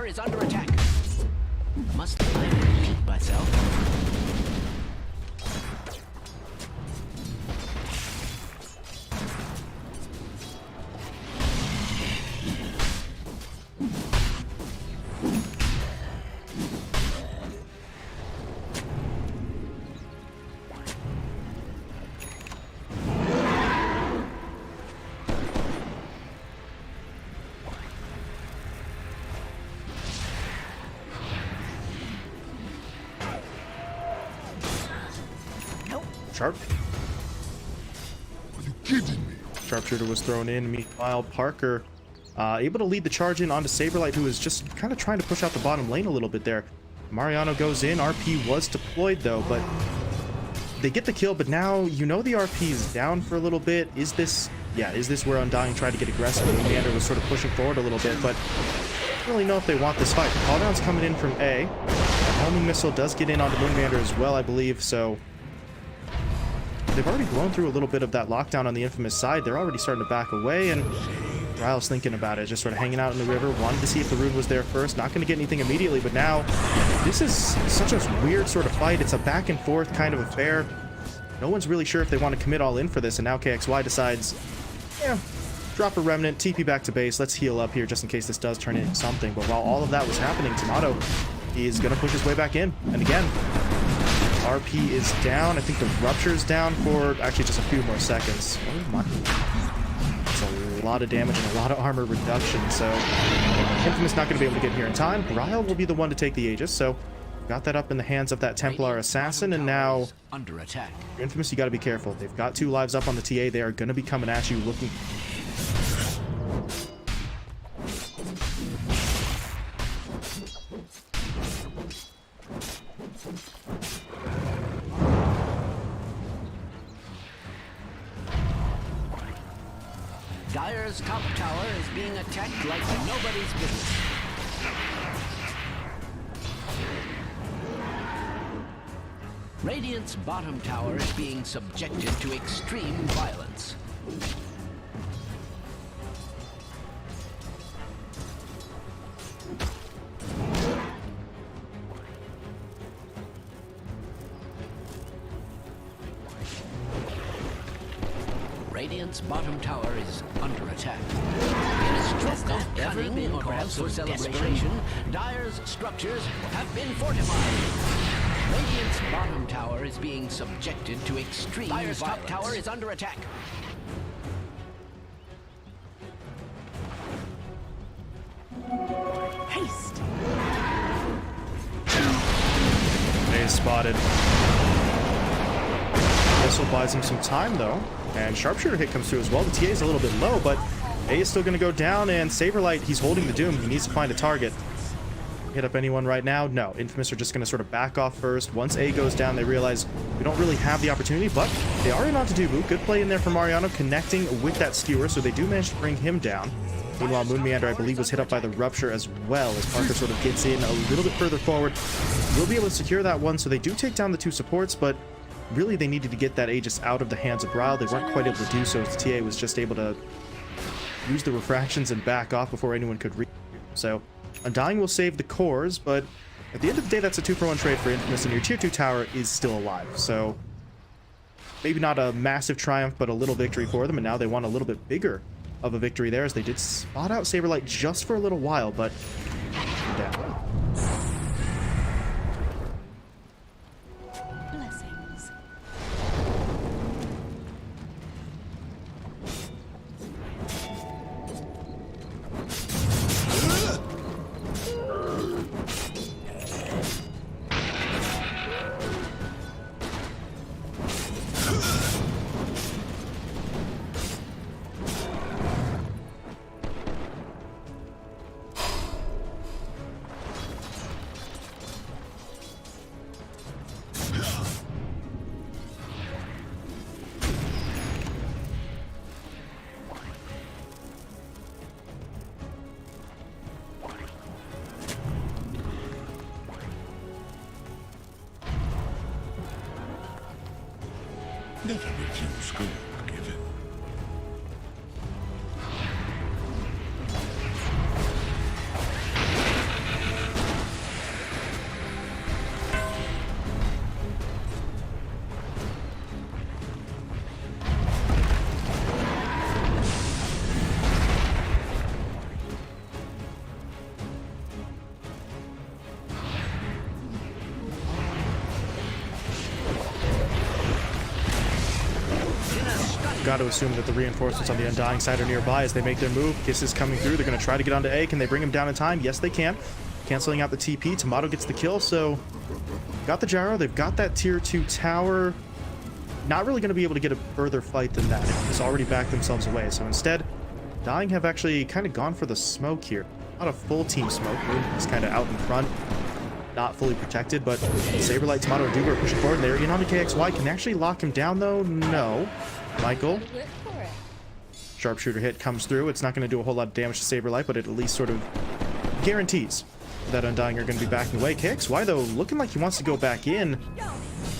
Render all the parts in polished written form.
tower is under attack. Must I repeat myself? Sharp. Are you kidding me? Sharpshooter was thrown in. Meanwhile, Parker able to lead the charge in onto Saberlight, who was just kind of trying to push out the bottom lane a little bit there. Mariano goes in. RP was deployed though, but they get the kill. But now you know the RP is down for a little bit. Is this where Undying tried to get aggressive? Leander was sort of pushing forward a little bit, but I don't really know if they want this fight. Call down's coming in from A. The homing missile does get in onto Moonmander as well, I believe. So they've already blown through a little bit of that lockdown on the Infamous side. They're already starting to back away, and Ryle's thinking about it, just sort of hanging out in the river. Wanted to see if the rune was there first. Not going to get anything immediately, but now this is such a weird sort of fight. It's a back and forth kind of affair. No one's really sure if they want to commit all in for this, and now KXY decides, yeah, drop a Remnant, TP back to base. Let's heal up here just in case this does turn into something. But while all of that was happening, Tomato is going to push his way back in. And again, RP is down. I think the Rupture's down for actually just a few more seconds. Oh my. That's a lot of damage and a lot of armor reduction. So Infamous not going to be able to get here in time. Ryle will be the one to take the Aegis. So got that up in the hands of that Templar assassin, and now under attack. Infamous, you got to be careful. They've got 2 lives up on the TA. They are going to be coming at you looking. Dire's top tower is being attacked like nobody's business. Radiant's bottom tower is being subjected to extreme violence. Radiant's bottom tower is under attack. In a stroke of cunning, or perhaps for celebration, Dire's structures have been fortified. Radiant's bottom tower is being subjected to extreme violence. Dire's top tower is under attack. Haste. They spotted. Missile buys him some time though, and Sharpshooter hit comes through as well. The TA is a little bit low, but A is still going to go down, and Saberlight, he's holding the Doom. He needs to find a target. Hit up anyone right now? No. Infamous are just going to sort of back off first. Once A goes down, they realize we don't really have the opportunity, but they are in onto Dubu. Good play in there from Mariano, connecting with that skewer, so they do manage to bring him down. Meanwhile, Moonmeander, I believe, was hit up by the Rupture as well, as Parker sort of gets in a little bit further forward. Will be able to secure that one, so they do take down the 2 supports, but really they needed to get that Aegis out of the hands of Ryle. They weren't quite able to do so, as TA was just able to use the refractions and back off before anyone could reach. So Undying will save the cores, but at the end of the day, that's a 2-for-1 trade for Infamous, and your tier 2 tower is still alive. So maybe not a massive triumph, but a little victory for them, and now they want a little bit bigger of a victory there, as they did spot out Saberlight just for a little while, but down. Blessings. Never refuse good given. I've got to assume that the reinforcements on the Undying side are nearby as they make their move. Kiss is coming through. They're going to try to get onto A. Can they bring him down in time? Yes, they can. Canceling out the TP. Tomato gets the kill, so got the gyro. They've got that tier 2 tower. Not really going to be able to get a further fight than that. It's already backed themselves away. So instead, Dying have actually kind of gone for the smoke here. Not a full team smoke. Moon is kind of out in front. Not fully protected, but Saberlight, Tomato, and Duber are pushing forward, and they're in on the KXY. Can they actually lock him down, though? No. Michael. Sharpshooter hit comes through. It's not going to do a whole lot of damage to Saberlight, but it at least sort of guarantees that Undying are going to be backing away. KXY, though, looking like he wants to go back in.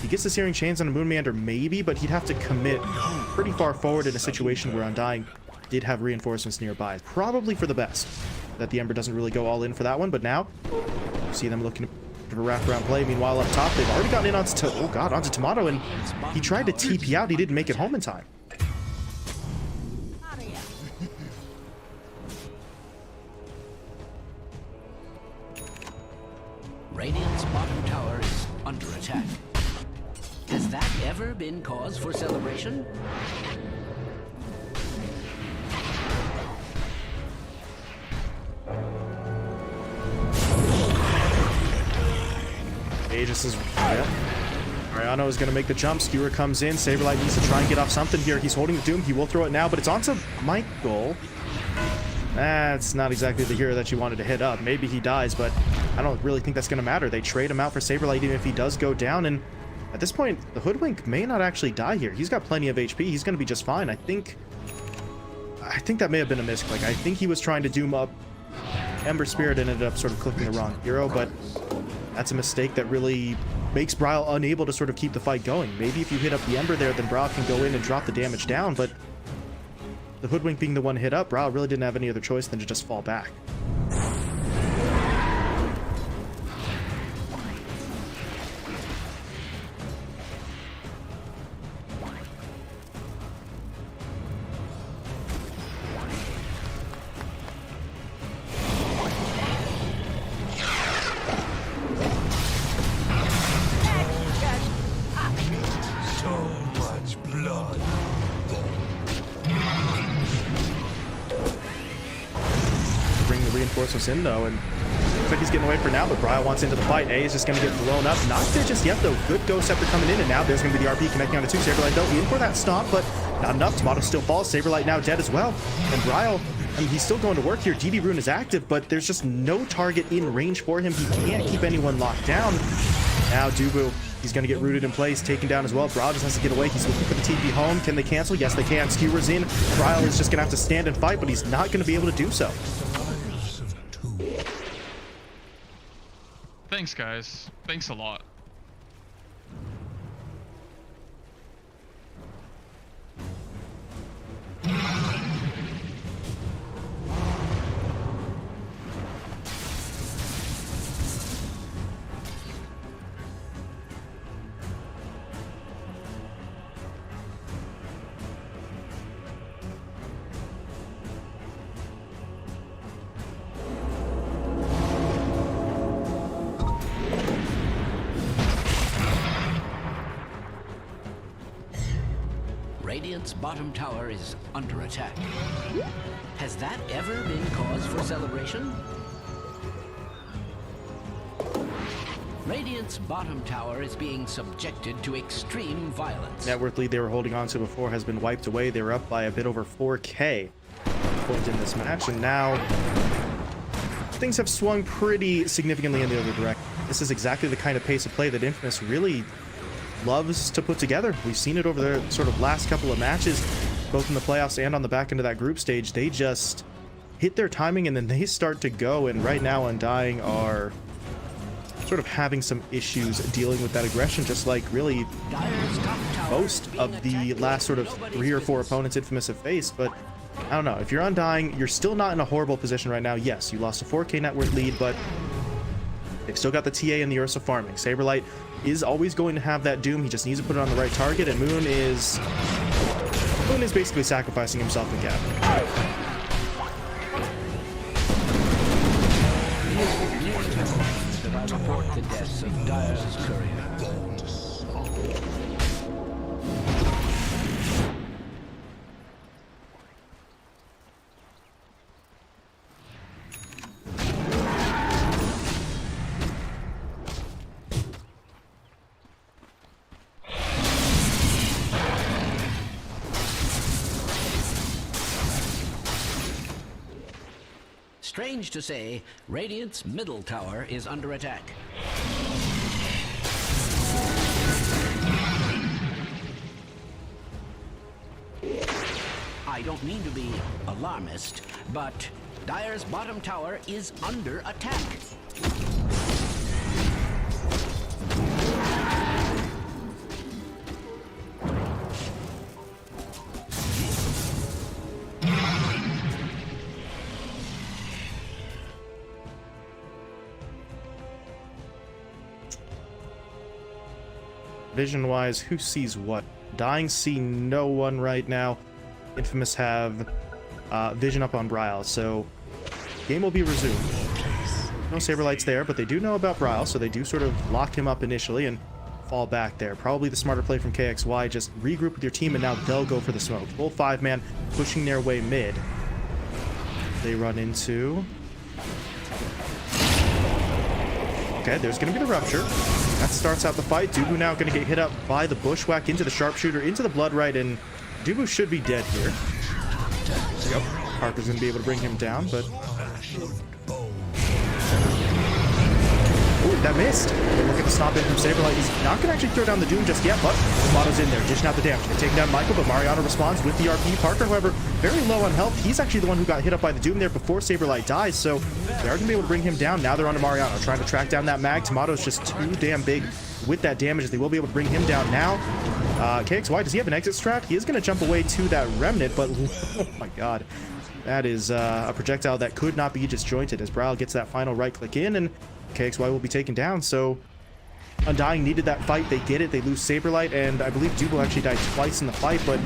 He gets the Searing Chains on a Moonmander, maybe, but he'd have to commit pretty far forward in a situation where Undying did have reinforcements nearby. Probably for the best that the Ember doesn't really go all in for that one, but now you see them looking to wraparound play. Meanwhile, up top, they've already gotten in onto, onto Tomato, and he tried to TP out. He didn't make it home in time. Radiant's bottom tower is under attack. Has that ever been cause for celebration? Aegis is... Yep. Mariano is going to make the jump. Skewer comes in. Saberlight needs to try and get off something here. He's holding the Doom. He will throw it now, but it's onto Michael. That's not exactly the hero that you wanted to hit up. Maybe he dies, but I don't really think that's going to matter. They trade him out for Saberlight even if he does go down, and at this point, the Hoodwink may not actually die here. He's got plenty of HP. He's going to be just fine. I think that may have been a misclick. I think he was trying to Doom up Ember Spirit and ended up sort of clicking the wrong hero, but that's a mistake that really makes Bryle unable to sort of keep the fight going. Maybe if you hit up the Ember there, then Bryle can go in and drop the damage down, but the Hoodwink being the one hit up, Bryle really didn't have any other choice than to just fall back. Reinforcements in though, and looks like he's getting away for now, but Bryle wants into the fight. A is just going to get blown up. Not there just yet though. Good Ghost Scepter coming in, and now there's going to be the RP connecting onto 2. Saberlight though in for that stomp, but not enough. Tomato still falls. Saberlight now dead as well. And Bryle, I mean, he's still going to work here. DD Rune is active, but there's just no target in range for him. He can't keep anyone locked down. Now Dubu, he's going to get rooted in place, taken down as well. Bryle just has to get away. He's looking for the TP home. Can they cancel? Yes, they can. Skewer's in. Bryle is just going to have to stand and fight, but he's not going to be able to do so. Thanks, guys. Thanks a lot. Radiant's bottom tower is under attack. Has that ever been cause for celebration? Radiant's bottom tower is being subjected to extreme violence. Net worth lead they were holding on to before has been wiped away. They were up by a bit over 4K points in this match, and now things have swung pretty significantly in the other direction. This is exactly the kind of pace of play that Infamous really loves to put together. We've seen it over the sort of last couple of matches, both in the playoffs and on the back end of that group stage. They just hit their timing and then they start to go, and right now Undying are sort of having some issues dealing with that aggression, just like really most of the last sort of 3 or 4 opponents Infamous have faced. But I don't know, if you're Undying, you're still not in a horrible position right now. Yes, you lost a 4K net worth lead, but they've still got the TA and the Ursa farming. Saberlight is always going to have that Doom. He just needs to put it on the right target, and Moon is basically sacrificing himself again. I report the deaths of Dyer's courier. Strange to say, Radiant's middle tower is under attack. I don't mean to be alarmist, but Dire's bottom tower is under attack. Vision-wise, who sees what? Dying see no one right now. Infamous have vision up on Bryle, so game will be resumed. No Saberlights there, but they do know about Bryle, so they do sort of lock him up initially and fall back there. Probably the smarter play from KXY, just regroup with your team, and now they'll go for the smoke. Full 5-man pushing their way mid. They run into... Okay, there's going to be the Rupture. That starts out the fight. Dubu now going to get hit up by the Bushwhack into the Sharpshooter, into the Bloodright, and Dubu should be dead here. There we go. Parker's going to be able to bring him down, but... Ooh, that missed. Look at the stop in from Saberlight. He's not going to actually throw down the Doom just yet, but Motto's in there, dishing out the damage. They're taking down Michael, but Mariano responds with the RP. Parker, however, very low on health. He's actually the one who got hit up by the Doom there before Saberlight dies, so they are going to be able to bring him down. Now they're on to Mariano, trying to track down that mag. Tomato's just too damn big with that damage. They will be able to bring him down now. KXY, does he have an exit strat? He is going to jump away to that Remnant, but oh my god. That is a projectile that could not be disjointed as Bryle gets that final right click in, and KXY will be taken down. So Undying needed that fight. They get it. They lose Saberlight, and I believe Dubo actually died twice in the fight, but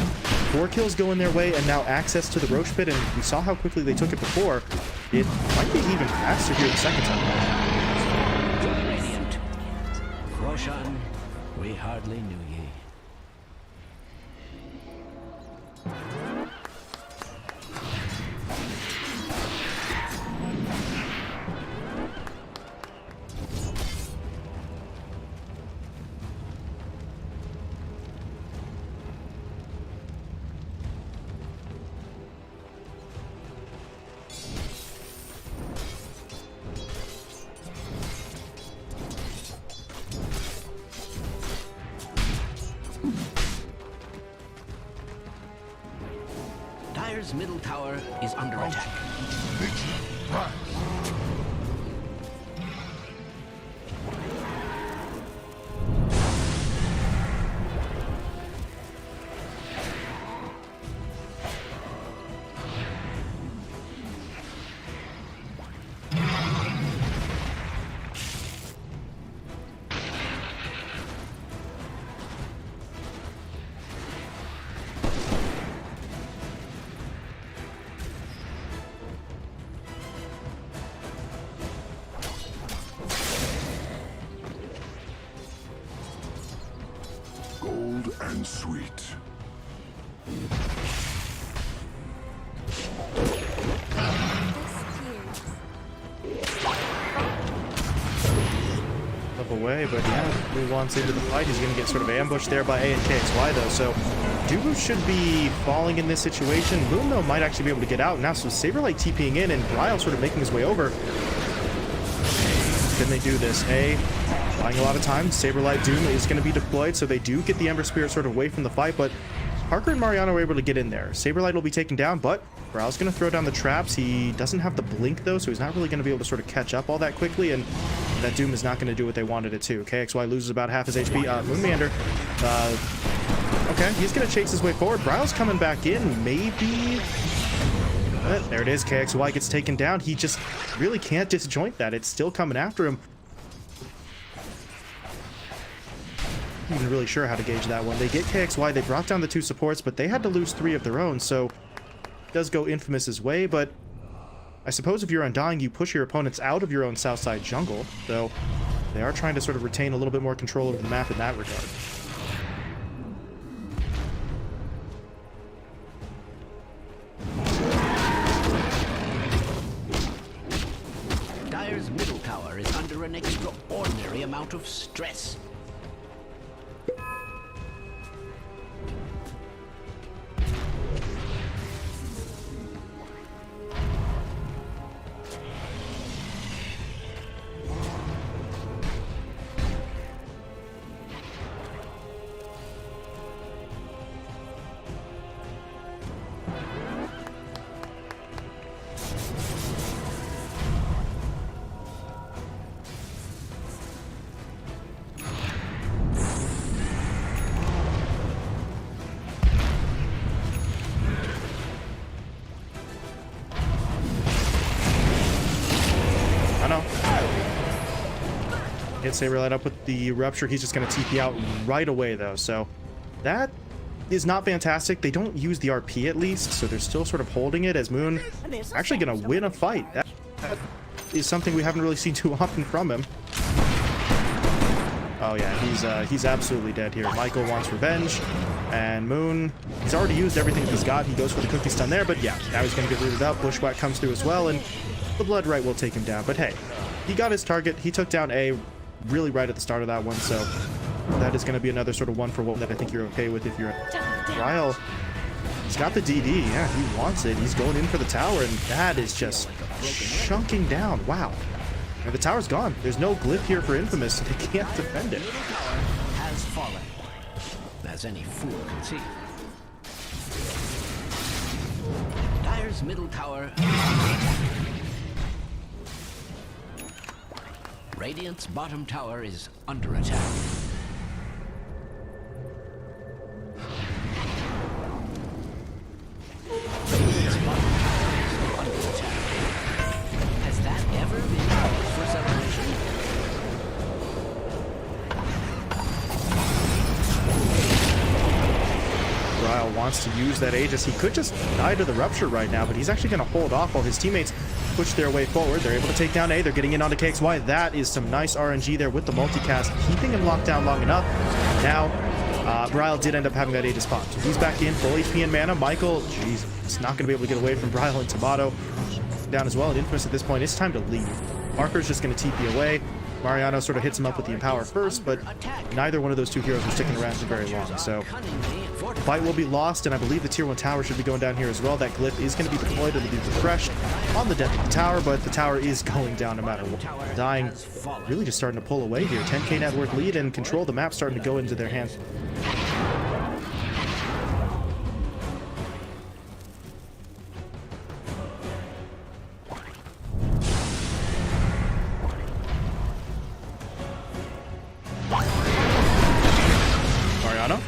4 kills go in their way, and now access to the Roche Pit, and we saw how quickly they took it before. It might be even faster here the second time. Radiant. Roshan, we hardly knew ye. Dire's middle tower is under attack. Gold and sweet. Up away, but yeah, Blue wants into the fight. He's going to get sort of ambushed there by A and KXY though, so Dubu should be falling in this situation. Boom though might actually be able to get out now, so Saberlight TPing in and Bryle sort of making his way over. Can they do this? Buying a lot of time. Saberlight Doom is going to be deployed, so they do get the Ember Spirit sort of away from the fight, but Parker and Mariano are able to get in there. Saberlight will be taken down, but Bryle's going to throw down the traps. He doesn't have the blink though, so he's not really going to be able to sort of catch up all that quickly, and that Doom is not going to do what they wanted it to. KXY loses about half his HP. Moonmander, okay, he's going to chase his way forward. Bryle's coming back in, maybe... There it is. KXY gets taken down. He just really can't disjoint that. It's still coming after him. Not even really sure how to gauge that one. They get KXY. They brought down the 2 supports, but they had to lose 3 of their own, so it does go Infamous's way, but I suppose if you're Undying, you push your opponents out of your own south side jungle, though they are trying to sort of retain a little bit more control over the map in that regard. Dire's middle tower is under an extraordinary amount of stress. Hit Saberlight up with the Rupture. He's just going to TP out right away, though. So that is not fantastic. They don't use the RP, at least, so they're still sort of holding it, as Moon actually going to win a fight. That is something we haven't really seen too often from him. Oh, yeah, he's absolutely dead here. Michael wants revenge, and Moon, he's already used everything he's got. He goes for the cookie stun there, but yeah, now he's going to get rooted up. Bushwhack comes through as well, and the Blood Right will take him down. But hey, he got his target. He took down A really right at the start of that one, so that is going to be another sort of one-for-one that I think you're okay with if you're Ryle. He's got the DD. Yeah, he wants it. He's going in for the tower, and that is just chunking down. Wow. And the tower's gone. There's no glyph here for Infamous. They can't defend it. Middle tower has fallen, as any fool can see. Dire's middle tower. Radiant's bottom tower is under attack. Radiant's bottom tower is under attack. Has that ever been cause for celebration? Ryle wants to use that Aegis. He could just die to the Rupture right now, but he's actually going to hold off while his teammates push their way forward. They're able to take down A. They're getting in onto KXY. That is some nice RNG there with the multicast, keeping him locked down long enough. Now, Ryle did end up having that Aegis spawn. So he's back in, full HP and mana. Michael, jeez, he's not going to be able to get away from Ryle and Tomato down as well. And Infamous at this point, it's time to leave. Parker's just going to TP away. Mariano sort of hits him up with the Empower first, but neither one of those two heroes are sticking around for very long. So the fight will be lost, and I believe the tier 1 tower should be going down here as well. That glyph is going to be deployed. It'll be refreshed on the death of the tower, but the tower is going down no matter what. Dying really just starting to pull away here. 10k net worth lead, and control of the map starting to go into their hands. Mariano?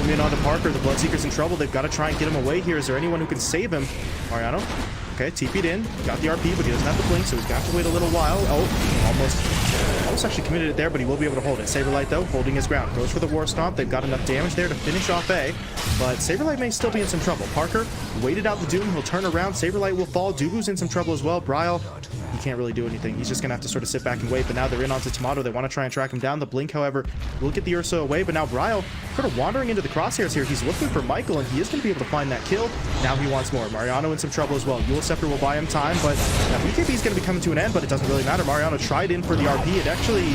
In onto Parker. The Bloodseeker's in trouble. They've got to try and get him away here. Is there anyone who can save him? Mariano. Okay, TP'd in. Got the RP, but he doesn't have the blink, so he's got to wait a little while. Oh, almost actually committed it there, but he will be able to hold it. Saberlight, though, holding his ground. Goes for the War Stomp. They've got enough damage there to finish off A, but Saberlight may still be in some trouble. Parker waited out the Doom. He'll turn around. Saberlight will fall. Dubu's in some trouble as well. Bryle, he can't really do anything. He's just going to have to sort of sit back and wait, but now they're in onto Tomato. They want to try and track him down. The Blink, however, will get the Ursa away, but now Bryle sort of wandering into the crosshairs here. He's looking for Michael, and he is going to be able to find that kill. Now he wants more. Mariano in some trouble as well. Yule Scepter will buy him time, but now BKB is going to be coming to an end, but it doesn't really matter. Mariano tried in for the RP. It actually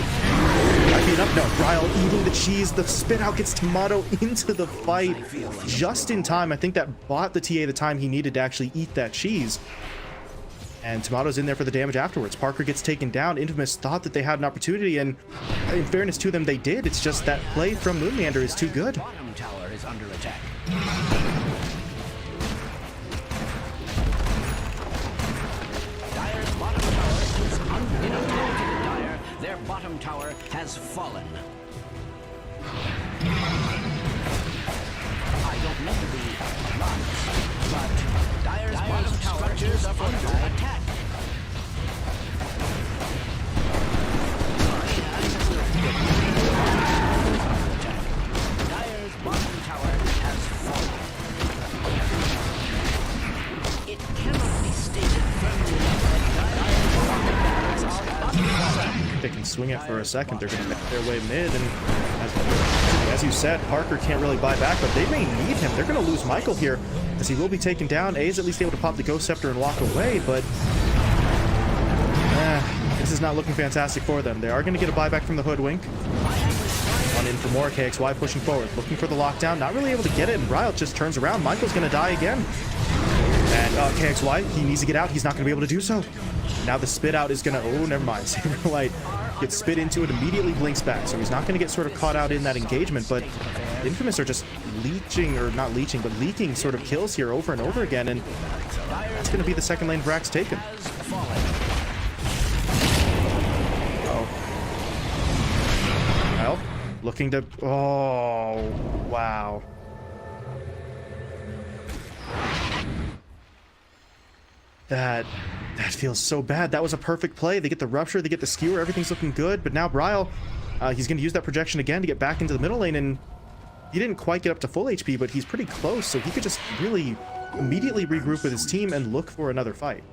might be enough. No, Bryle eating the cheese. The spit out gets Tomato into the fight just in time. I think that bought the TA the time he needed to actually eat that cheese. And Tomato's in there for the damage afterwards. Parker gets taken down. Infamous thought that they had an opportunity, and in fairness to them, they did. It's just that play from Moonmeander is too good. Bottom tower is under attack. Dire's bottom tower is under attack. Dire, their bottom tower has fallen. I don't mean to be blunt, but Dire's bottom tower is under attack. Dire's bottom tower has fallen. It cannot be stated firmly that Dire's bottom tower is They can swing it for a second. They're going to make their way mid, and as you said, Parker can't really buy back, but they may need him. They're going to lose Michael here, as he will be taken down. A is at least able to pop the Ghost Scepter and walk away, but this is not looking fantastic for them. They are going to get a buyback from the Hoodwink. One in for more. KXY pushing forward, looking for the lockdown. Not really able to get it, and Riot just turns around. Michael's going to die again. And KXY, he needs to get out. He's not going to be able to do so. Now the spit out is going to... Oh, never mind. Saberlight gets spit into it, immediately blinks back, so he's not going to get sort of caught out in that engagement. But Infamous are just leeching, or not leeching, but leaking sort of kills here over and over again, and that's going to be the second lane Vrax taken. Oh. Well, looking to... Oh, wow. That feels so bad. That was a perfect play. They get the rupture, they get the skewer, everything's looking good. But now Bryle, he's going to use that projection again to get back into the middle lane, and he didn't quite get up to full HP, but he's pretty close, so he could just really immediately regroup with his team and look for another fight.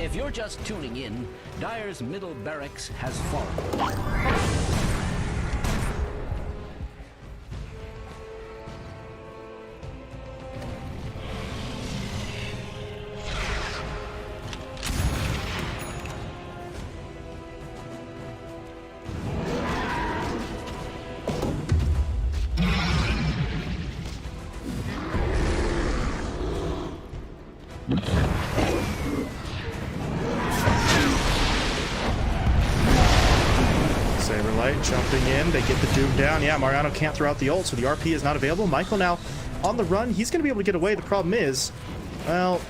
If you're just tuning in, Dire's middle barracks has fallen. Jumping in, they get the Doom down. Yeah, Mariano can't throw out the ult, so the RP is not available. Michael now on the run. He's going to be able to get away. The problem is, well,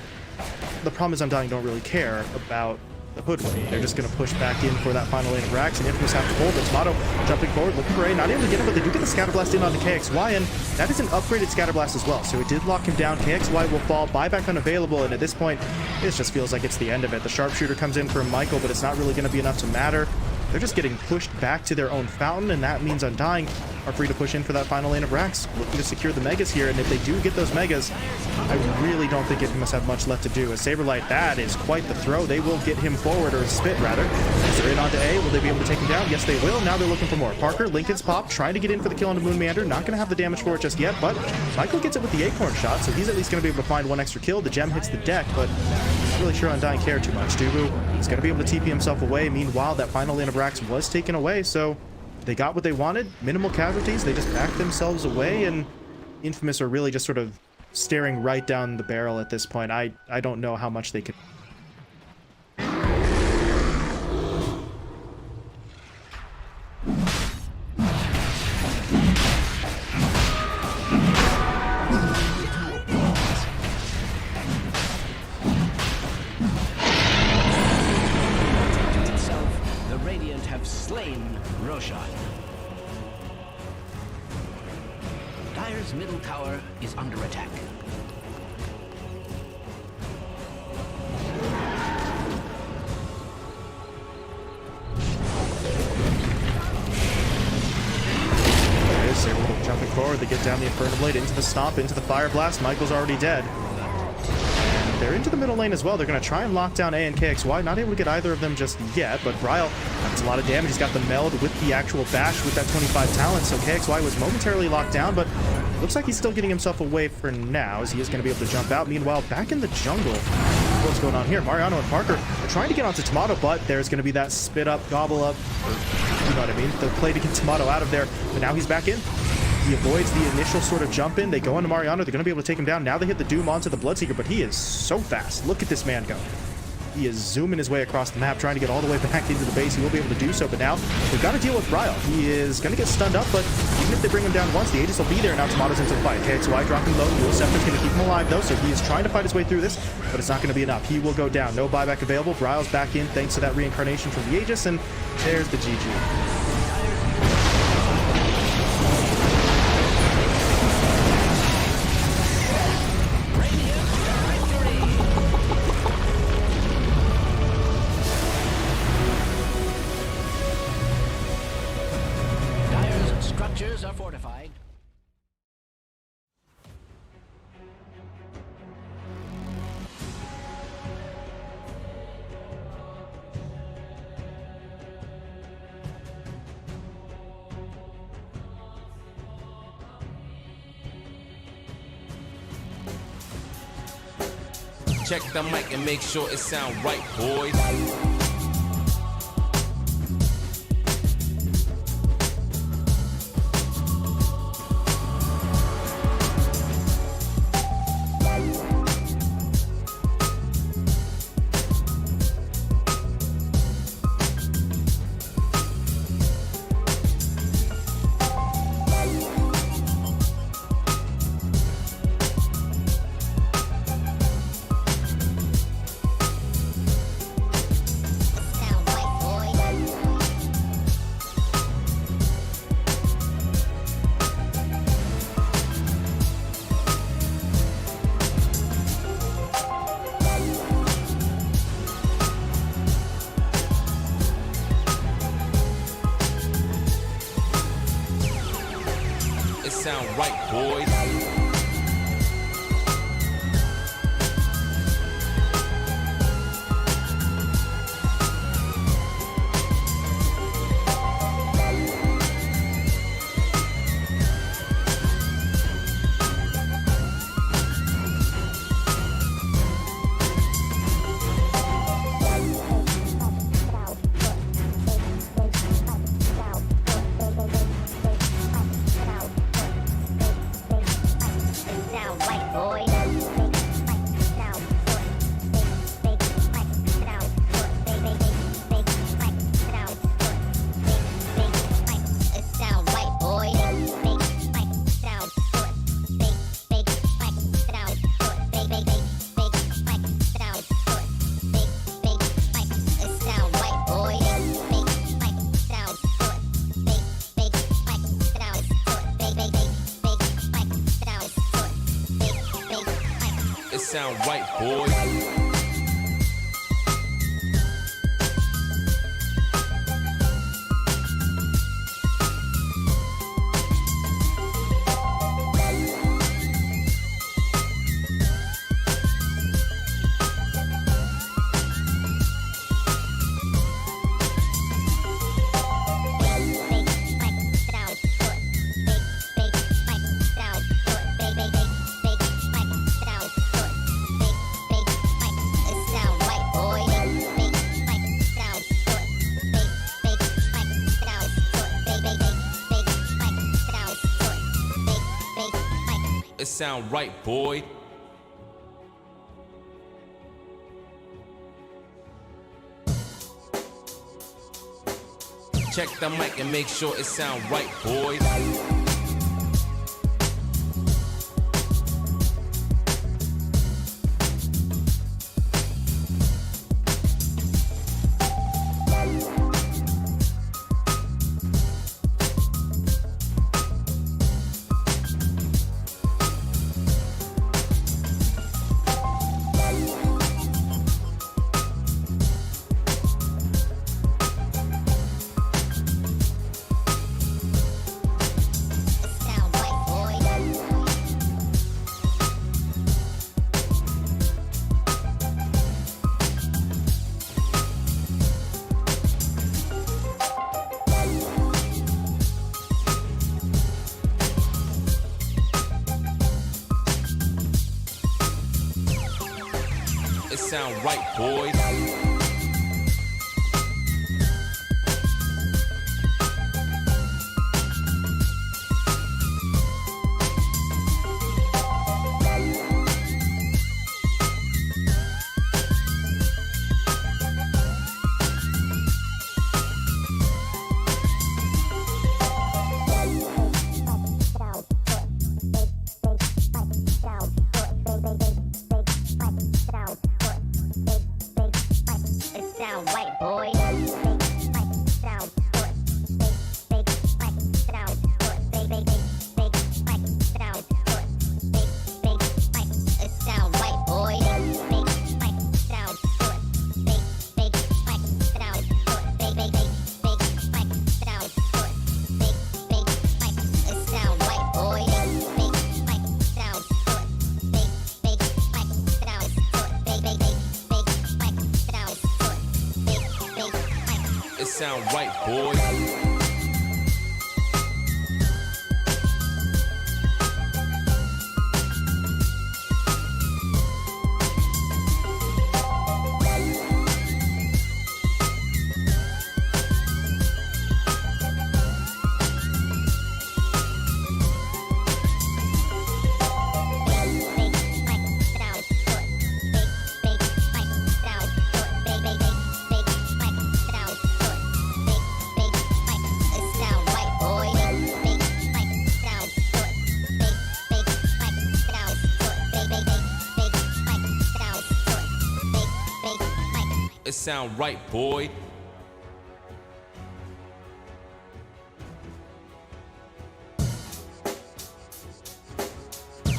the problem is Undying don't really care about the Hoodwink. They're just going to push back in for that final lane of Vrax, and Infamous have to hold. It's Tomato jumping forward, looking for A. Not able to get him, but they do get the Scatterblast in on the KXY, and that is an upgraded Scatterblast as well. So it did lock him down. KXY will fall, buyback unavailable, and at this point, this just feels like it's the end of it. The Sharpshooter comes in for Michael, but it's not really going to be enough to matter. They're just getting pushed back to their own fountain, and that means Undying are free to push in for that final lane of Vrax, looking to secure the Megas here. And if they do get those Megas, I really don't think Infamous have much left to do. As Saberlight, that is quite the throw. They will get him forward, or spit rather. As they're in onto A, will they be able to take him down? Yes, they will. Now they're looking for more. Parker, Lincoln's pop, trying to get in for the kill on the Moon Meander. Not going to have the damage for it just yet, but Michael gets it with the Acorn shot, so he's at least going to be able to find one extra kill. The gem hits the deck, but I'm not really sure Undying care too much. Dubu is going to be able to TP himself away. Meanwhile, that final lane of Vrax was taken away, so they got what they wanted. Minimal casualties. They just backed themselves away, and Infamous are really just sort of staring right down the barrel at this point. I don't know how much they could... slain Roshan. Dire's middle tower is under attack. They're jumping forward. They get down the Inferno Blade into the Stomp, into the Fire Blast. Michael's already dead. They're into the middle lane as well. They're going to try and lock down A and KXY. Not able to get either of them just yet, but Bryle has a lot of damage. He's got the meld with the actual bash with that 25 talent, so KXY was momentarily locked down, but looks like he's still getting himself away for now, as he is going to be able to jump out. Meanwhile, back in the jungle, what's going on here? Mariano and Parker are trying to get onto Tomato, but there's going to be that spit up, gobble up, or you know what I mean, the play to get Tomato out of there, but now he's back in. He avoids the initial sort of jump in. They go into Mariano. They're going to be able to take him down. Now they hit the Doom onto the Bloodseeker, but he is so fast. Look at this man go. He is zooming his way across the map, trying to get all the way back into the base. He will be able to do so, but now they've got to deal with Bryle. He is going to get stunned up, but even if they bring him down once, the Aegis will be there. Now Tomato's into the fight. KXY dropping low. Dual Scepter's going to keep him alive, though, so he is trying to fight his way through this, but it's not going to be enough. He will go down. No buyback available. Bryle's back in thanks to that reincarnation from the Aegis, and there's the GG. Are fortified. Check the mic and make sure it sound right, boys. It sound right, boys. It sound right, boys. It sound right, boy. Check the mic and make sure it sound right, boys. It sound right, boys. It sound right, boys. sound right, boy.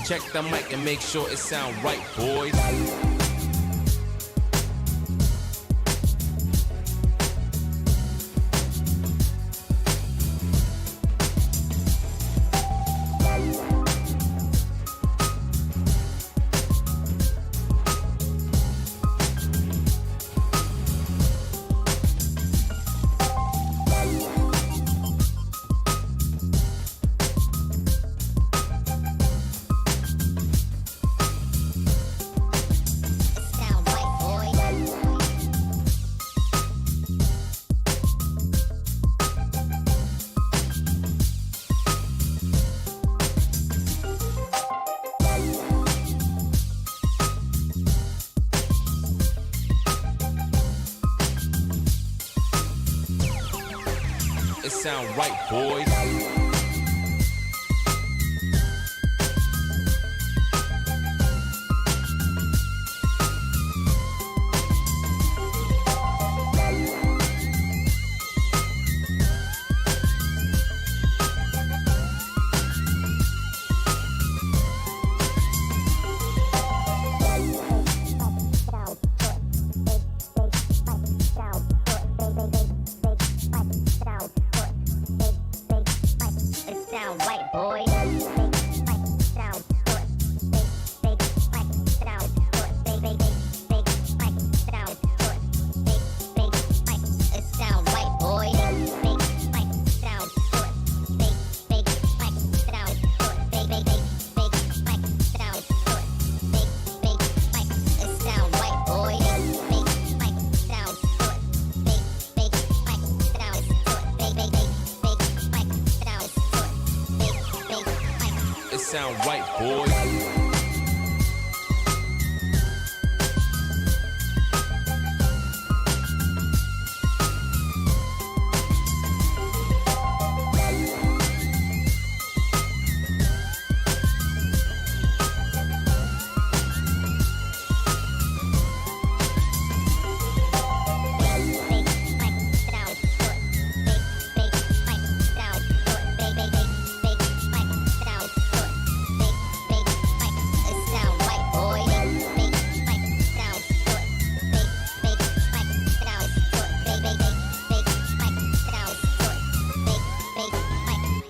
Check the mic and make sure it sound right, boys. It sound right, boys. Sound right, boys.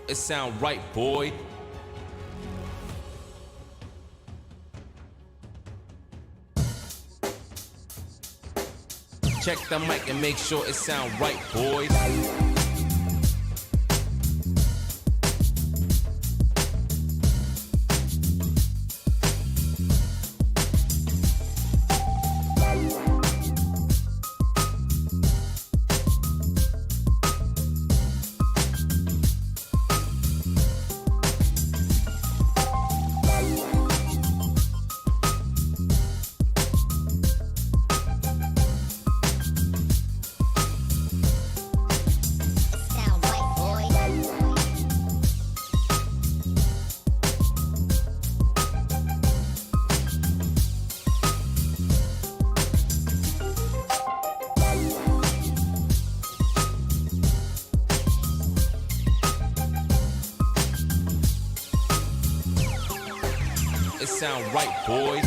It sound right, boy. Check the mic and make sure it sound right, boys. It sound right, boys.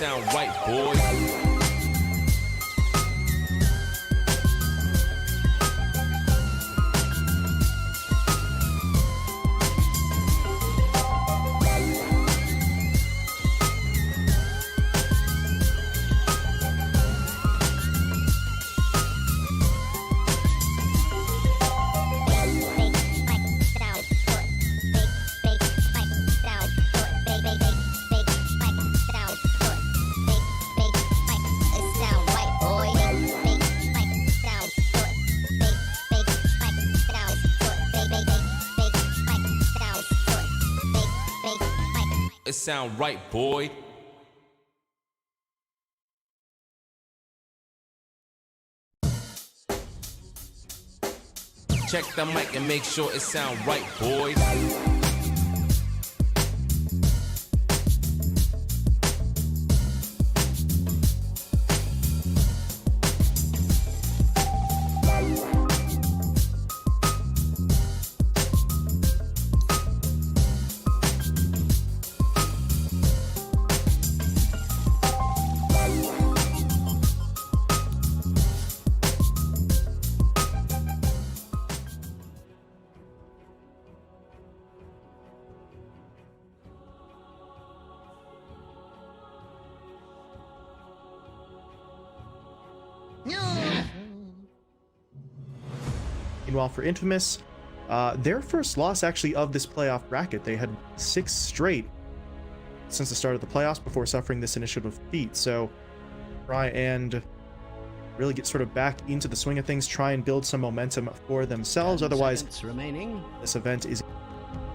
sound right, boys. It sound right, boy. Check the mic and make sure it sound right, boys. 嗯 Meanwhile, for Infamous, their first loss actually of this playoff bracket. They had 6 straight since the start of the playoffs before suffering this initial defeat. So try and really get sort of back into the swing of things, try and build some momentum for themselves. Otherwise, this event is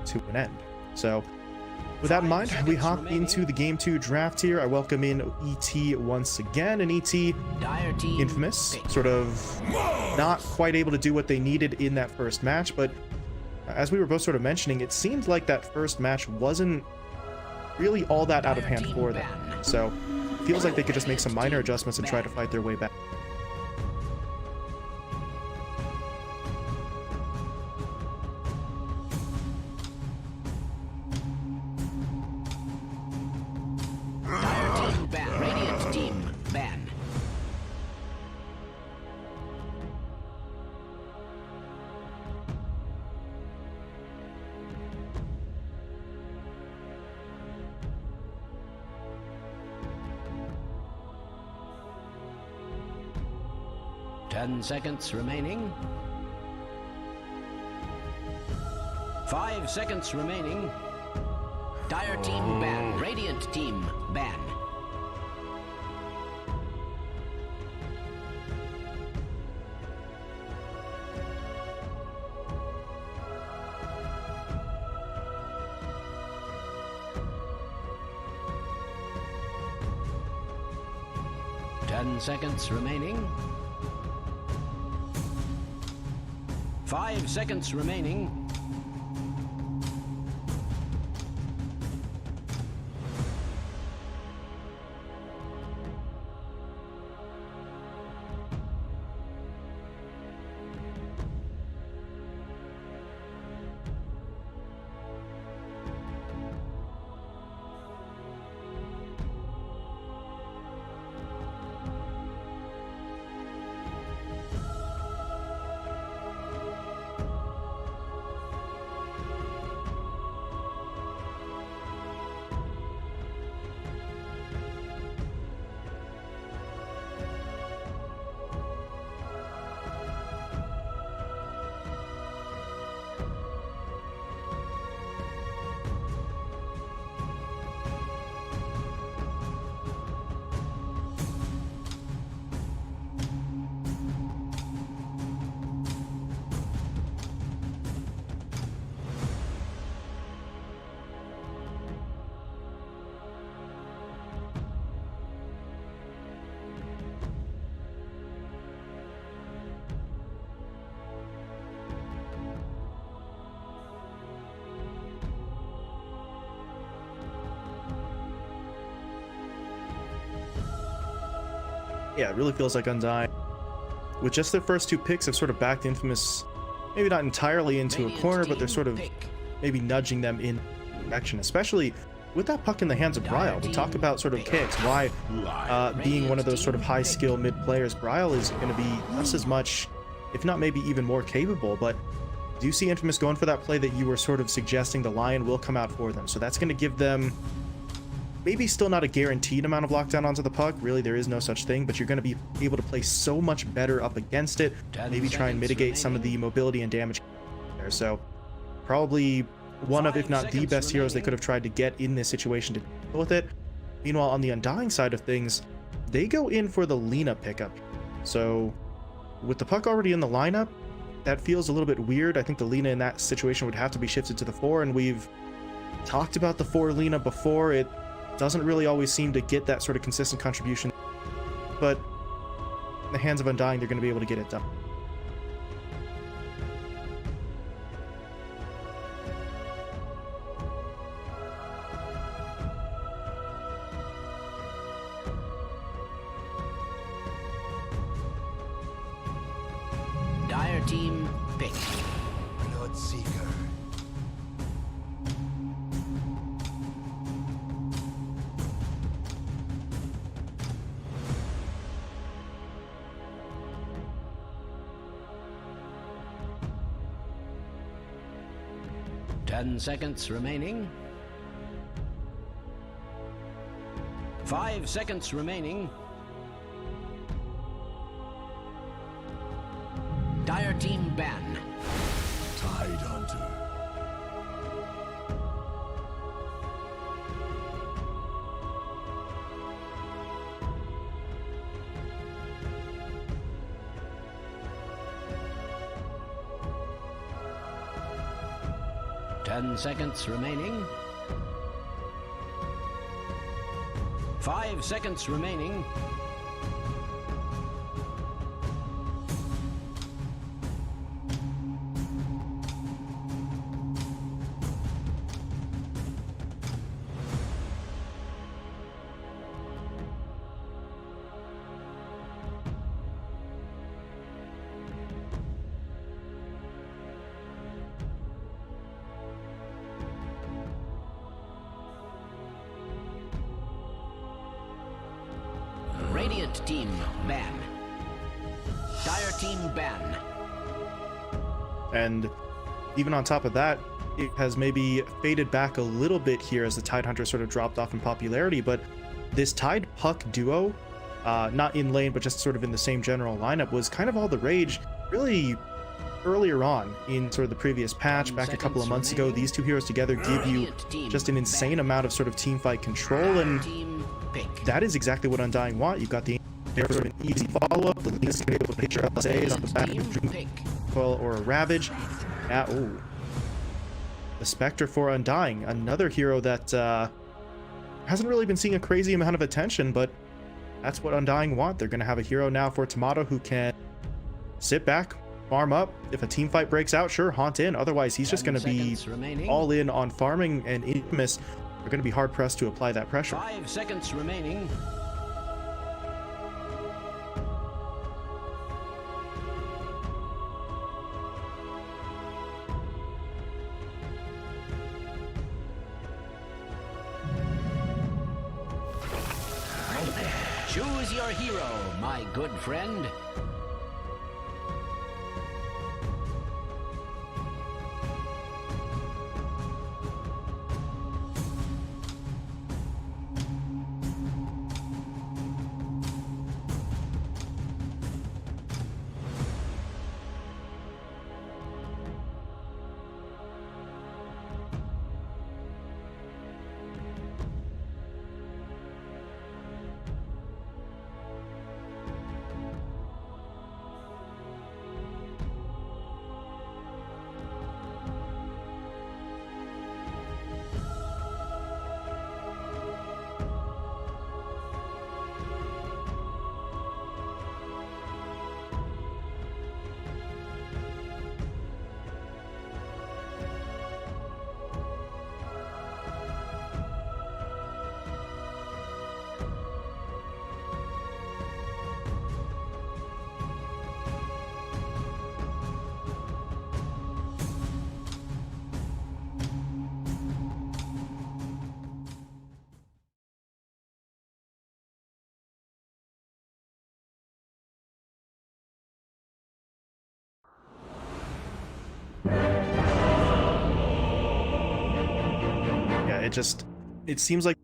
to an end. So with that in mind, we hop into the Game 2 draft here. I welcome in ET once again, and ET, Infamous, sort of not quite able to do what they needed in that first match, but as we were both sort of mentioning, it seemed like that first match wasn't really all that out of hand for them. So it feels like they could just make some minor adjustments and try to fight their way back. Radiant team ban. Ten seconds remaining. 5 seconds remaining. Dire team ban. Radiant team ban. Ten seconds remaining. 5 seconds remaining. Yeah, it really feels like Undying, with just their first 2 picks, have sort of backed Infamous, maybe not entirely into a corner, but they're sort of maybe nudging them in direction, especially with that puck in the hands of Bryle, we talk about sort of kicks, why being one of those sort of high skill mid players, Bryle is going to be just as much, if not maybe even more capable. But do you see Infamous going for that play that you were sort of suggesting the Lion will come out for them? So that's going to give them maybe still not a guaranteed amount of lockdown onto the puck. Really, there is no such thing, but you're going to be able to play so much better up against it. Maybe try and mitigate some of the mobility and damage there. So probably one of, if not the best heroes they could have tried to get in this situation to deal with it. Meanwhile, on the Undying side of things, they go in for the Lina pickup. So with the puck already in the lineup, that feels a little bit weird. I think the Lina in that situation would have to be shifted to the 4, and we've talked about the 4 Lina before. It doesn't really always seem to get that sort of consistent contribution, but in the hands of Undying, they're going to be able to get it done. Dire team pick. Bloodseeker. 10 seconds remaining. 5 seconds remaining. Dire team ban. Tide Hunter. Ten seconds remaining. 5 seconds remaining. Radiant team ban. Dire team ban. And even on top of that, it has maybe faded back a little bit here as the Tidehunter sort of dropped off in popularity, but this Tide Puck duo, not in lane, but just sort of in the same general lineup, was kind of all the rage really earlier on in sort of the previous patch, back a couple of months ago. These two heroes together give you just an insane amount of sort of team fight control, and that is exactly what Undying want. You've got the sort of an easy follow-up, the Lina's going to be able to hit your LSAs off the back of Coil or a Ravage. Yeah, ooh. The Spectre for Undying, another hero that hasn't really been seeing a crazy amount of attention, but that's what Undying want. They're going to have a hero now for Tomato who can sit back, farm up. If a team fight breaks out, sure, haunt in. Otherwise, he's just going to be all in on farming, and Infamous are going to be hard-pressed to apply that pressure. 5 seconds remaining. Choose your hero, my good friend. Yeah, it seems like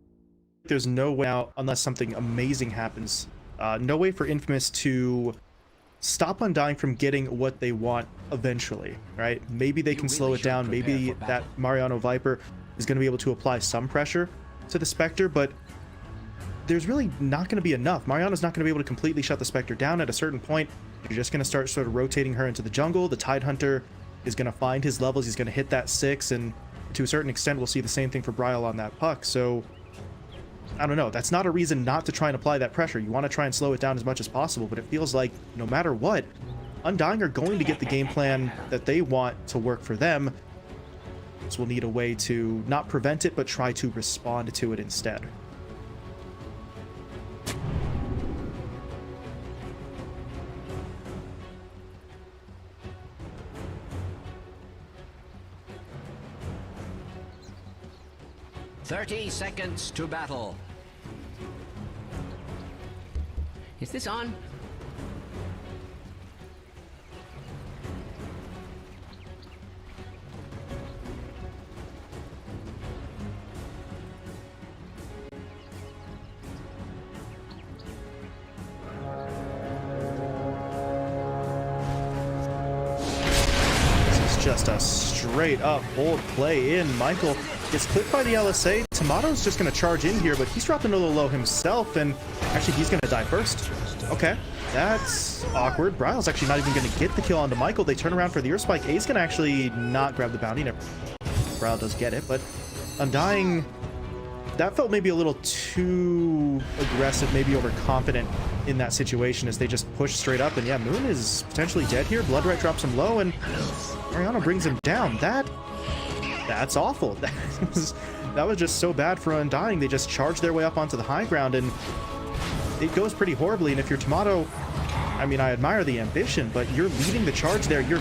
there's no way out unless something amazing happens. No way for Infamous to stop Undying from getting what they want eventually, right? Maybe they can slow it down. Maybe that Mariano Viper is going to be able to apply some pressure to the Spectre, but there's really not going to be enough. Mariano's not going to be able to completely shut the Spectre down. At a certain point, you're just going to start sort of rotating her into the jungle. The Tidehunter is going to find his levels. He's going to hit that 6, and to a certain extent, we'll see the same thing for Bryle on that puck. So I don't know. That's not a reason not to try and apply that pressure. You want to try and slow it down as much as possible, but it feels like no matter what, Undying are going to get the game plan that they want to work for them. So we'll need a way to not prevent it, but try to respond to it instead. "30 seconds to battle." Is this on? This is just a straight up bold play in. Michael gets clipped by the LSA. Tomato's just going to charge in here, but he's dropping a little low himself, and actually he's going to die first. Okay, that's awkward. Bryle's actually not even going to get the kill onto Michael. They turn around for the Earth Spike. A's going to actually not grab the bounty. Bryle does get it, but Undying, that felt maybe a little too aggressive, maybe overconfident in that situation as they just push straight up. And yeah, Moon is potentially dead here. Bloodright drops him low, and Mariano brings him down. That's awful. That was just so bad for Undying. They just charged their way up onto the high ground, and it goes pretty horribly. And if you're Tomato, I mean, I admire the ambition, but you're leading the charge there. You're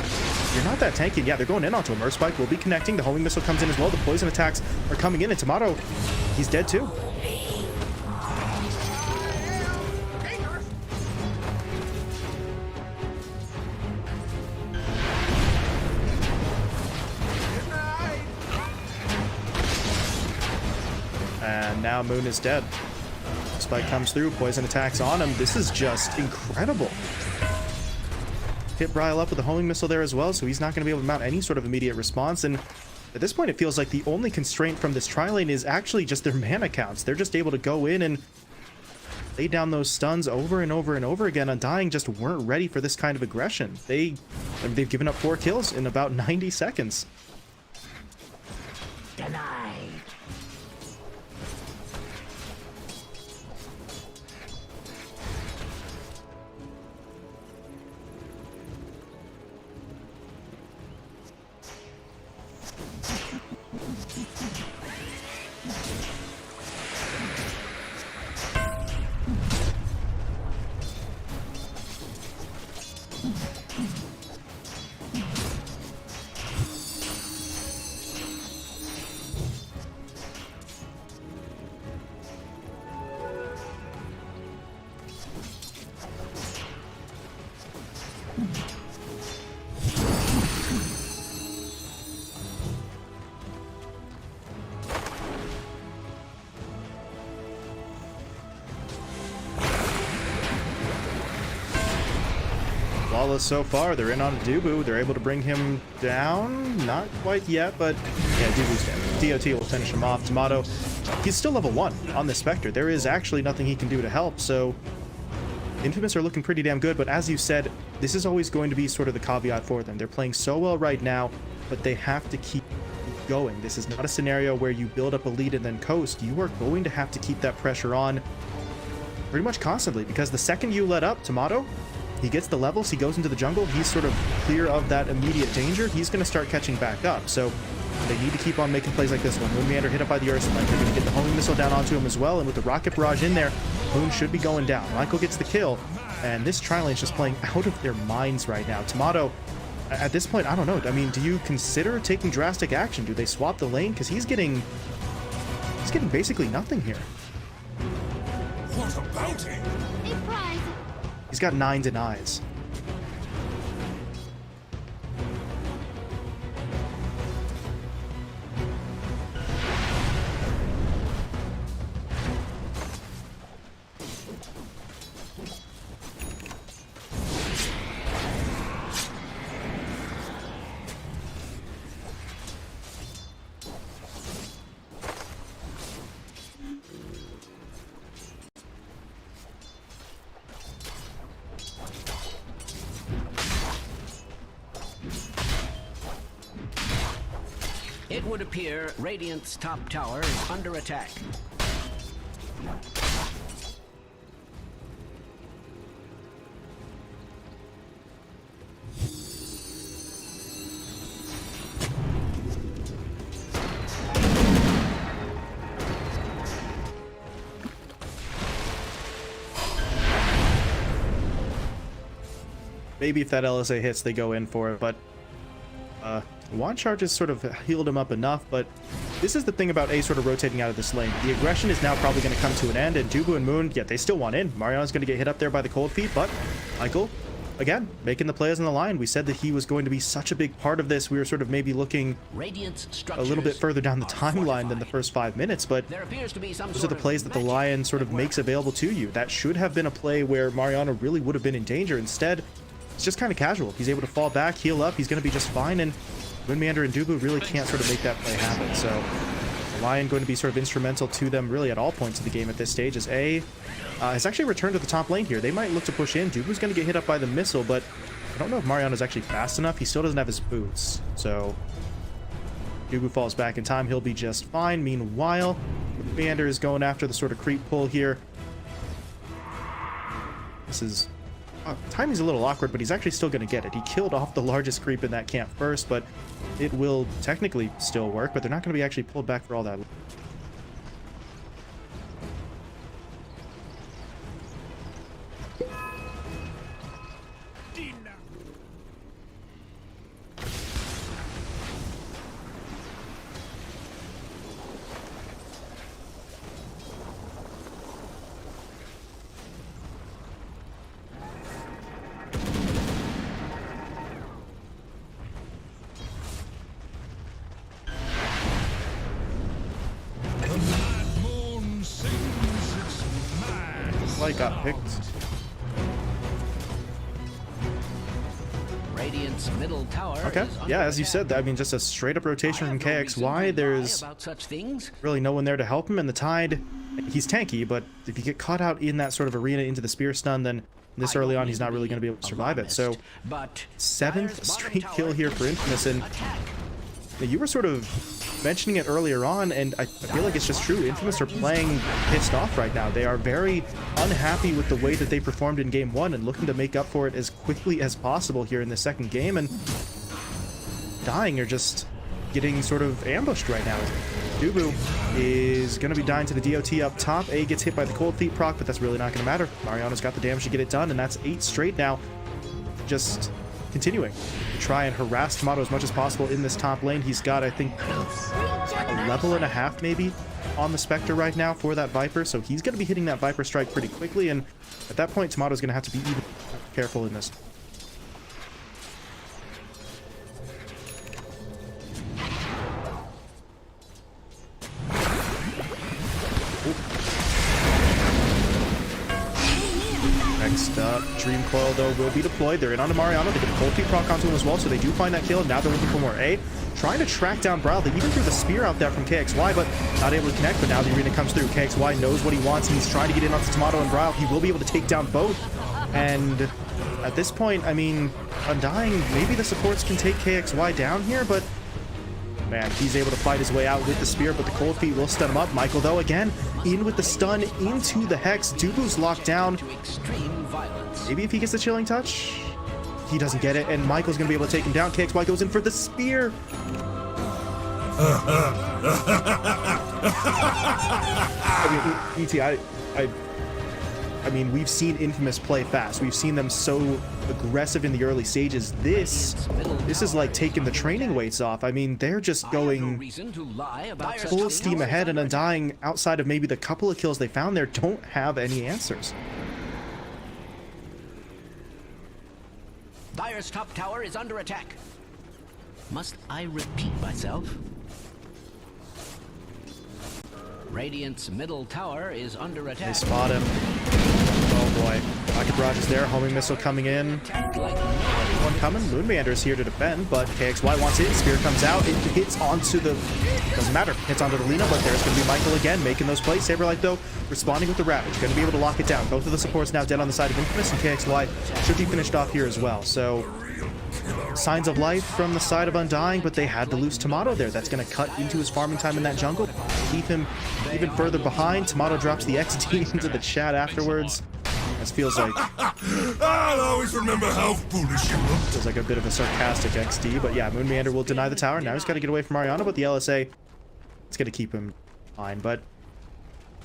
not that tanky. Yeah, they're going in onto a Earth Spike. We'll be connecting. The homing missile comes in as well. The poison attacks are coming in, and Tomato, he's dead too. And now Moon is dead. Spike comes through, poison attacks on him. This is just incredible. Hit Bryle up with a homing missile there as well, so he's not going to be able to mount any sort of immediate response. And at this point, it feels like the only constraint from this tri-lane is actually just their mana counts. They're just able to go in and lay down those stuns over and over and over again. Undying just weren't ready for this kind of aggression. They've given up 4 kills in about 90 seconds. Denied. Flawless so far. They're in on Dubu. They're able to bring him down. Not quite yet, but yeah, Dubu's dead. DOT will finish him off. Tomato, he's still level 1 on this Spectre. There is actually nothing he can do to help, so Infamous are looking pretty damn good, but as you said, this is always going to be sort of the caveat for them. They're playing so well right now, but they have to keep going. This is not a scenario where you build up a lead and then coast. You are going to have to keep that pressure on pretty much constantly, because the second you let up, Tomato, he gets the levels, he goes into the jungle, he's sort of clear of that immediate danger, he's going to start catching back up. So they need to keep on making plays like this one. Moon Meander hit up by the Ursa, they're going to get the homing missile down onto him as well, and with the rocket barrage in there, Moon should be going down. Michael gets the kill, and this tri-lane's just playing out of their minds right now. Tomato, at this point, I don't know. I mean, do you consider taking drastic action? Do they swap the lane? Because he's getting basically nothing here. What a bounty! He's got 9 denies. It would appear Radiant's top tower is under attack. Maybe if that LSA hits, they go in for it, but wand charges sort of healed him up enough, but this is the thing about A sort of rotating out of this lane. The aggression is now probably going to come to an end, and Dubu and Moon, yeah, they still want in. Mariano's going to get hit up there by the cold feet, but Michael, again, making the plays on the line. We said that he was going to be such a big part of this. We were sort of maybe looking a little bit further down the timeline than the first 5 minutes, but There appears to be some those are the plays that the Lion sort of makes available to you. That should have been a play where Mariano really would have been in danger. Instead, it's just kind of casual. He's able to fall back, heal up, he's going to be just fine, and Windmeander and Dubu really can't sort of make that play happen. So the Lion going to be sort of instrumental to them really at all points of the game at this stage, as A has actually returned to the top lane here. They might look to push in. Dubu's going to get hit up by the missile, but I don't know if Mariano's actually fast enough. He still doesn't have his boots, so Dubu falls back in time. He'll be just fine. Meanwhile, Windmeander is going after the sort of creep pull here. This is... timing's a little awkward, but he's actually still going to get it. He killed off the largest creep in that camp first, but it will technically still work, but they're not going to be actually pulled back for all that. Light got picked. Radiant's middle tower. Okay, is yeah, under as you attack. said, I mean, just a straight up rotation from KXY. There's About such things. really no one there to help him, and the Tide, he's tanky, but if you get caught out in that sort of arena into the spear stun, then this early on he's not really going to be able to survive it. So But 7th straight kill here for Infamous, and you were sort of mentioning it earlier on, and I feel like it's just true. Infamous are playing pissed off right now. They are very unhappy with the way that they performed in game 1 and looking to make up for it as quickly as possible here in the second game, and Dying are just getting sort of ambushed right now. Dubu is going to be dying to the DOT up top. A gets hit by the cold feet proc, but that's really not going to matter. Mariano's got the damage to get it done, and that's 8 straight now. Just continuing to try and harass Tomato as much as possible in this top lane. He's got, I think, a level and a half maybe on the Spectre right now for that Viper, so he's going to be hitting that Viper strike pretty quickly, and at that point Tomato's going to have to be even careful in this. Next up, Dream Coil, though, will be deployed. They're in onto Mariano. They get a cold feet proc onto him as well, so they do find that kill. Now they're looking for more. A trying to track down Brawl. They even threw the spear out there from KXY, but not able to connect. But now the arena comes through. KXY knows what he wants. He's trying to get in onto Tomato and Brawl. He will be able to take down both. And at this point, I mean, Undying, maybe the supports can take KXY down here, but man, he's able to fight his way out with the spear, but the cold feet will stun him up. Michael, though, again, in with the stun into the Hex. Dubu's locked down. Maybe if he gets the chilling touch. He doesn't get it, and Michael's going to be able to take him down. KXY goes in for the spear. I mean, ET, I mean, we've seen Infamous play fast. We've seen them so aggressive in the early stages. This is like taking the training weights off. I mean, they're just going full steam ahead, and Undying, outside of maybe the couple of kills they found there, don't have any answers. Dire's top tower is under attack. Must I repeat myself? Radiant's middle tower is under attack. They spot him. Oh boy. Rocket Barrage is there. Homing missile coming in. Like coming. Moonmander is here to defend, but KXY wants it. Spear comes out. It hits onto the... Doesn't matter. Hits onto the Lina, but there's going to be Michael again making those plays. Saberlight, though, responding with the Ravage. Going to be able to lock it down. Both of the supports now dead on the side of Infamous, and KXY should be finished off here as well. So, signs of life from the side of Undying, but they had to lose Tomato there. That's going to cut into his farming time in that jungle. Keep him even further behind. Tomato drops the XD into the chat afterwards. This feels like... I'll always remember how foolish you looked. Feels like a bit of a sarcastic XD, but yeah, Moonmeander will deny the tower. Now he's got to get away from Mariano, but the LSA, it's going to keep him fine. But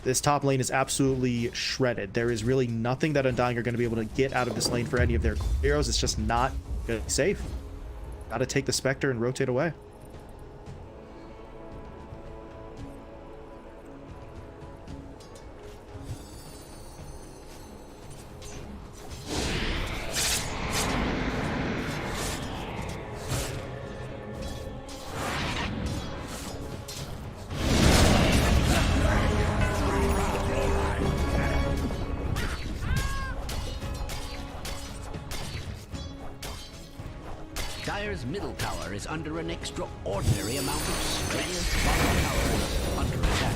this top lane is absolutely shredded. There is really nothing that Undying are going to be able to get out of this lane for any of their heroes. It's just not going to be safe. Got to take the Spectre and rotate away. Dire's middle tower is under an extraordinary amount of stress. Bottom tower is under attack.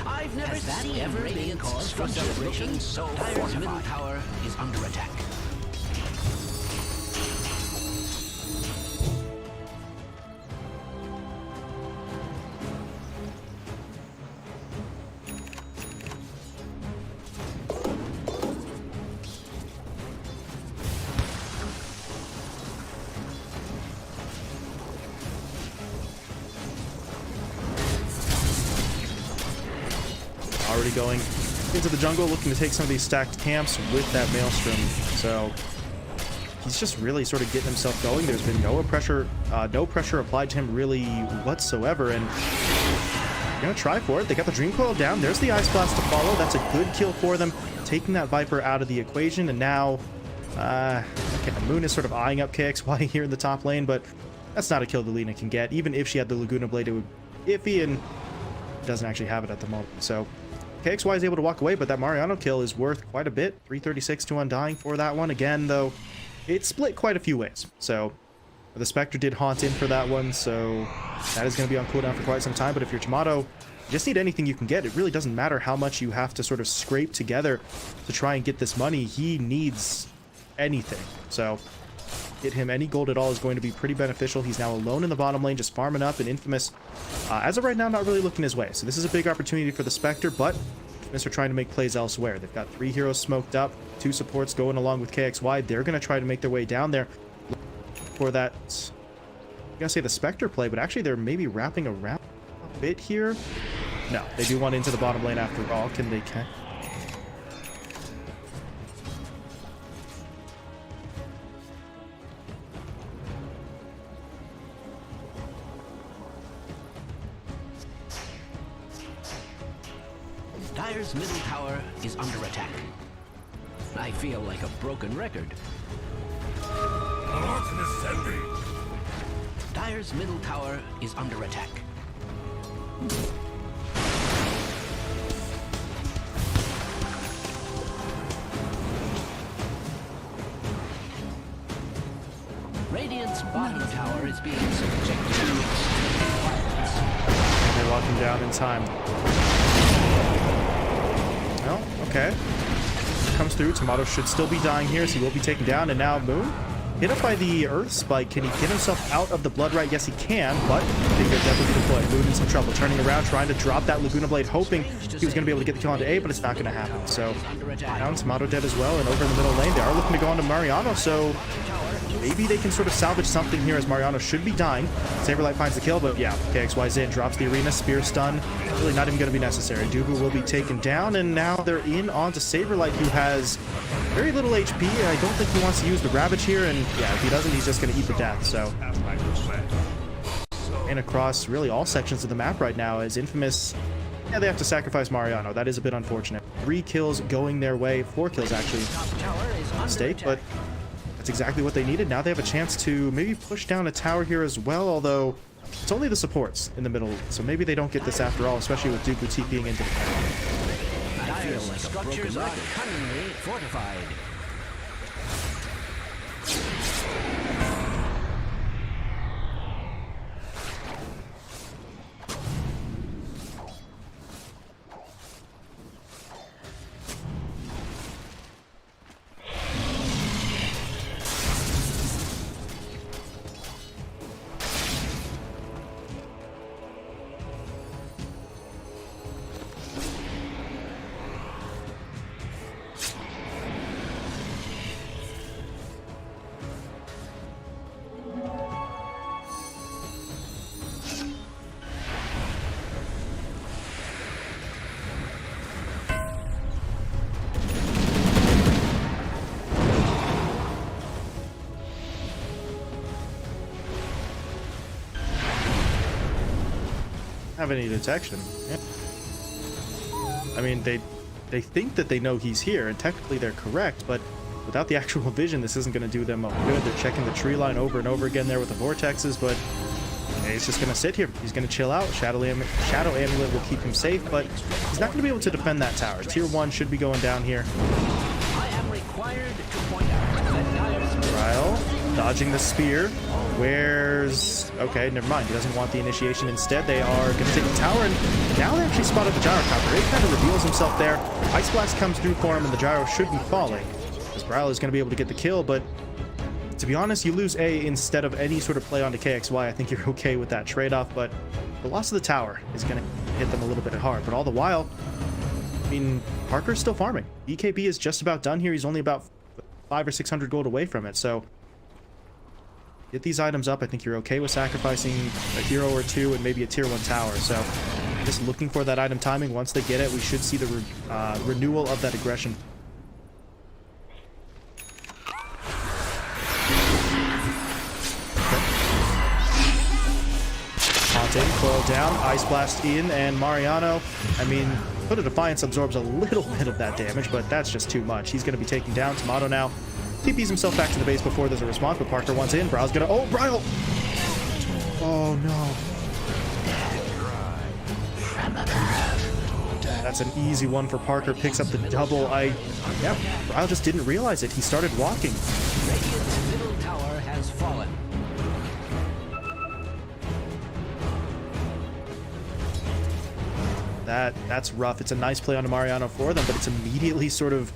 I've never seen ever been cause for celebration, so Dire's middle tower is under attack. Already going into the jungle, looking to take some of these stacked camps with that Maelstrom. So he's just really sort of getting himself going. There's been no pressure applied to him really whatsoever, and they're gonna try for it. They got the Dream Coil down. There's the Ice Blast to follow. That's a good kill for them, taking that Viper out of the equation. And now, okay, Moon is sort of eyeing up KXY here in the top lane, but that's not a kill the Lina can get. Even if she had the Laguna Blade, it would be iffy, and doesn't actually have it at the moment. So KXY is able to walk away, but that Mariano kill is worth quite a bit. 336 to Undying for that one. Again, though, it split quite a few ways. So the Spectre did haunt in for that one, so that is going to be on cooldown for quite some time. But if you're Tomato, you just need anything you can get. It really doesn't matter how much you have to sort of scrape together to try and get this money. He needs anything. So get him any gold at all is going to be pretty beneficial. He's now alone in the bottom lane, just farming up, and Infamous, as of right now, not really looking his way. So this is a big opportunity for the Spectre, but Infamous are trying to make plays elsewhere. They've got 3 heroes smoked up, 2 supports going along with KXY. They're going to try to make their way down there for that, I'm going to say the Spectre play, but actually they're maybe wrapping around a bit here. No, they do want into the bottom lane after all. Can they... Dire's middle tower is under attack. I feel like a broken record. Dire's middle tower is under attack. Radiant's bottom tower is being subjected to extreme violence. They lock him down in time. Well, okay. Comes through. Tomato should still be dying here, so he will be taken down. And now Moon, hit up by the Earth Spike. Can he get himself out of the Blood Right? Yes, he can, but they could definitely deploy. Moon in some trouble. Turning around, trying to drop that Laguna Blade, hoping he was going to be able to get the kill onto A, but it's not going to happen. So now Tomato dead as well, and over in the middle lane, they are looking to go on to Mariano, so maybe they can sort of salvage something here as Mariano should be dying. Saberlight finds the kill, but yeah, KXY's in, drops the arena, spear stun. Really not even going to be necessary. Dubu will be taken down, and now they're in onto Saberlight, who has very little HP. I don't think he wants to use the Ravage here, and yeah, if he doesn't, he's just going to eat the death, so. And across really all sections of the map right now as Infamous, yeah, they have to sacrifice Mariano. That is a bit unfortunate. 3 kills going their way, 4 kills actually. Mistake, but that's exactly what they needed. Now they have a chance to maybe push down a tower here as well, although it's only the supports in the middle, so maybe they don't get this after all, especially with Dubu TPing into the tower. I feel like structures are cunningly fortified. have any detection. Yeah. I mean, they think that they know he's here, and technically they're correct, but without the actual vision, this isn't going to do them good. They're checking the tree line over and over again there with the vortexes, but he's just going to sit here. He's going to chill out. Shadow Amulet will keep him safe, but he's not going to be able to defend that tower. Tier 1 should be going down here. I am required to point out that Dire's Ryle dodging the spear. Where's... Okay, never mind. He doesn't want the initiation. Instead, they are going to take the tower, and now they actually spotted the gyrocopter. It kind of reveals himself there. Ice Blast comes through for him, and the gyro should be falling. Because Ryle is going to be able to get the kill, but to be honest, you lose A instead of any sort of play onto KXY. I think you're okay with that trade-off, but the loss of the tower is going to hit them a little bit hard. But all the while, I mean, Parker's still farming. BKB is just about done here. He's only about 500 or 600 gold away from it, so get these items up. I think you're okay with sacrificing a hero or two and maybe a tier 1 tower. So just looking for that item timing. Once they get it, we should see the renewal of that aggression. Haunting, coil down, Ice Blast in, and Mariano, I mean, Put a Defiance absorbs a little bit of that damage, but that's just too much. He's going to be taking down Tomato now. TPs himself back to the base before there's a response, but Parker wants in. Brow's gonna... Oh, Bryle! Oh, no. That's an easy one for Parker. Picks up the double. Yeah, Bryle just didn't realize it. He started walking. Radiant's middle tower has fallen. That's rough. It's a nice play on Mariano for them, but it's immediately sort of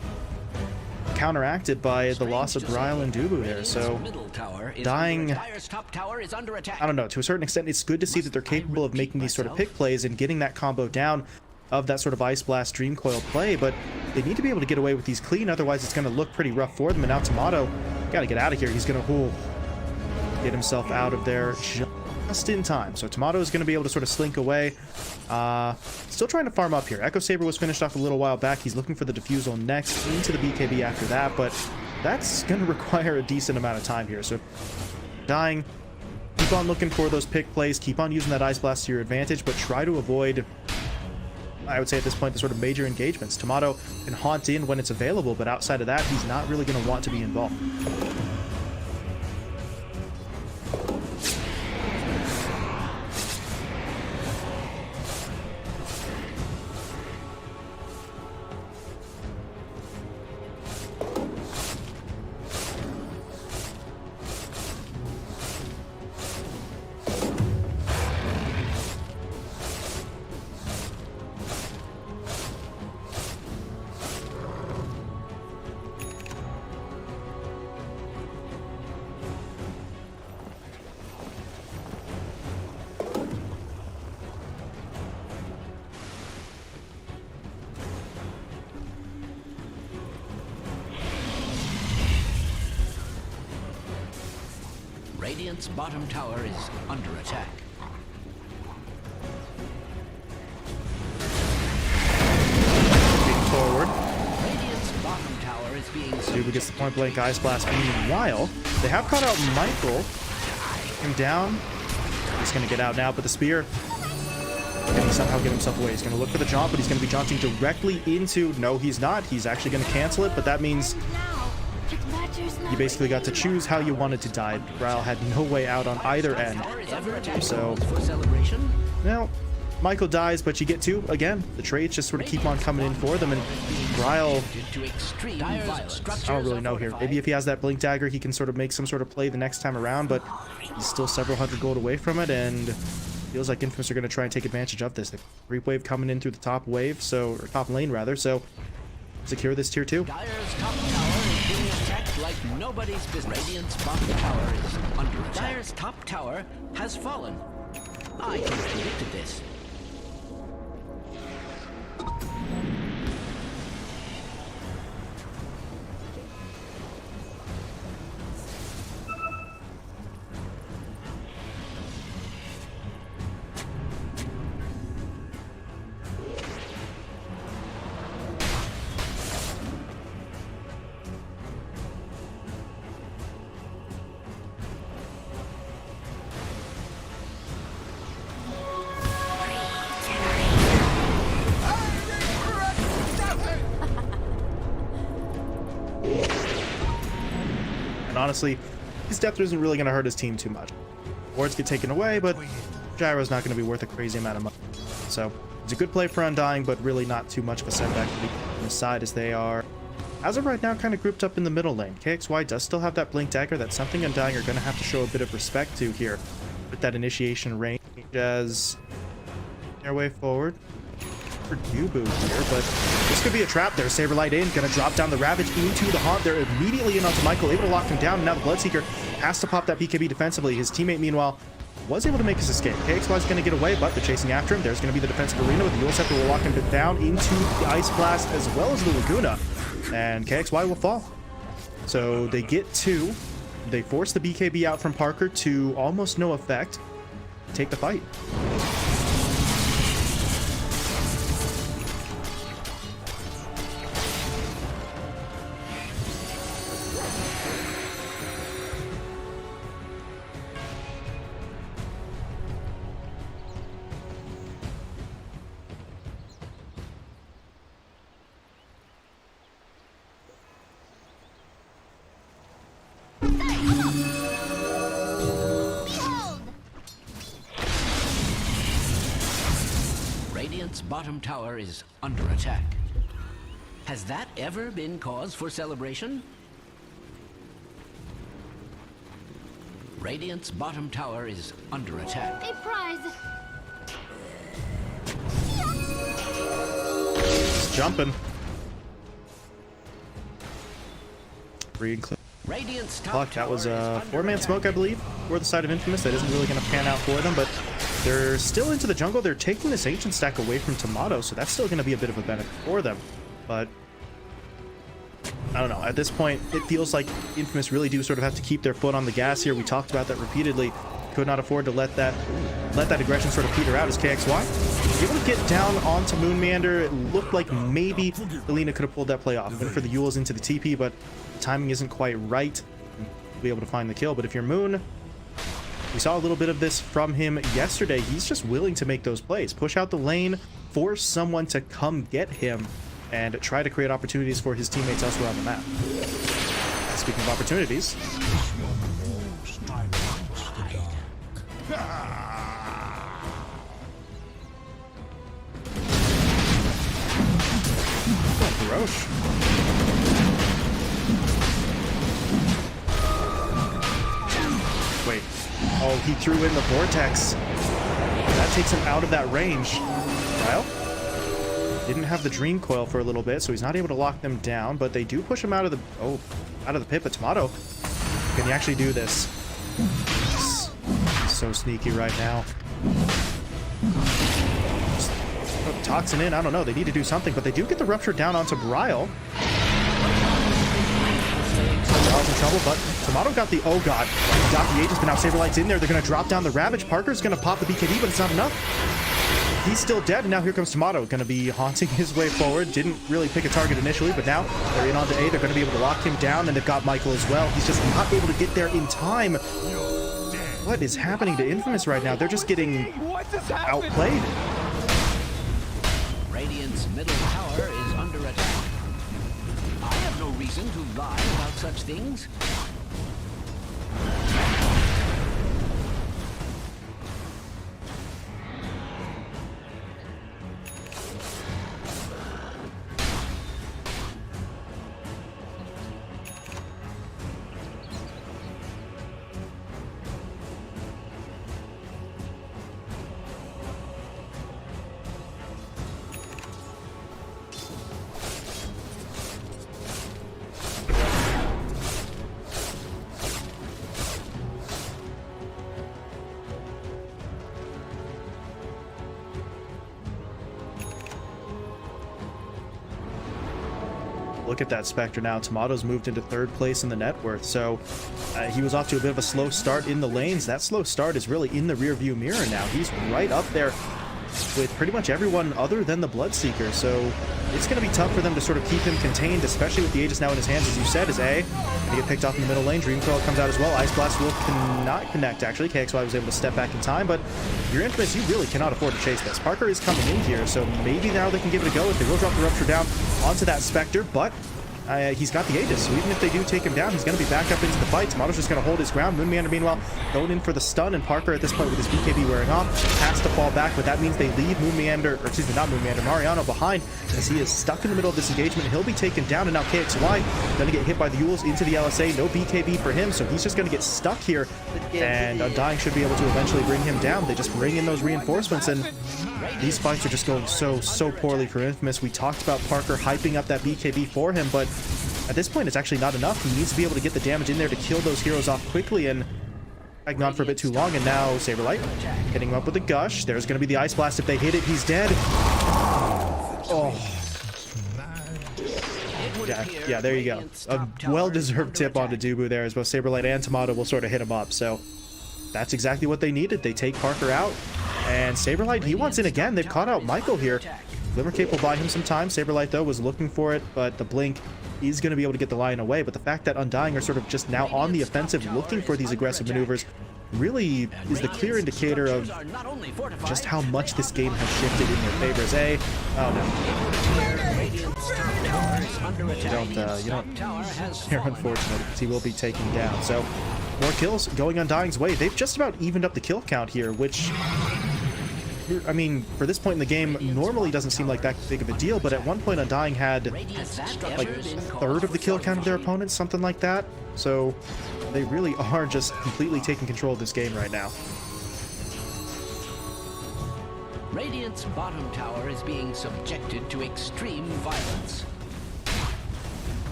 counteracted by the loss of Bryle and Dubu there. So Dying, I don't know, to a certain extent it's good to see that they're capable of making these sort of pick plays and getting that combo down of that sort of Ice Blast Dream Coil play, but they need to be able to get away with these clean, otherwise it's going to look pretty rough for them. And now Tomato got to get out of here. He's going to get himself out of there just in time. So Tomato is going to be able to sort of slink away. Still trying to farm up here. Echo Saber was finished off a little while back. He's looking for the Diffusal next, into the BKB after that, but that's going to require a decent amount of time here. So Dying, keep on looking for those pick plays, keep on using that Ice Blast to your advantage, but try to avoid, I would say at this point, the sort of major engagements. Tomato can haunt in when it's available, but outside of that, he's not really going to want to be involved. Radiant's bottom tower is under attack. Being forward. Radiant's bottom tower is being Dubu gets the point blank Ice Blast. Meanwhile, they have caught out Michael. Him down. He's going to get out now, but the spear can somehow get himself away. He's going to look for the jaunt, but he's going to be jaunting directly into... No, he's not. He's actually going to cancel it, but that means you basically got to choose how you wanted to die. Bryle had no way out on either end. So now Michael dies, but you get two again. The trades just sort of keep on coming in for them, and Bryle, I don't really know here. Maybe if he has that blink dagger, he can sort of make some sort of play the next time around, but he's still several hundred gold away from it, and feels like Infamous are going to try and take advantage of this. The creep wave coming in through the top wave, or top lane rather, so secure this tier 2. Dire's top tower is being attacked like nobody's business. Radiant's bottom tower is under attack. Dire's top tower has fallen. I predicted this. honestly, his death isn't really going to hurt his team too much. Wards get taken away, but Gyro's not going to be worth a crazy amount of money. So it's a good play for Undying, but really not too much of a setback on the side, as they are, as of right now, kind of grouped up in the middle lane. KXY does still have that Blink Dagger. That's something Undying are going to have to show a bit of respect to here with that initiation range, as their way forward for Dubu here, but this could be a trap there. Saberlight in, gonna drop down the Ravage into the Haunt. They're immediately in onto Michael, able to lock him down. Now the Bloodseeker has to pop that BKB defensively. His teammate, meanwhile, was able to make his escape. KXY is gonna get away, but they're chasing after him. There's gonna be the defensive arena with the Yule Scepter will lock him down into the Ice Blast as well as the Laguna, and KXY will fall. So they get two. They force the BKB out from Parker to almost no effect. Take the fight. Radiant's bottom tower is under attack. Has that ever been cause for celebration? Radiant's bottom tower is under attack. A prize. It's jumping. Free and clear. Radiant's top Fuck, that was tower a is 4-man under smoke, I attack. believe, for the side of Infamous. That isn't really going to pan out for them, but they're still into the jungle. They're taking this Ancient Stack away from Tomato, so that's still going to be a bit of a benefit for them. But I don't know. At this point, it feels like Infamous really do sort of have to keep their foot on the gas here. We talked about that repeatedly. Could not afford to let that aggression sort of peter out as KXY able to get down onto Moon Meander. It looked like maybe Alina could have pulled that play off. Went for the Yules into the TP, but the timing isn't quite right to be able to find the kill. But if you're Moon, we saw a little bit of this from him yesterday. He's just willing to make those plays, push out the lane, force someone to come get him, and try to create opportunities for his teammates elsewhere on the map. Speaking of opportunities, Roche. Wait. Oh, he threw in the Vortex. That takes him out of that range. Well, didn't have the Dream Coil for a little bit, so he's not able to lock them down, but they do push him out of the pit. But Tomato, can he actually do this? He's so sneaky right now. Toxin in, I don't know. They need to do something, but they do get the Rupture down onto Bryle. Bryle's in trouble, but Tomato got the, oh god, got the Aegis, but now Saberlight's in there. They're going to drop down the Ravage. Parker's going to pop the BKB, but it's not enough. He's still dead, and now here comes Tomato, going to be haunting his way forward. Didn't really pick a target initially, but now they're in onto A. They're going to be able to lock him down, and they've got Michael as well. He's just not able to get there in time. What is happening to Infamous right now? They're just getting outplayed. Radiant's middle tower is under attack. I have no reason to lie about such things. Look at that Spectre now. Tomato's moved into 3rd place in the net worth, so he was off to a bit of a slow start in the lanes. That slow start is really in the rear view mirror now. He's right up there with pretty much everyone other than the Bloodseeker, so it's going to be tough for them to sort of keep him contained, especially with the Aegis now in his hands, as you said, as A. They get picked off in the middle lane. Dream Coil comes out as well. Ice Blast will cannot connect, actually. KXY was able to step back in time, but you're Infamous, you really cannot afford to chase this. Parker is coming in here, so maybe now they can give it a go if they will drop the Rupture down onto that Spectre, but he's got the Aegis, so even if they do take him down, he's going to be back up into the fight. Tomato's just going to hold his ground. Moonmeander, meanwhile, going in for the stun, and Parker at this point with his BKB wearing off has to fall back, but that means they leave Moonmeander, or excuse me, not Moonmeander, Mariano behind, as he is stuck in the middle of this engagement. He'll be taken down, and now KXY going to get hit by the Yules into the LSA. No BKB for him, so he's just going to get stuck here, and Undying should be able to eventually bring him down. They just bring in those reinforcements, and these fights are just going so poorly for Infamous. We talked about Parker hyping up that BKB for him, but at this point it's actually not enough. He needs to be able to get the damage in there to kill those heroes off quickly, and dragging on for a bit too long. And now Saberlight hitting him up with a gush. There's going to be the Ice Blast. If they hit it, he's dead. Oh. Yeah, there you go. A well-deserved tip onto Dubu there, as both Saberlight and Tomato will sort of hit him up. So that's exactly what they needed. They take Parker out, and Saberlight, he wants in again. They've caught out Michael here. Glimmercape will buy him some time. Saberlight, though, was looking for it, but the blink is going to be able to get the Lion away. But the fact that Undying are sort of just now on the offensive, looking for these aggressive maneuvers, really is the clear indicator of just how much this game has shifted in their favors. You don't. They're unfortunate because he will be taken down. So more kills going Undying's way. They've just about evened up the kill count here, which, I mean, for this point in the game, normally doesn't seem like that big of a deal, but at one point Undying had like a third of the kill count of their opponents, something like that. So they really are just completely taking control of this game right now. Radiant's bottom tower is being subjected to extreme violence.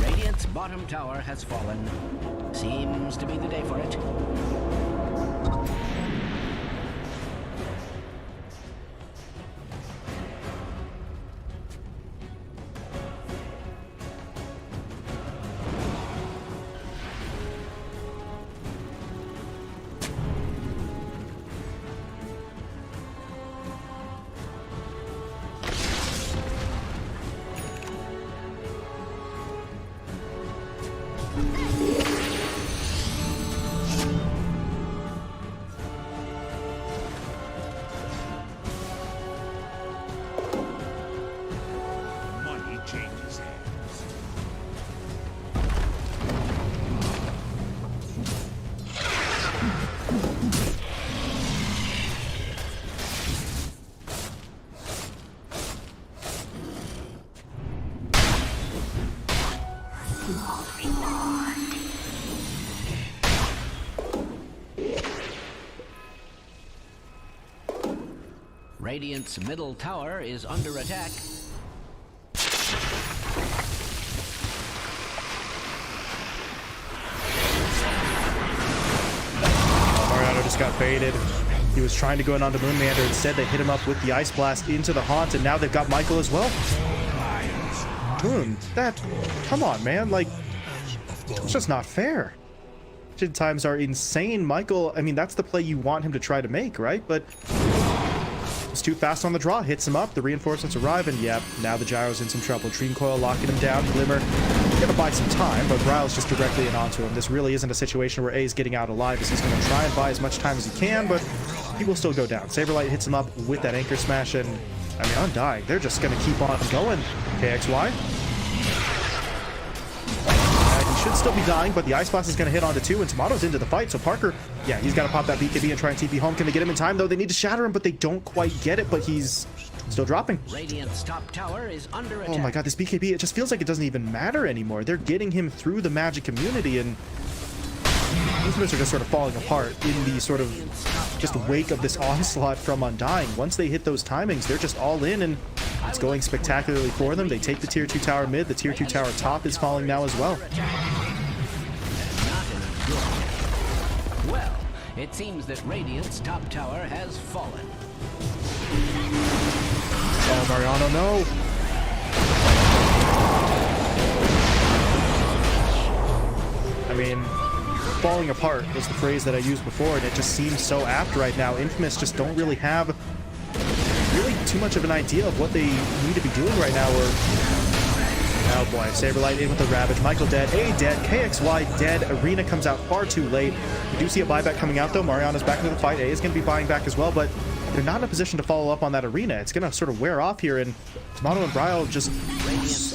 Radiant's bottom tower has fallen. Seems to be the day for it. Radiant's middle tower is under attack. Mariano just got baited. He was trying to go in onto Moonmeander. Instead, they hit him up with the Ice Blast into the Haunt, and now they've got Michael as well. Moon, come on, man. Like, it's just not fair. Times are insane. Michael, I mean, that's the play you want him to try to make, right? But it's too fast on the draw. Hits him up. The reinforcements arrive, and yep, now the Gyro's in some trouble. Dream Coil locking him down. Glimmer gonna buy some time, but Ryle's just directly in onto him. This really isn't a situation where A is getting out alive, as he's gonna try and buy as much time as he can, but he will still go down. Saberlight hits him up with that Anchor Smash, and I mean, Undying, they're just gonna keep on going. KXY. Should still be dying, but the Ice Blast is going to hit onto two, and Tomato's into the fight, so Parker, yeah, he's got to pop that BKB and try and TP home. Can they get him in time, though? They need to shatter him, but they don't quite get it, but he's still dropping. Radiant's top tower is under attack. Oh my god, this BKB, it just feels like it doesn't even matter anymore. They're getting him through the Magic community, and Infamous are just sort of falling apart in the sort of just wake of this onslaught from Undying. Once they hit those timings, they're just all in, and it's going spectacularly for them. They take the tier 2 tower mid. The tier 2 tower top is falling now as well. Well, it seems that Radiant's top tower has fallen. Oh, Mariano, no. I mean, falling apart was the phrase that I used before, and it just seems so apt right now. Infamous just don't really have too much of an idea of what they need to be doing right now. Oh boy, Saberlight in with the Ravage. Michael dead, A dead, KXY dead. Arena comes out far too late. We do see a buyback coming out though. Mariano's back into the fight. A is going to be buying back as well, but they're not in a position to follow up on that arena. It's going to sort of wear off here, and Tomato and Bryle just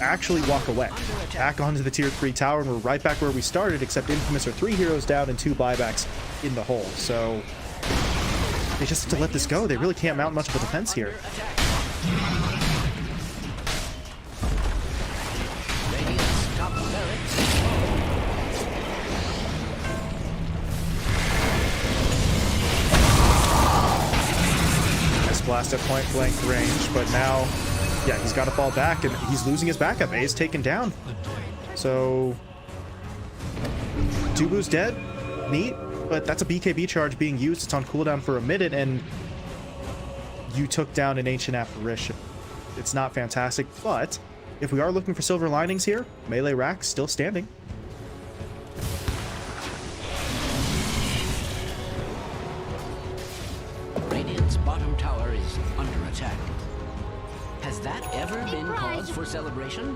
actually walk away. Back onto the tier 3 tower, and we're right back where we started, except Infamous are 3 heroes down and 2 buybacks in the hole. So they just have to let this go. They really can't mount much of a defense here. Blast at point blank range, but now, yeah, he's got to fall back, and he's losing his backup. A is taken down. So, Dubu's dead. Neat, but that's a BKB charge being used. It's on cooldown for a minute, and you took down an Ancient Apparition. It's not fantastic, but if we are looking for silver linings here, melee rack still standing. Radiant's bottom tower is under attack. Has that ever been cause for celebration?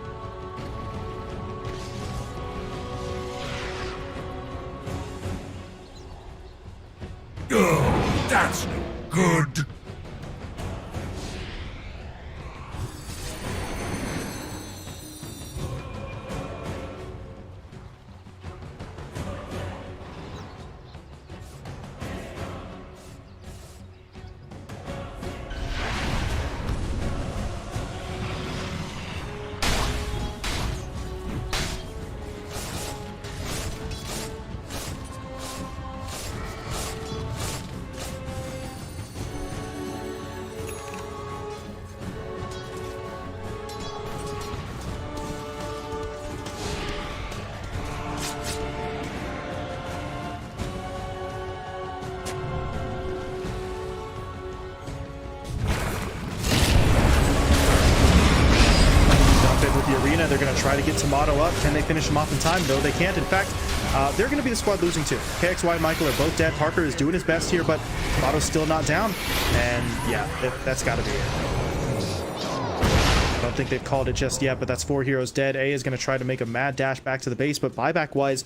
Oh, that's no good. They're going to try to get Tomato up. Can they finish him off in time? No, they can't. In fact, they're going to be the squad losing too. KXY and Michael are both dead. Parker is doing his best here, but Tomato's still not down. And yeah, that's got to be it. I don't think they've called it just yet, but that's 4 heroes dead. A is going to try to make a mad dash back to the base, but buyback-wise,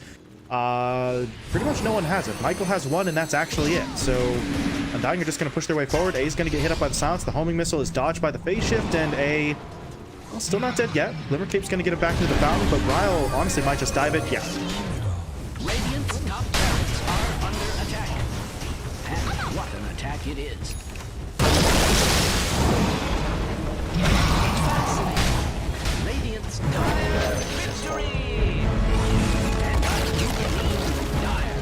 pretty much no one has it. Michael has 1, and that's actually it. So Undying are just going to push their way forward. A is going to get hit up by the silence. The homing missile is dodged by the phase shift, and A... well, still not dead yet. Glimmercape's going to get it back into the fountain, but Ryle honestly might just dive it. Yeah. Radiant's top barracks are under attack. And what an attack it is. Radiant's dire victory! And you believe dire.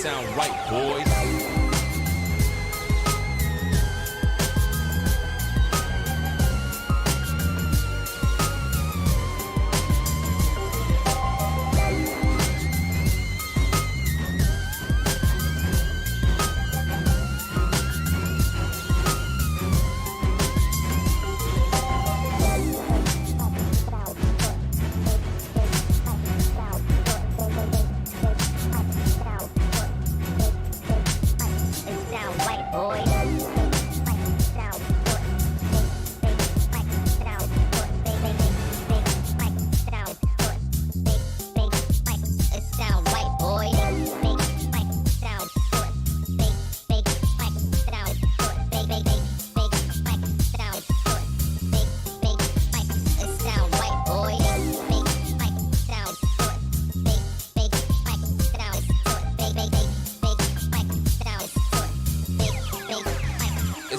sound right, boys.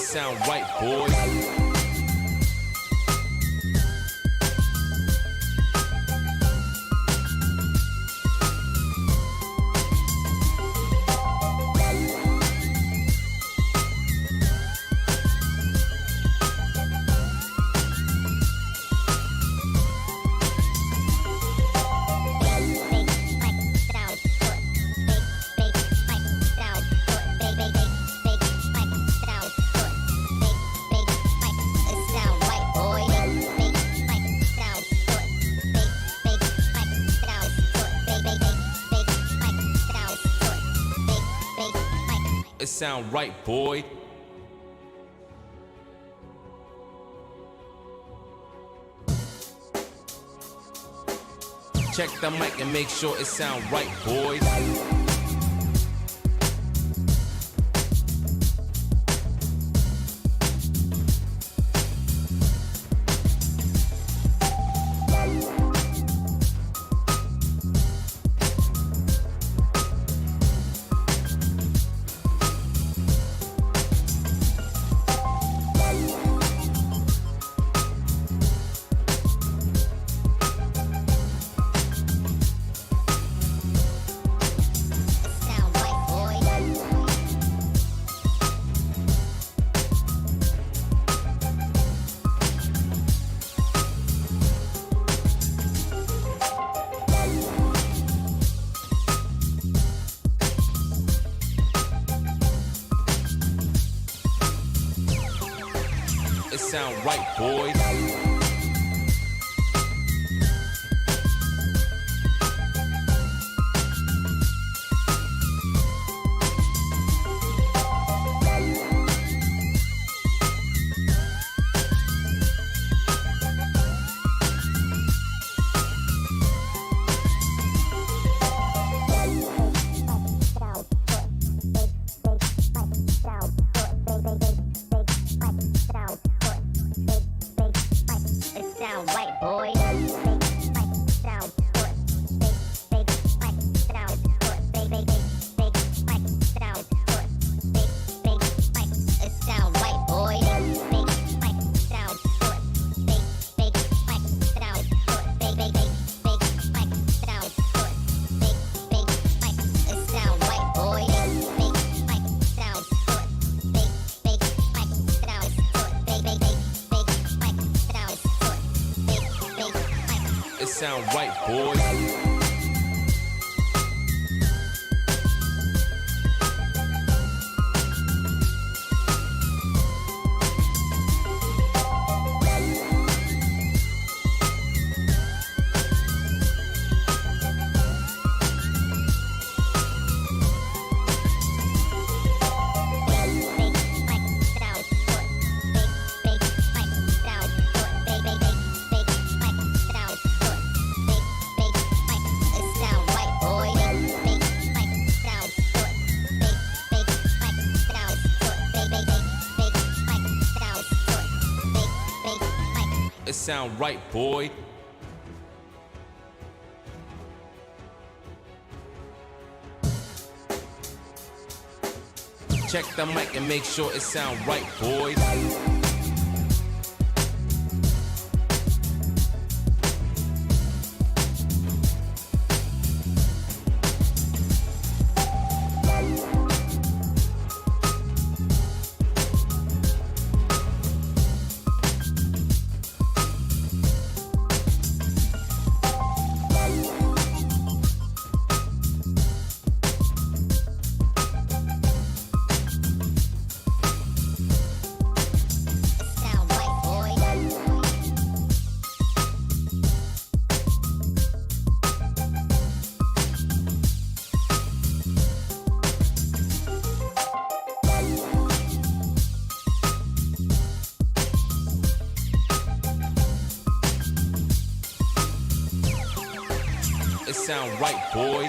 sound right, boys. It sound right, boy. Check the mic and make sure it sound right, boys. It sound right, boys. It sound right, boys. It sound right, boy. Check the mic and make sure it sound right, boys. It sound right, boys.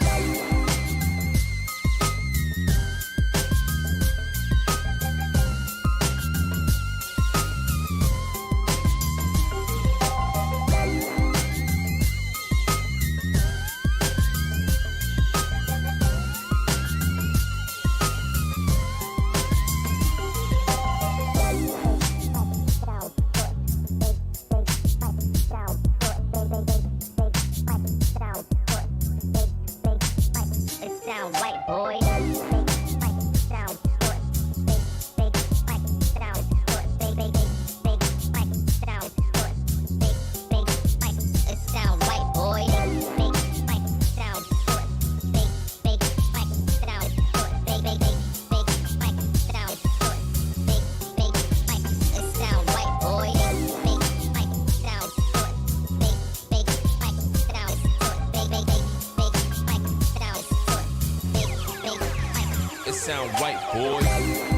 It sound right, boys.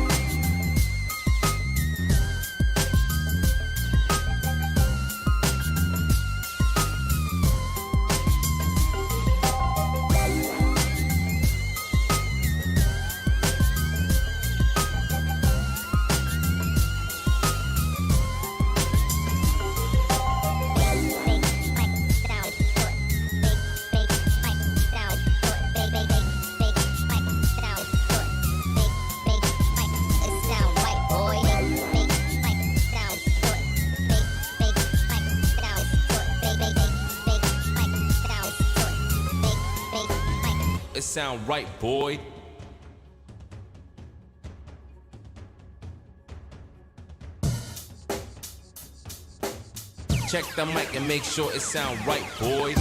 It sound right, boy. Check the mic and make sure it sound right, boys.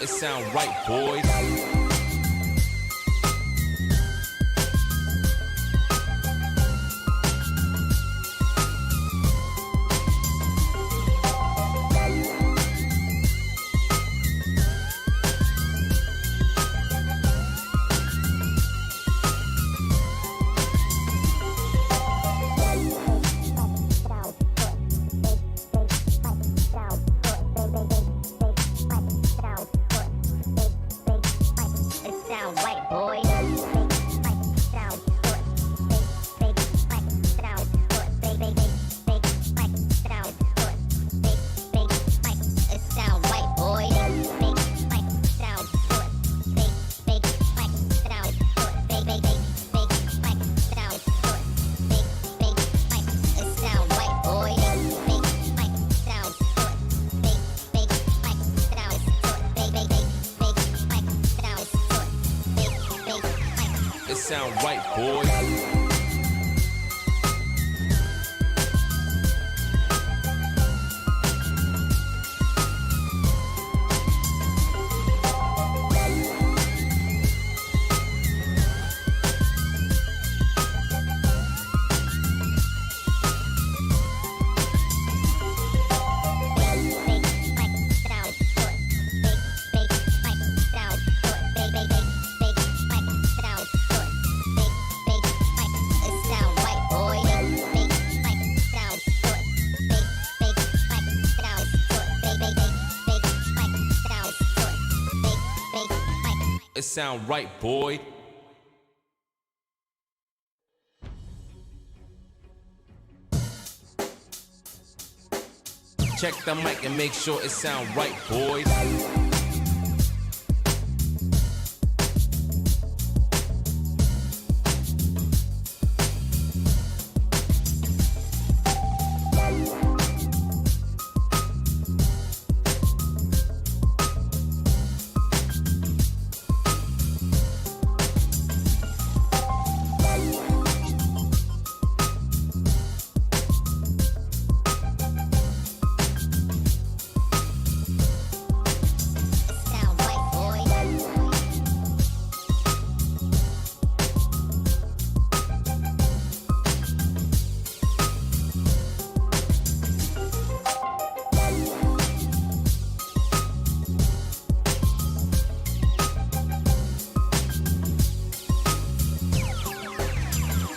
It sound right, boys. It sound right, boys. It sound right, boy. Check the mic and make sure it sound right, boys.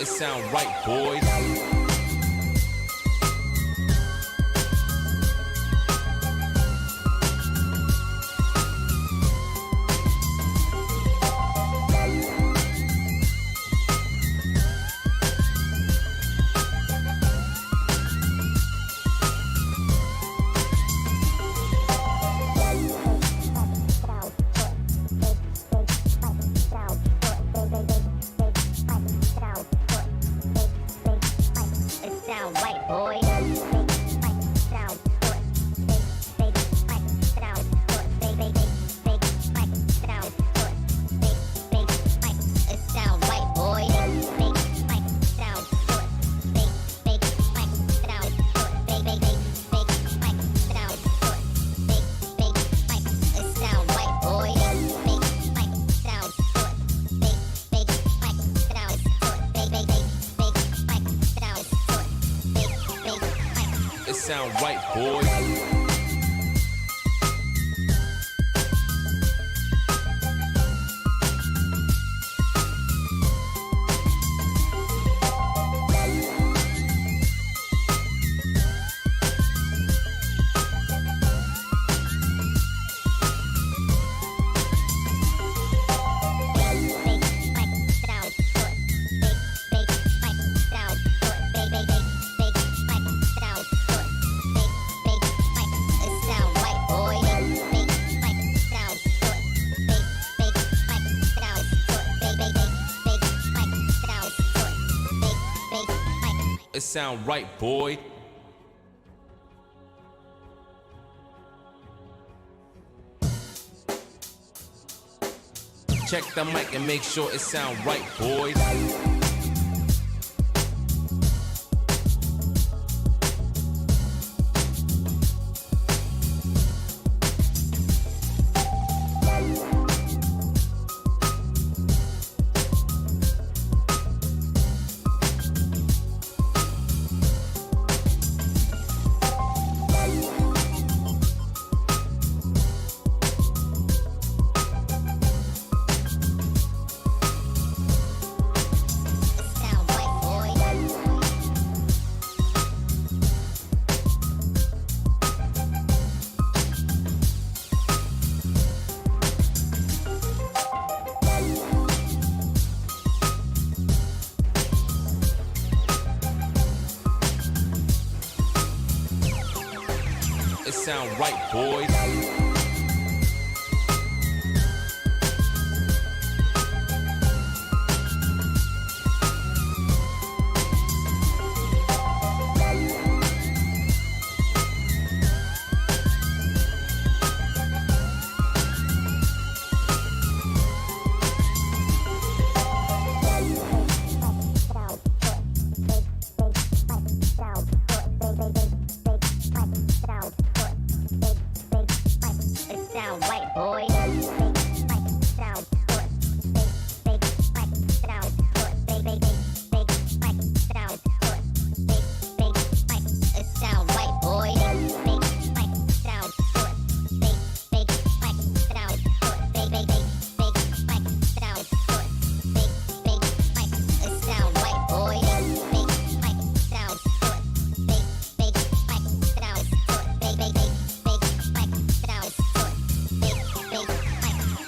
It sound right, boys. sound right, boys. It sound right, boy. Check the mic and make sure it sound right, boys. It sound right, boys.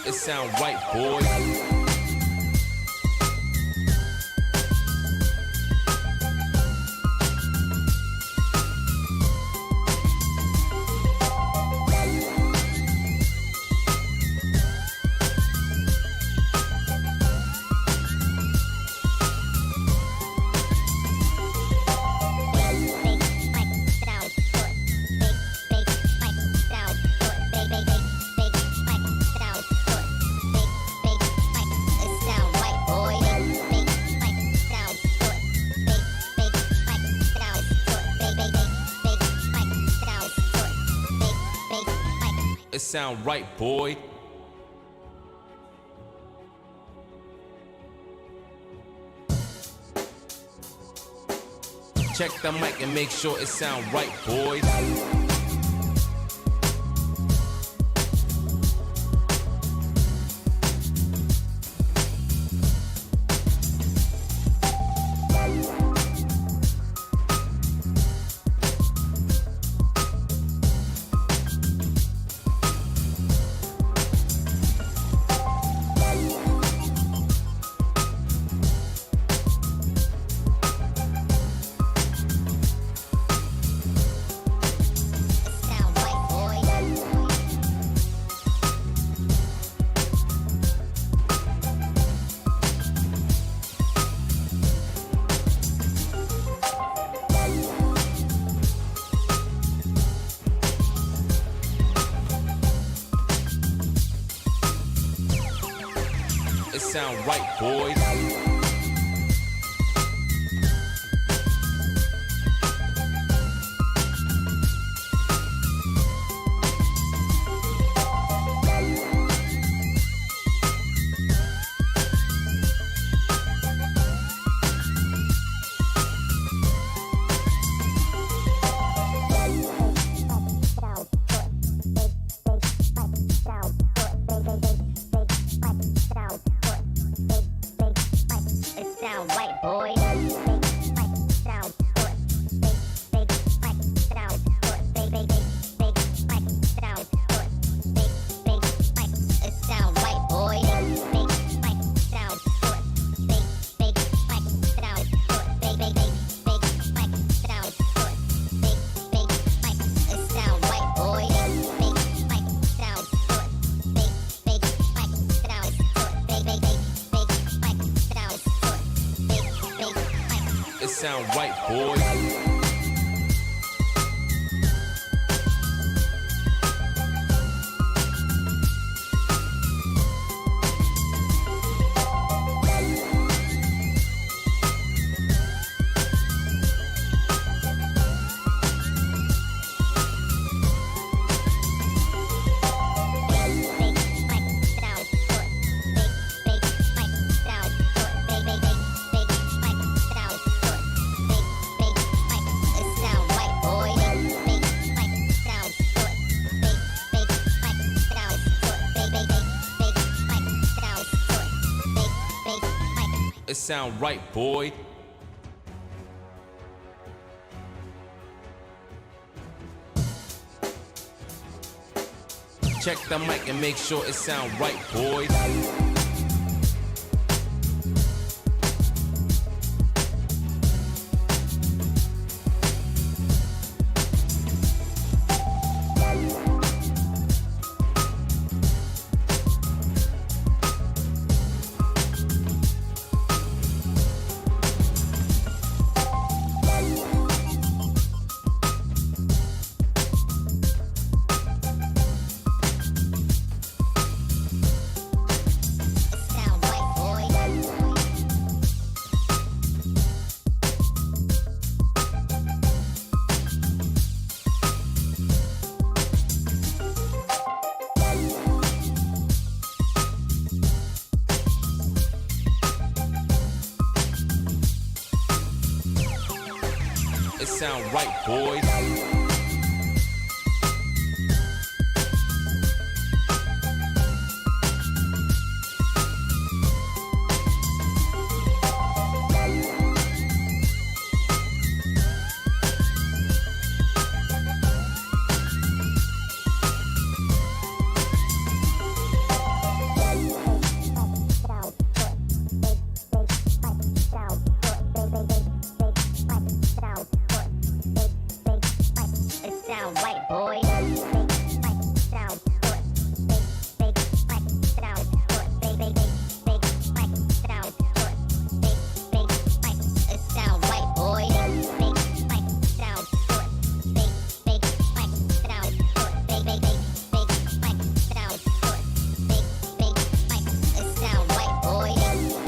It sound right, boys. It sound right, boy. Check the mic and make sure it sound right, boys. It sound right, boys. right, boy. Big down, foot. Big down, foot. Big down, foot. Big it's down, right, boy. Big down, foot. Big down, foot. Big down, foot. Big it's down, right, boy. Big down, foot. Big down, foot. Big down, foot. It sound right, boy. It sound right, boy. Check the mic and make sure it sound right, boys. It sound right, boys. It's down, right, boy. Down, foot. Big down, foot. Big down, foot. It's down, right, boy. Big down, foot. Big down, foot. Big down, foot. It's down, right, boy.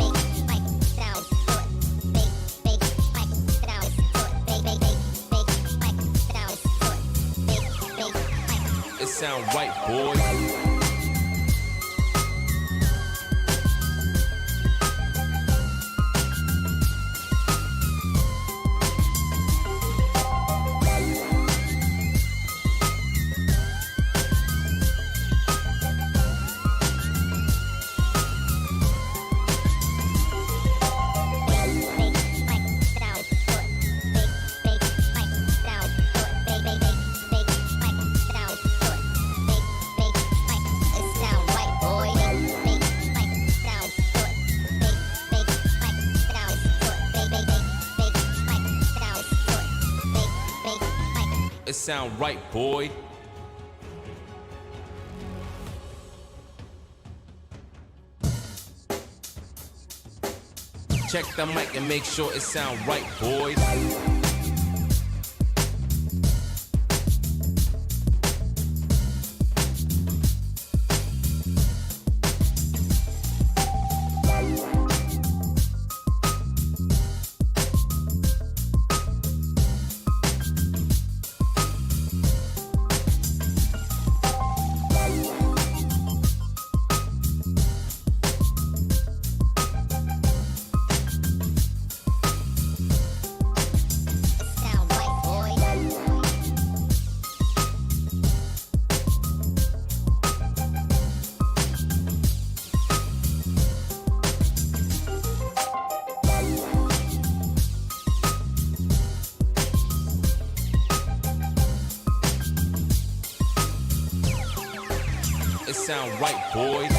Big down, foot. Big down, foot. It sound right, boys. It sound right, boy. Check the mic and make sure it sound right, boys. it sound right, boys.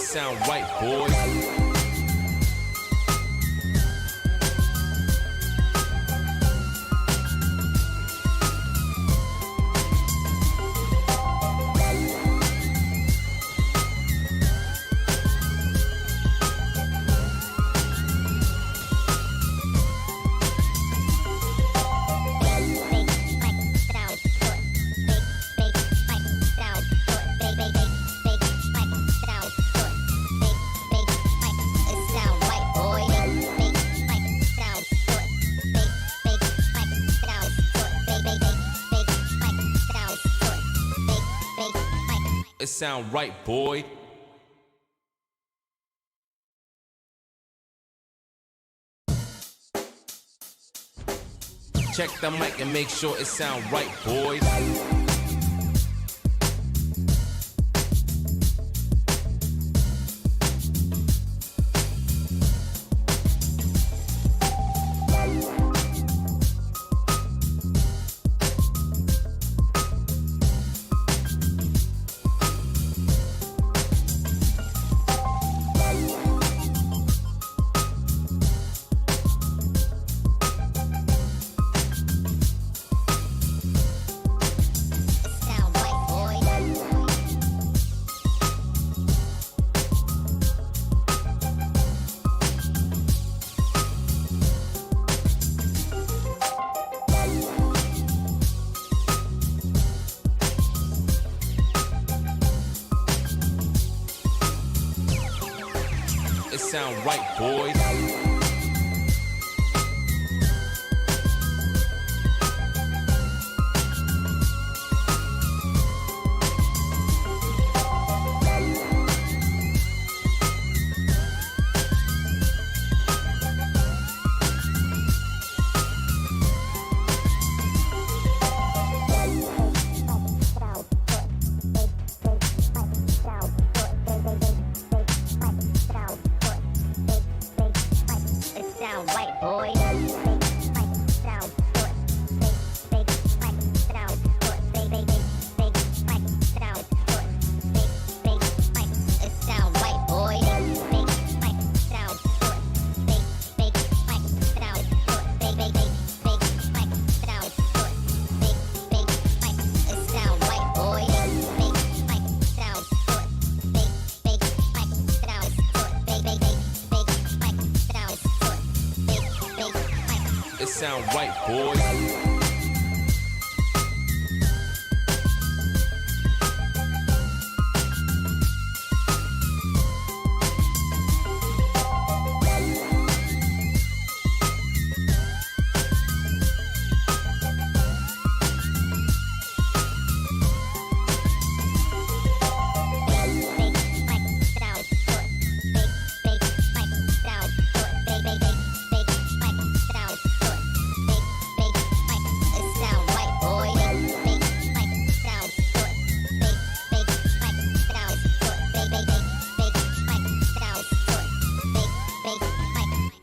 Sound right, boys. It sound right, boy. Check the mic and make sure it sound right, boys. It sound right, boys. It sound right, boys.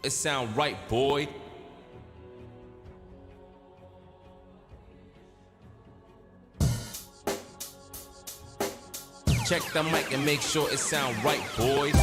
It sound right, boy. Check the mic and make sure it sound right, boys.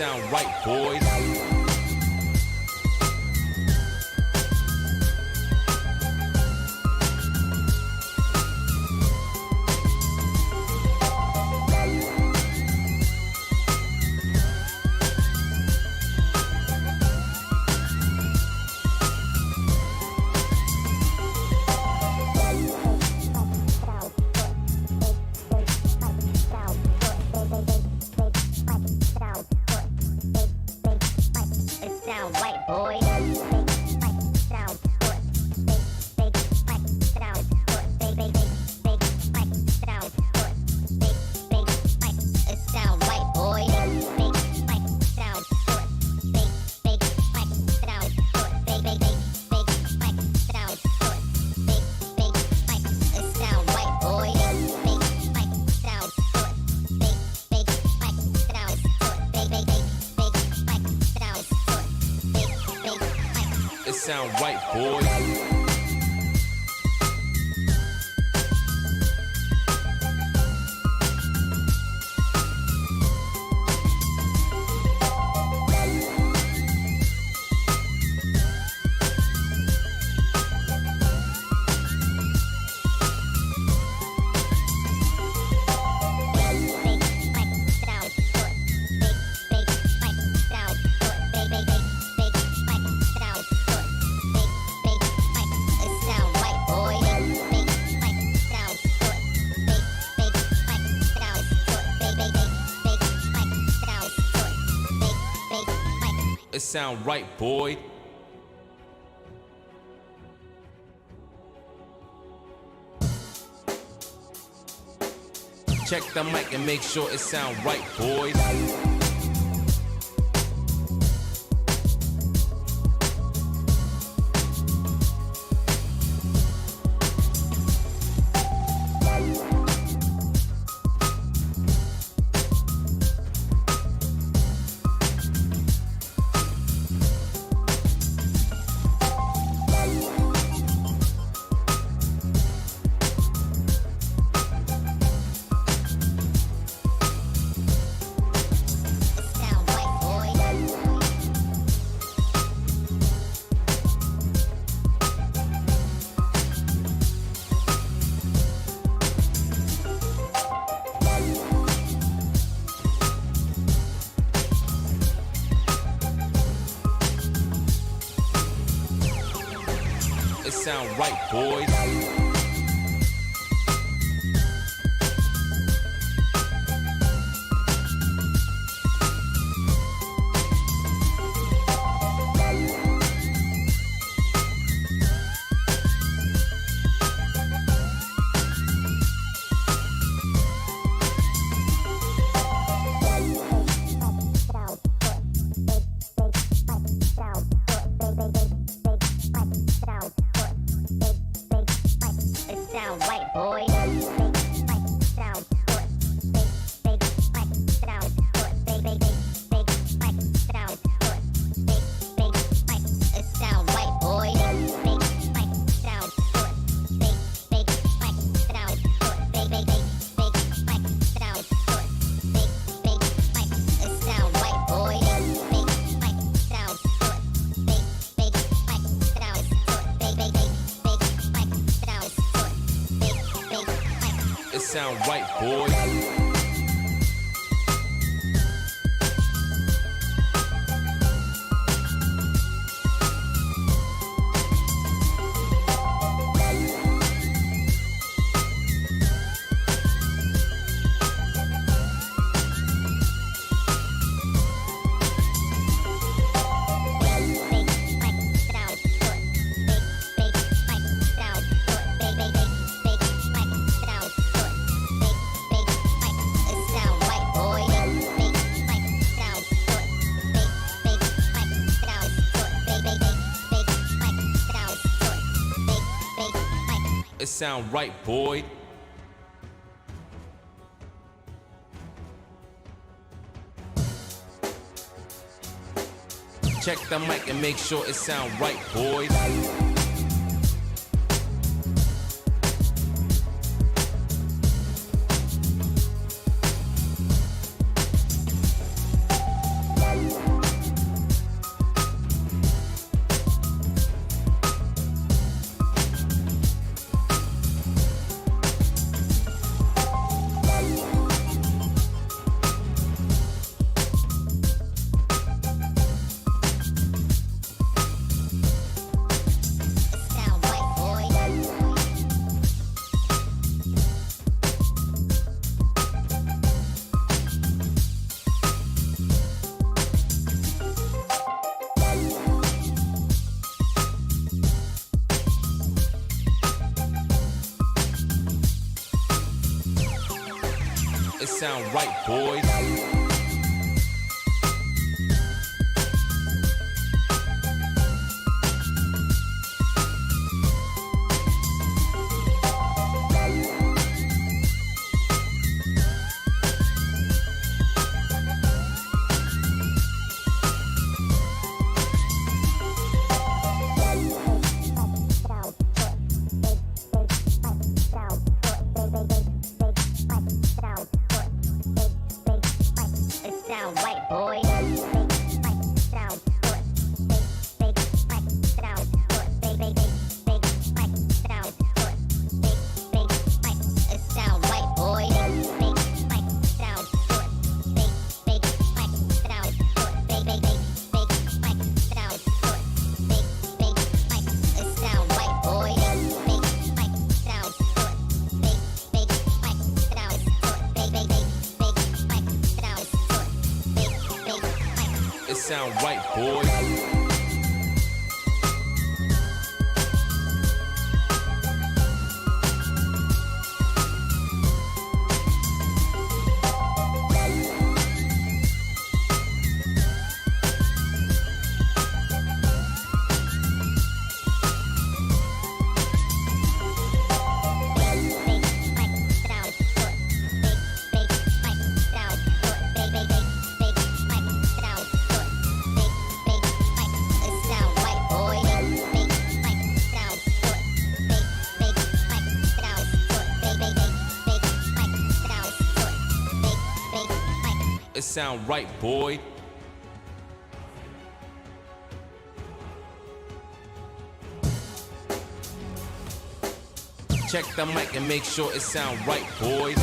sound right, boys. It sound right, boys. It sound right, boy. Check the mic and make sure it sound right, boys. It sound right, boys. It sound right, boys. It sound right, boy. Check the mic and make sure it sound right, boys. It sound right, boys. It sound right, boy. It sound right, boys. It sound right, boy. Check the mic and make sure it sound right, boys.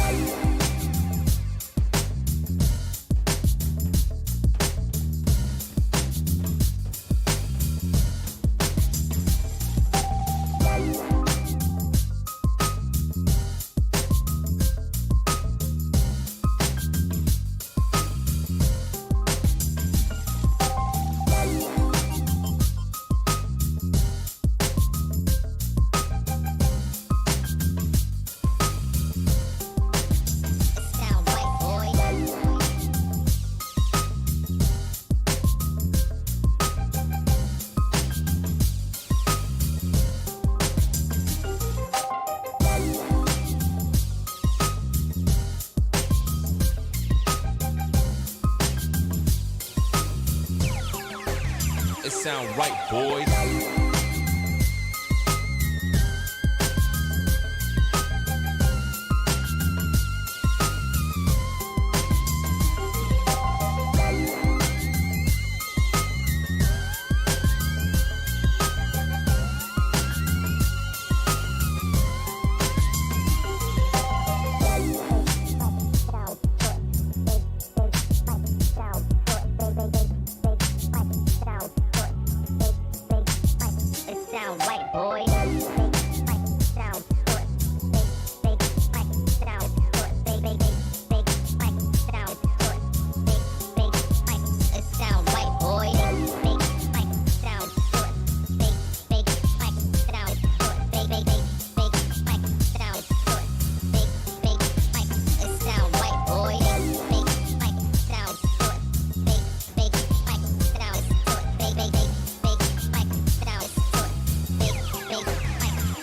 It sound right, boys.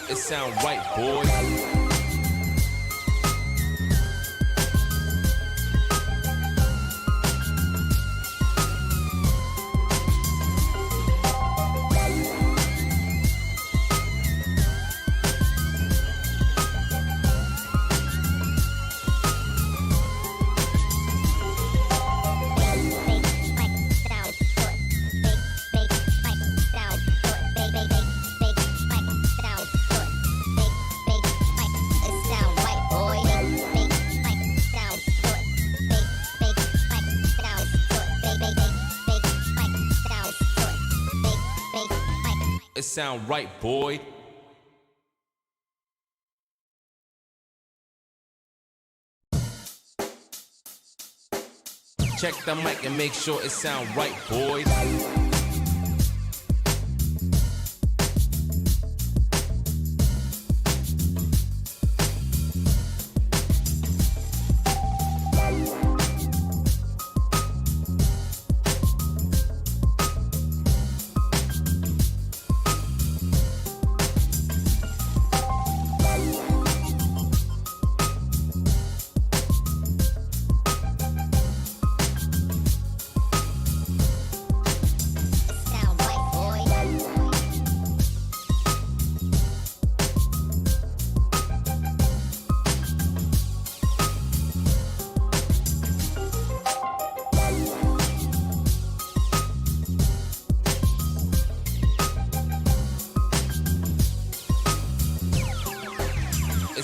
It sound right, boys. It sound right, boy. Check the mic and make sure it sound right, boys.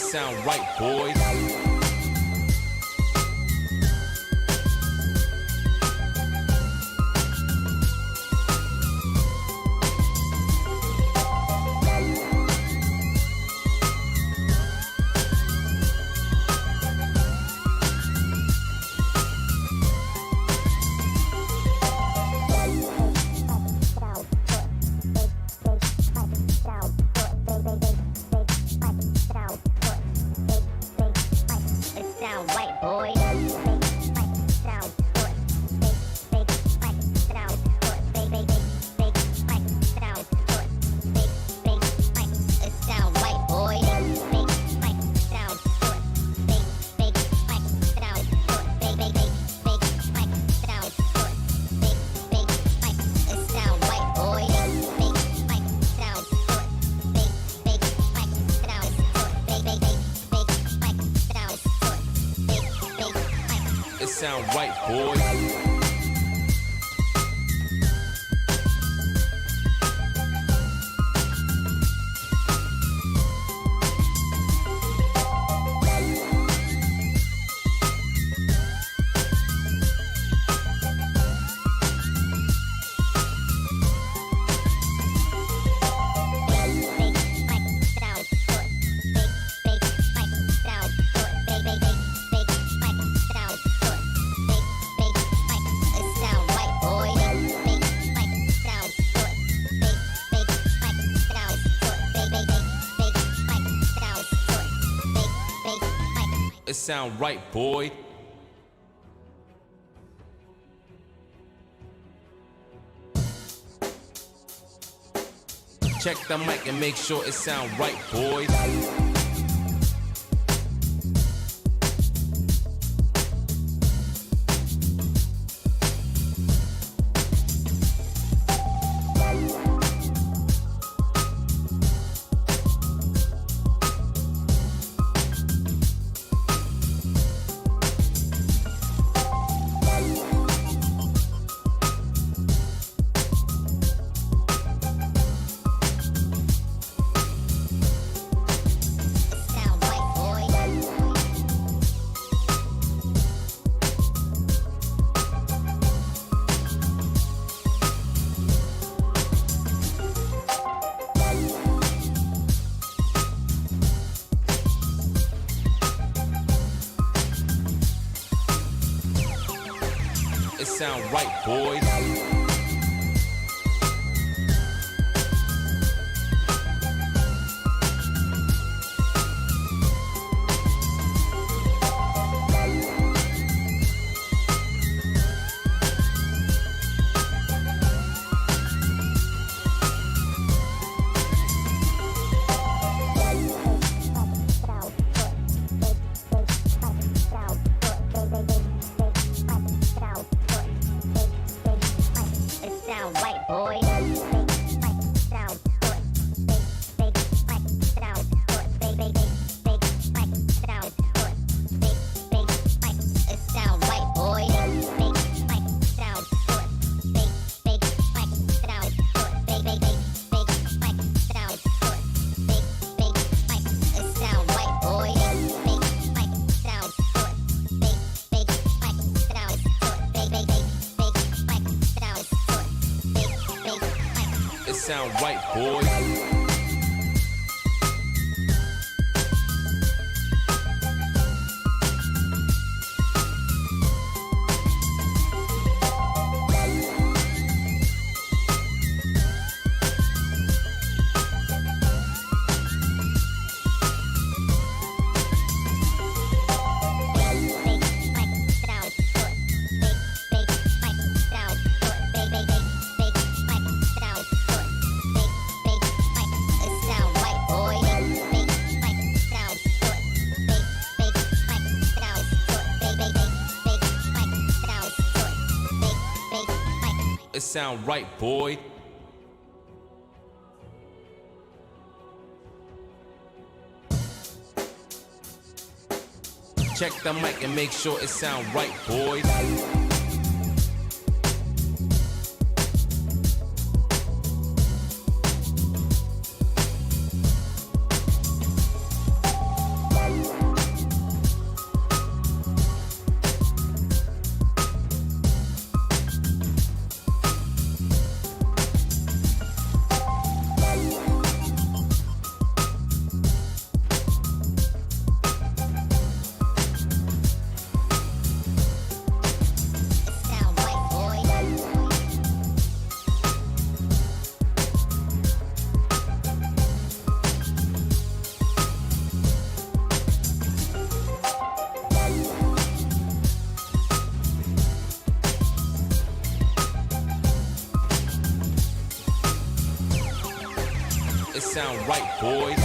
It sound right, boys. Sound right, boys. It sound right, boy. Check the mic and make sure it sound right, boys. It sound right, boys. It sound right, boys. It sound right, boy. Check the mic and make sure it sound right, boys. It sound right, boys.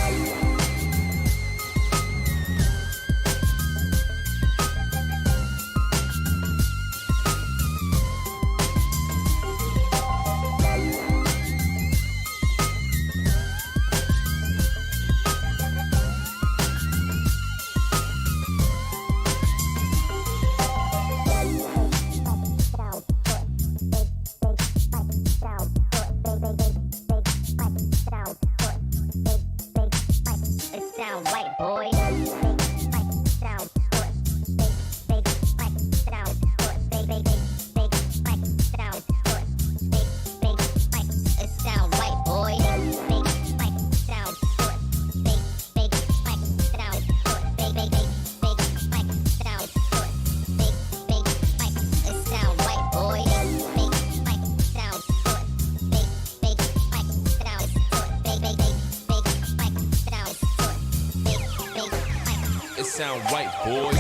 Sound right, boys.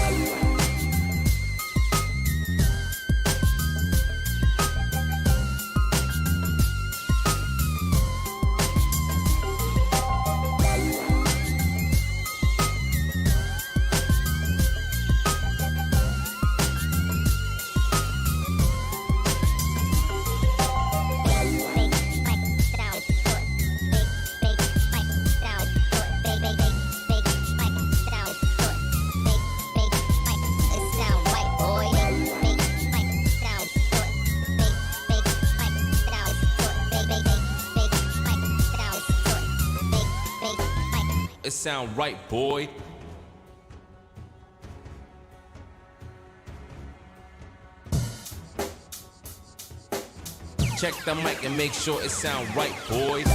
It sound right, boy. Check the mic and make sure it sound right, boys.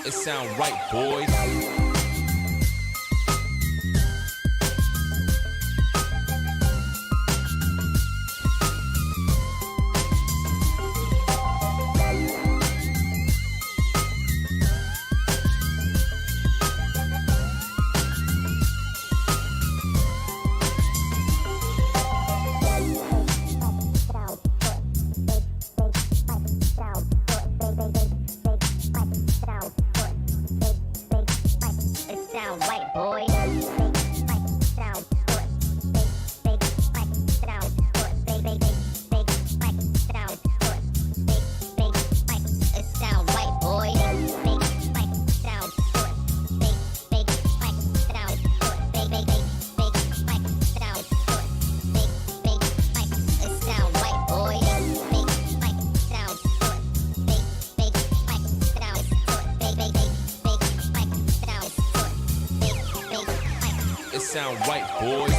It sound right, boys. It sound right, boys.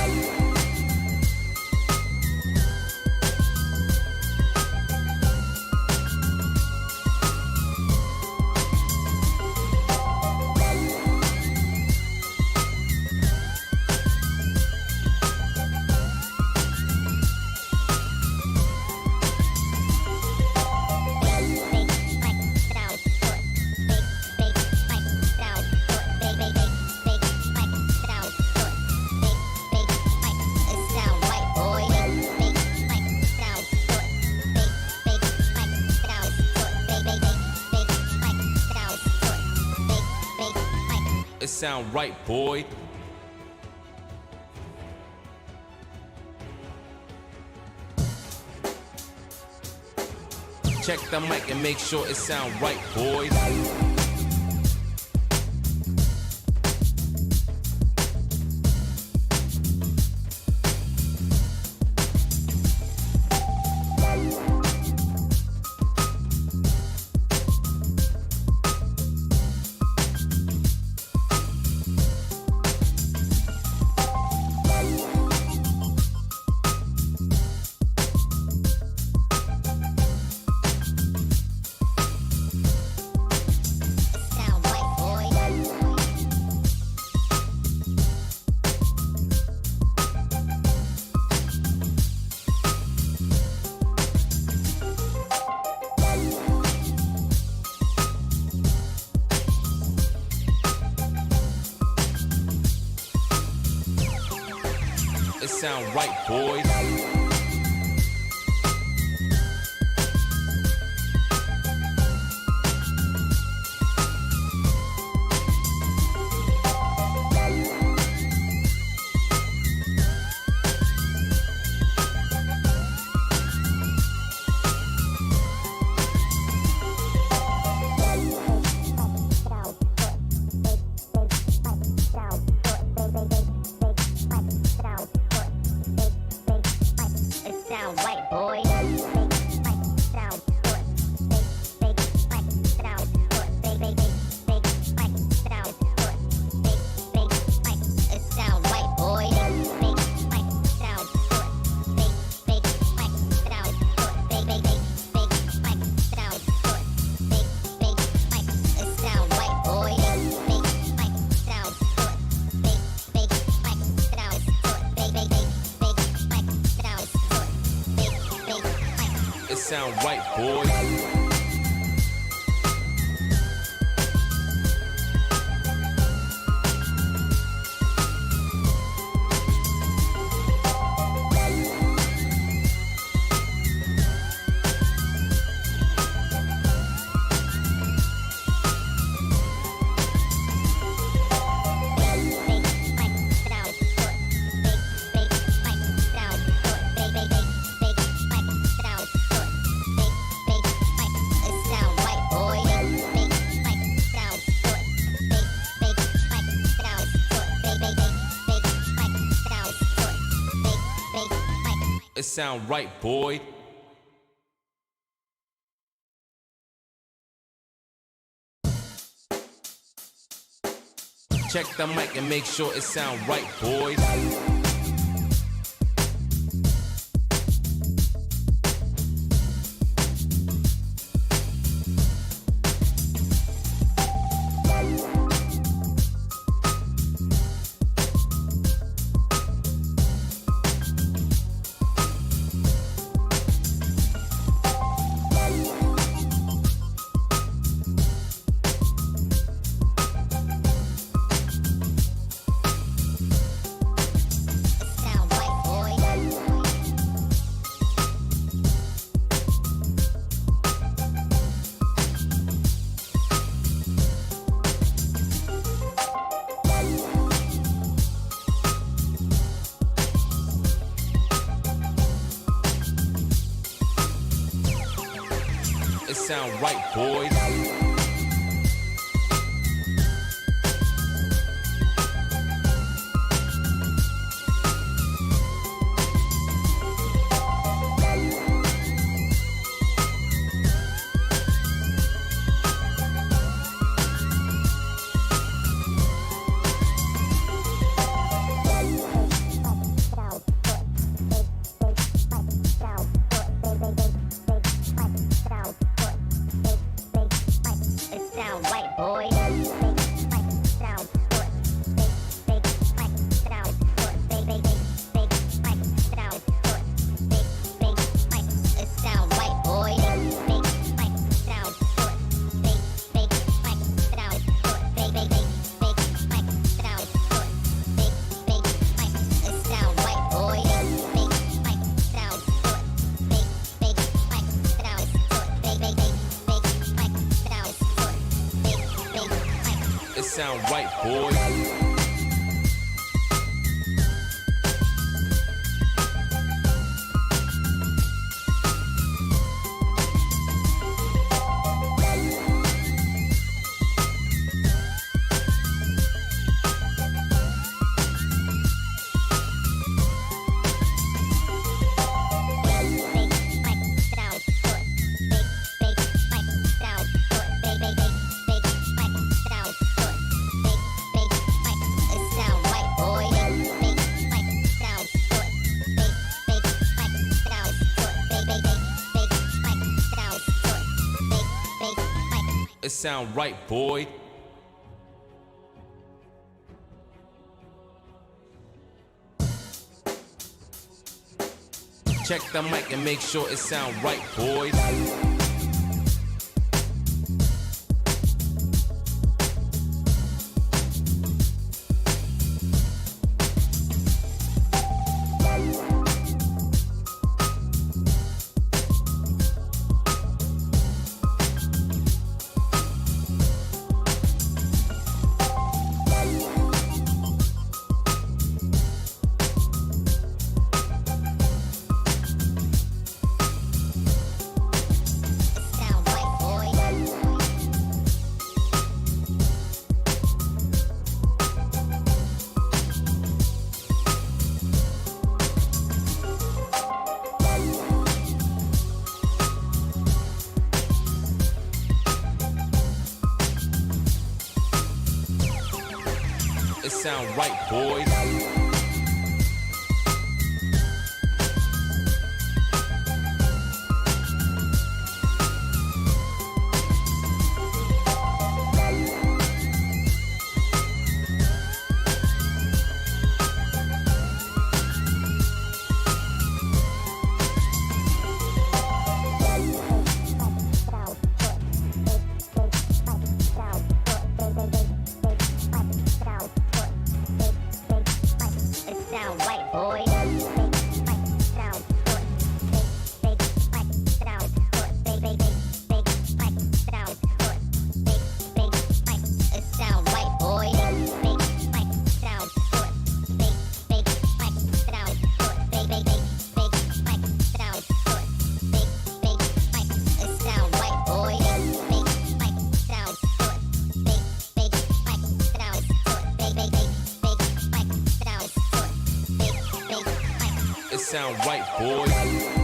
It sound right, boy. Check the mic and make sure it sound right, boys. sound right, boys. It sound right, boy. It sound right, boys. It sound right, boy. Check the mic and make sure it sound right, boys. It sound right, boys. It sound right, boys. It sound right, boy. Check the mic and make sure it sound right, boys. sound right, boys. It sound right, boys.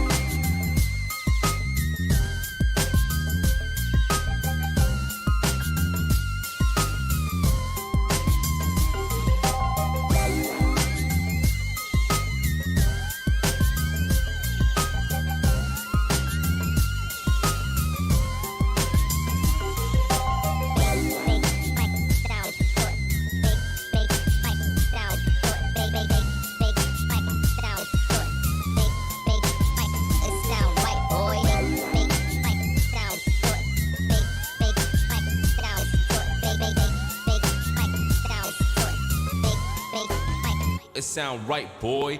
It sound right, boy.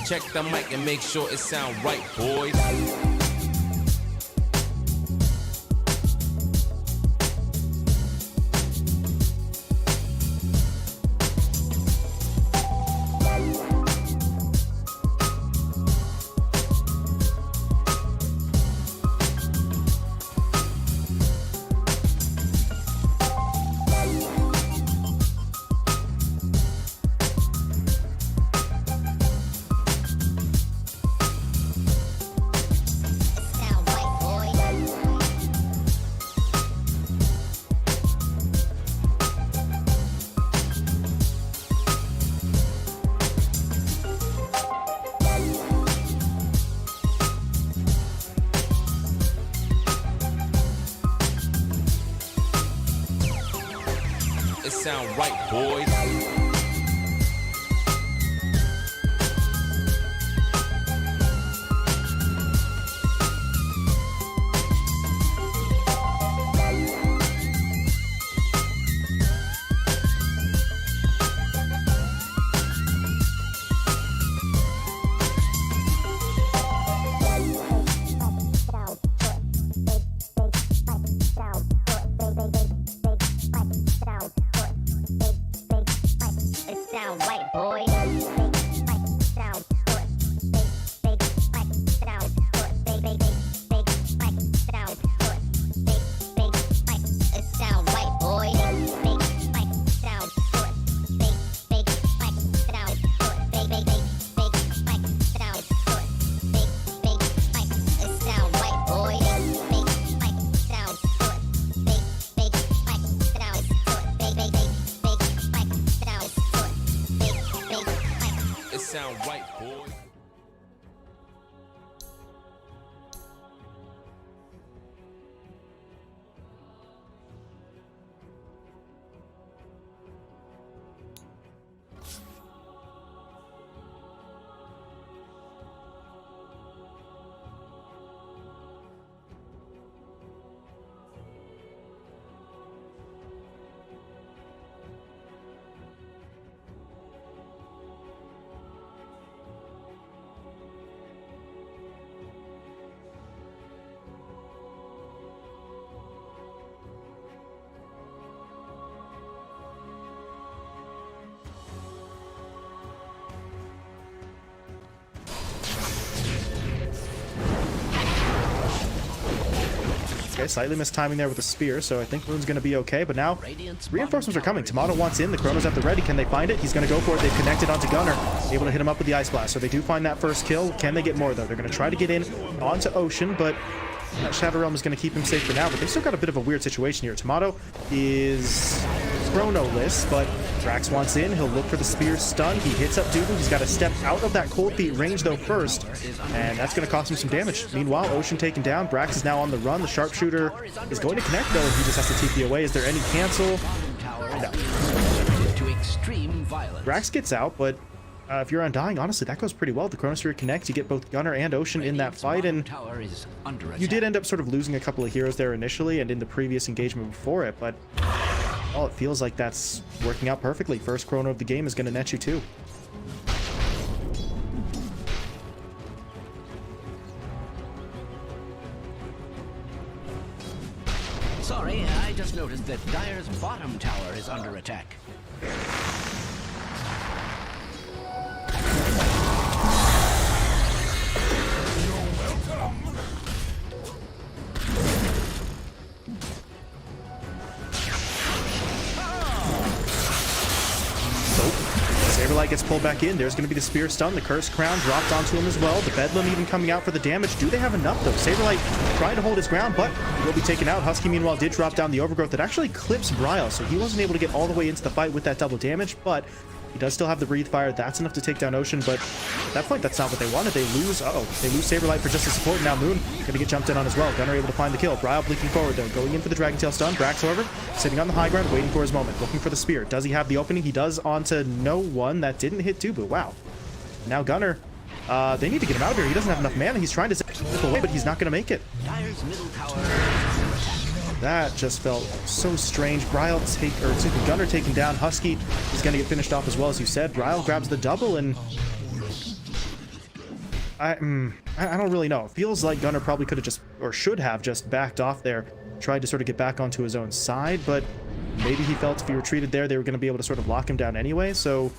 Check the mic and make sure it sound right, boys. It sound right, boys. Sound right, boys. Okay, slightly missed timing there with the spear, so I think Rune's going to be okay. But now, reinforcements are coming. Tomato wants in. The Chrono's at the ready. Can they find it? He's going to go for it. They've connected onto Gunner. Able to hit him up with the Ice Blast. So they do find that first kill. Can they get more, though? They're going to try to get in onto Ocean, but That Shadow Realm is going to keep him safe for now, but they've still got a bit of a weird situation here. Tomato is chrono-less, but Drax wants in. He'll look for the spear stun. He hits up Dubu. He's got to step out of that cold feet range, though, first, and that's going to cost him some damage. Meanwhile, Ocean taken down. Brax is now on the run. The sharpshooter is going to connect, though, and he just has to TP away. Is there any cancel? No. To extreme violence. Brax gets out, but if you're Undying, honestly, that goes pretty well. The Chronosphere connects. You get both Gunner and Ocean in that fight, and you did end up sort of losing a couple of heroes there initially and in the previous engagement before it, but oh, it feels like that's working out perfectly. First chrono of the game is going to net you 2. Sorry, I just noticed that Dire's bottom tower is under attack. Saberlight gets pulled back in. There's going to be the spear stun. The Cursed Crown dropped onto him as well. The Bedlam even coming out for the damage. Do they have enough, though? Saberlight trying to hold his ground, but he will be taken out. Husky, meanwhile, did drop down the Overgrowth that actually clips Bryle, so he wasn't able to get all the way into the fight with that double damage, but he does still have the Breathe Fire. That's enough to take down Ocean, but at that point, that's not what they wanted. They lose. They lose Saberlight for just the support. Now Moon going to get jumped in on as well. Gunner able to find the kill. Bryle blinking forward, though. Going in for the Dragon Tail stun. Brax, however, sitting on the high ground, waiting for his moment. Looking for the spear. Does he have the opening? He does onto no one. That didn't hit Dubu. Wow. Now Gunner, they need to get him out of here. He doesn't have enough mana. He's trying to zip away, but he's not going to make it. Dire's middle tower. That just felt so strange. Gunner taken down. Husky is going to get finished off as well, as you said. Bryle grabs the double, and I don't really know. It feels like Gunner probably could have just, or should have just backed off there, tried to sort of get back onto his own side, but maybe he felt if he retreated there, they were going to be able to sort of lock him down anyway, so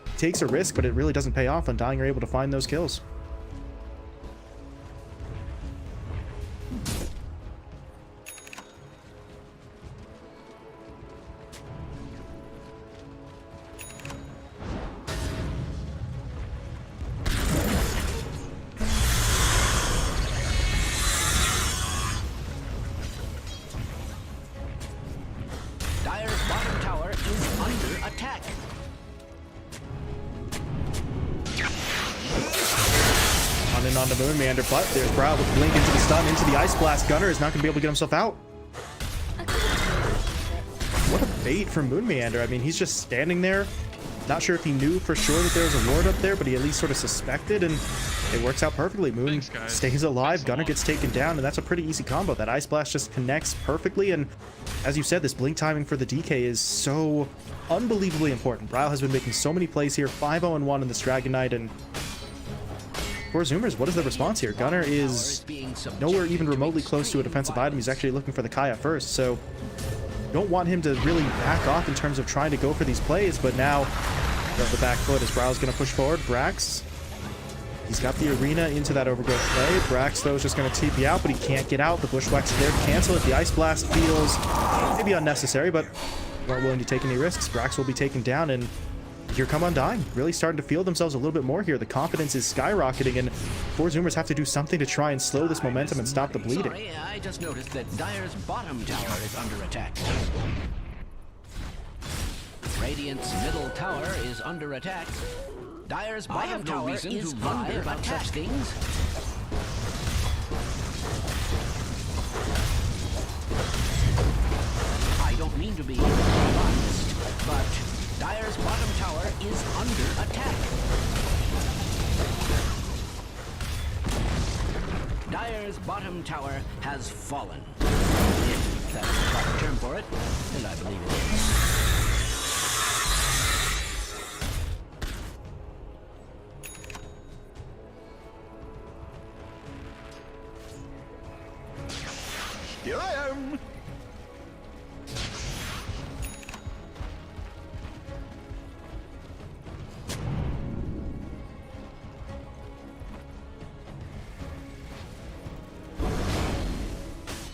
he takes a risk, but it really doesn't pay off. Undying are able to find those kills. On the Moon Meander, but there's Bryle with Blink into the stun, into the Ice Blast. Gunner is not going to be able to get himself out. What a bait from Moon Meander. I mean, he's just standing there. Not sure if he knew for sure that there was a ward up there, but he at least sort of suspected, and it works out perfectly. Moon stays alive, Gunner gets taken down, and that's a pretty easy combo. That Ice Blast just connects perfectly, and as you said, this Blink timing for the DK is so unbelievably important. Bryle has been making so many plays here, 5-0-1 in this Dragon Knight, and for Zoomers, what is the response here? Gunner is nowhere even remotely close to a defensive item. He's actually looking for the Kaya first, so don't want him to really back off in terms of trying to go for these plays, but now the back foot as Bryle's going to push forward. Brax, he's got the arena into that Overgrowth play. Brax, though, is just going to TP out, but he can't get out. The Bushwhacks are there to cancel it. The Ice Blast feels maybe unnecessary, but weren't willing to take any risks. Brax will be taken down, and here come Undying, really starting to feel themselves a little bit more here. The confidence is skyrocketing, and four Zoomers have to do something to try and slow this momentum and stop the bleeding. Sorry, I just noticed that Dire's bottom tower is under attack. Radiant's middle tower is under attack. Dire's bottom tower is under attack. Such things. I don't mean to be honest, but Dire's bottom tower is under attack. Dire's bottom tower has fallen. If that's the proper term for it, and I believe it is. Here I am!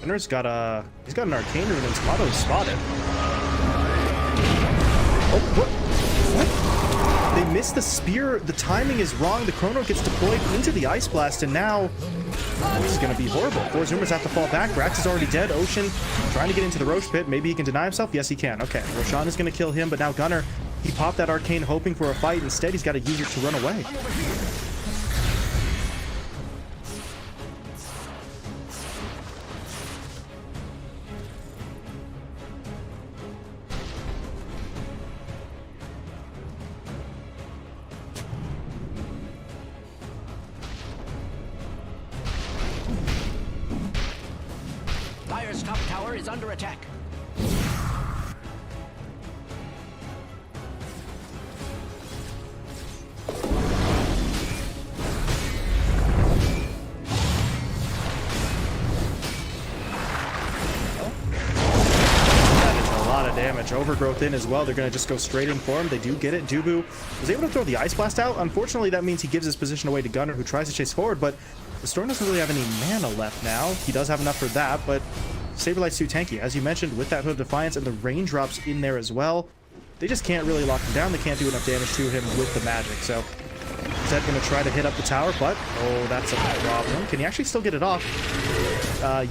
Gunner's got he's got an Arcane Rune and Tomato's spotted. Oh, what? They missed the spear. The timing is wrong. The Chrono gets deployed into the Ice Blast, and now This is going to be horrible. 4 Zoomers have to fall back. Brax is already dead. Ocean trying to get into the Roche pit. Maybe he can deny himself. Yes, he can. Okay, Roshan is going to kill him, but now Gunnar, he popped that arcane hoping for a fight. Instead, he's got to use it to run away. Dire's top tower is under attack. Damage. Overgrowth in as well. They're going to just go straight in for him. They do get it. Dubu was able to throw the Ice Blast out. Unfortunately, that means he gives his position away to Gunnar, who tries to chase forward, but the Storm doesn't really have any mana left now. He does have enough for that, but Saberlight's too tanky. As you mentioned, with that Hood of Defiance and the raindrops in there as well, they just can't really lock him down. They can't do enough damage to him with the magic. So Zed going to try to hit up the tower, but oh, that's a problem. Can he actually still get it off?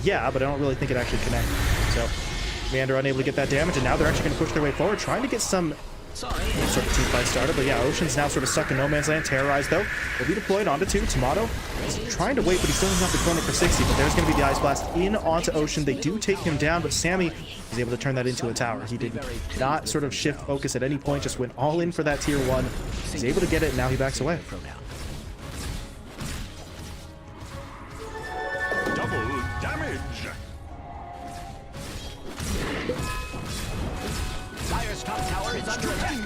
Yeah, but I don't really think it actually connected. So Meander unable to get that damage, and now they're actually going to push their way forward, trying to get some sort of team fight started. But yeah, Ocean's now sort of stuck in no man's land. Terrorized, though. Will be deployed onto 2. Tomato is trying to wait, but he still doesn't have the Chrono for 60. But there's going to be the Ice Blast in onto Ocean. They do take him down, but Sammy is able to turn that into a tower. He did not sort of shift focus at any point, just went all in for that tier 1. He's able to get it, and now he backs away. Double damage. Dire's top tower is under attack.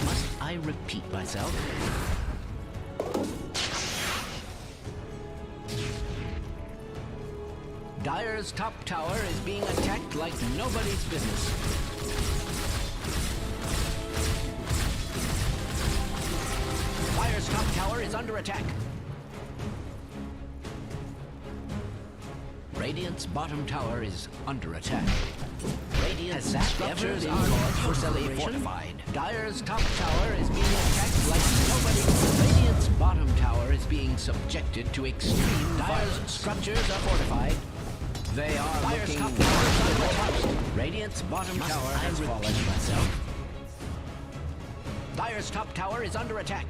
Must I repeat myself? Dire's top tower is being attacked like nobody's business. Dire's top tower is under attack. Radiant's bottom tower is under attack. Radiant's structures are forcibly fortified. Dire's top tower is being attacked like nobody. Radiant's bottom tower is being subjected to extreme violence. Dire's structures are fortified. They are Dire's top tower is under attack. Radiant's bottom tower has fallen myself. Dire's top tower is under attack.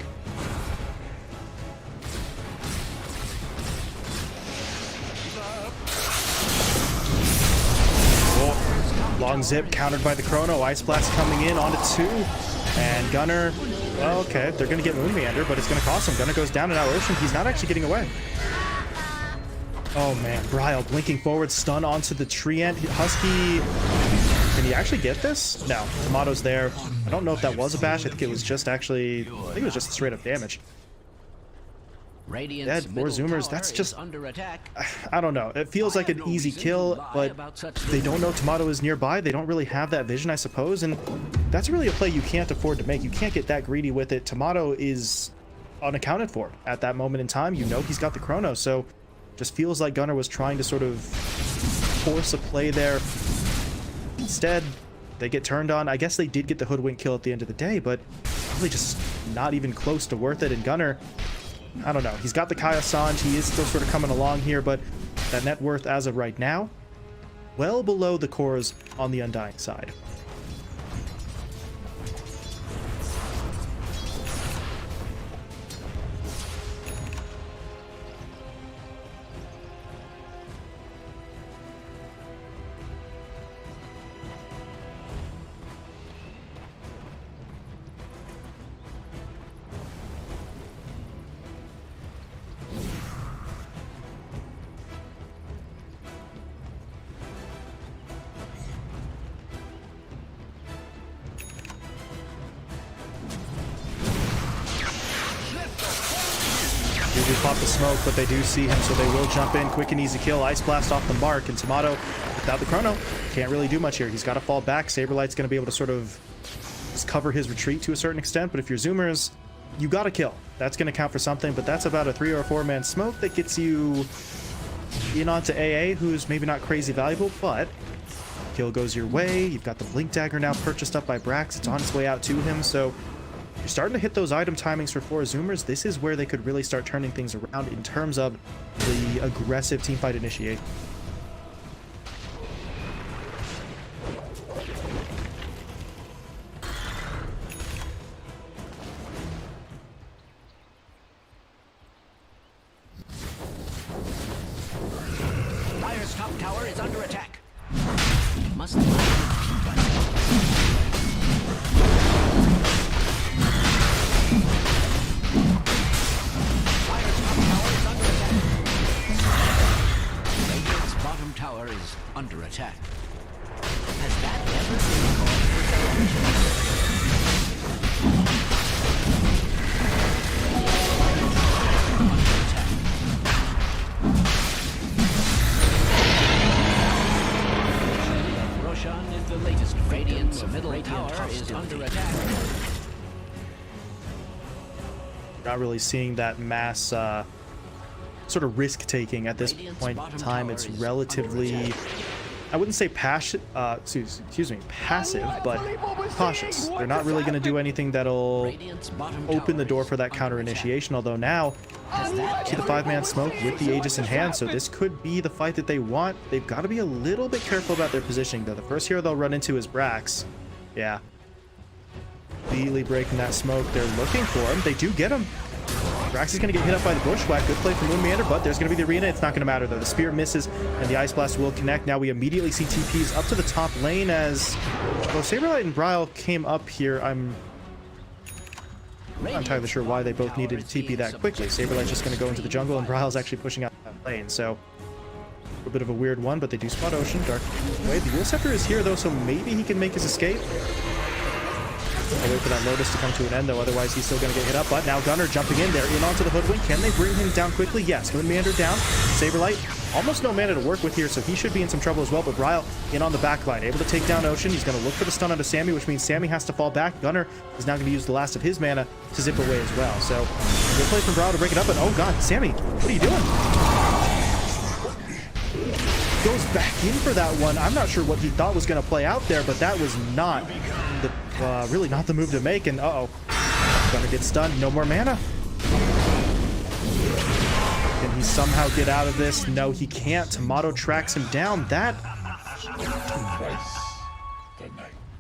Long zip countered by the Chrono. Ice Blast coming in onto 2. And Gunnar, well, okay, they're going to get Moon Meander, but it's going to cost him. Gunnar goes down and out Ocean. He's not actually getting away. Oh man, Bryle blinking forward, stun onto the tree ant. Husky, can he actually get this? No, Tomato's there. I don't know if that was a bash. I think it was just actually, I think it was just straight up damage. Dead, 4 Zoomers, that's just, under attack. I don't know. It feels like an easy kill, but they don't know Tomato is nearby. They don't really have that vision, I suppose, and that's really a play you can't afford to make. You can't get that greedy with it. Tomato is unaccounted for at that moment in time. You know he's got the Chrono, so just feels like Gunnar was trying to sort of force a play there. Instead, they get turned on. I guess they did get the Hoodwink kill at the end of the day, but probably just not even close to worth it. And Gunnar, I don't know. He's got the Kaya Sanj. He is still sort of coming along here, but that net worth as of right now, well below the cores on the Undying side. They do pop the smoke, but they do see him, so they will jump in. Quick and easy kill. Ice Blast off the mark, and Tomato, without the Chrono, can't really do much here. He's got to fall back. Saberlight's going to be able to sort of just cover his retreat to a certain extent, but if you're Zoomers, you got to kill. That's going to count for something, but that's about a 3 or 4 man smoke that gets you in onto AA, who's maybe not crazy valuable, but kill goes your way. You've got the Blink Dagger now purchased up by Brax. It's on its way out to him, so you're starting to hit those item timings for 4 Zoomers, this is where they could really start turning things around in terms of the aggressive teamfight initiate. Dire's top tower is under attack. Must Radiant's bottom tower is under attack. Has that ever been called for under attack? Roshan is the latest. Radiant's middle tower is under attack. Not really seeing that mass sort of risk taking at this point in time. It's relatively, I wouldn't say passive, but cautious. They're not really going to do anything that'll open the door for that counter initiation, although now see the 5-man smoke with the Aegis in hand, so this could be the fight that they want. They've got to be a little bit careful about their positioning though. The first hero they'll run into is Brax. Yeah, immediately breaking that smoke. They're looking for him. They do get him. Brax is going to get hit up by the Bushwhack. Good play from Moon Meander, but there's going to be the arena. It's not going to matter though. The spear misses and the Ice Blast will connect. Now we immediately see TPs up to the top lane as well. Saberlight and Bryle came up here. I'm not entirely sure why they both needed to TP that quickly. Saberlight's just going to go into the jungle and Bryle's actually pushing out that lane. So a bit of a weird one, but they do spot Ocean. Dark away. The Will Scepter is here though, so maybe he can make his escape. I'll wait for that Lotus to come to an end, though. Otherwise, he's still going to get hit up. But now Gunnar jumping in there, in onto the Hoodwink. Can they bring him down quickly? Yes. Moon Meander down. Saberlight, almost no mana to work with here, so he should be in some trouble as well. But Bryle in on the back line, able to take down Ocean. He's going to look for the stun onto Sammy, which means Sammy has to fall back. Gunnar is now going to use the last of his mana to zip away as well. So good play from Bryle to break it up. And oh god, Sammy, what are you doing? Goes back in for that one. I'm not sure what he thought was going to play out there, but that was not the really not the move to make. And Gunnar gets stunned. No more mana. Can he somehow get out of this? No, he can't. Tomato tracks him down. That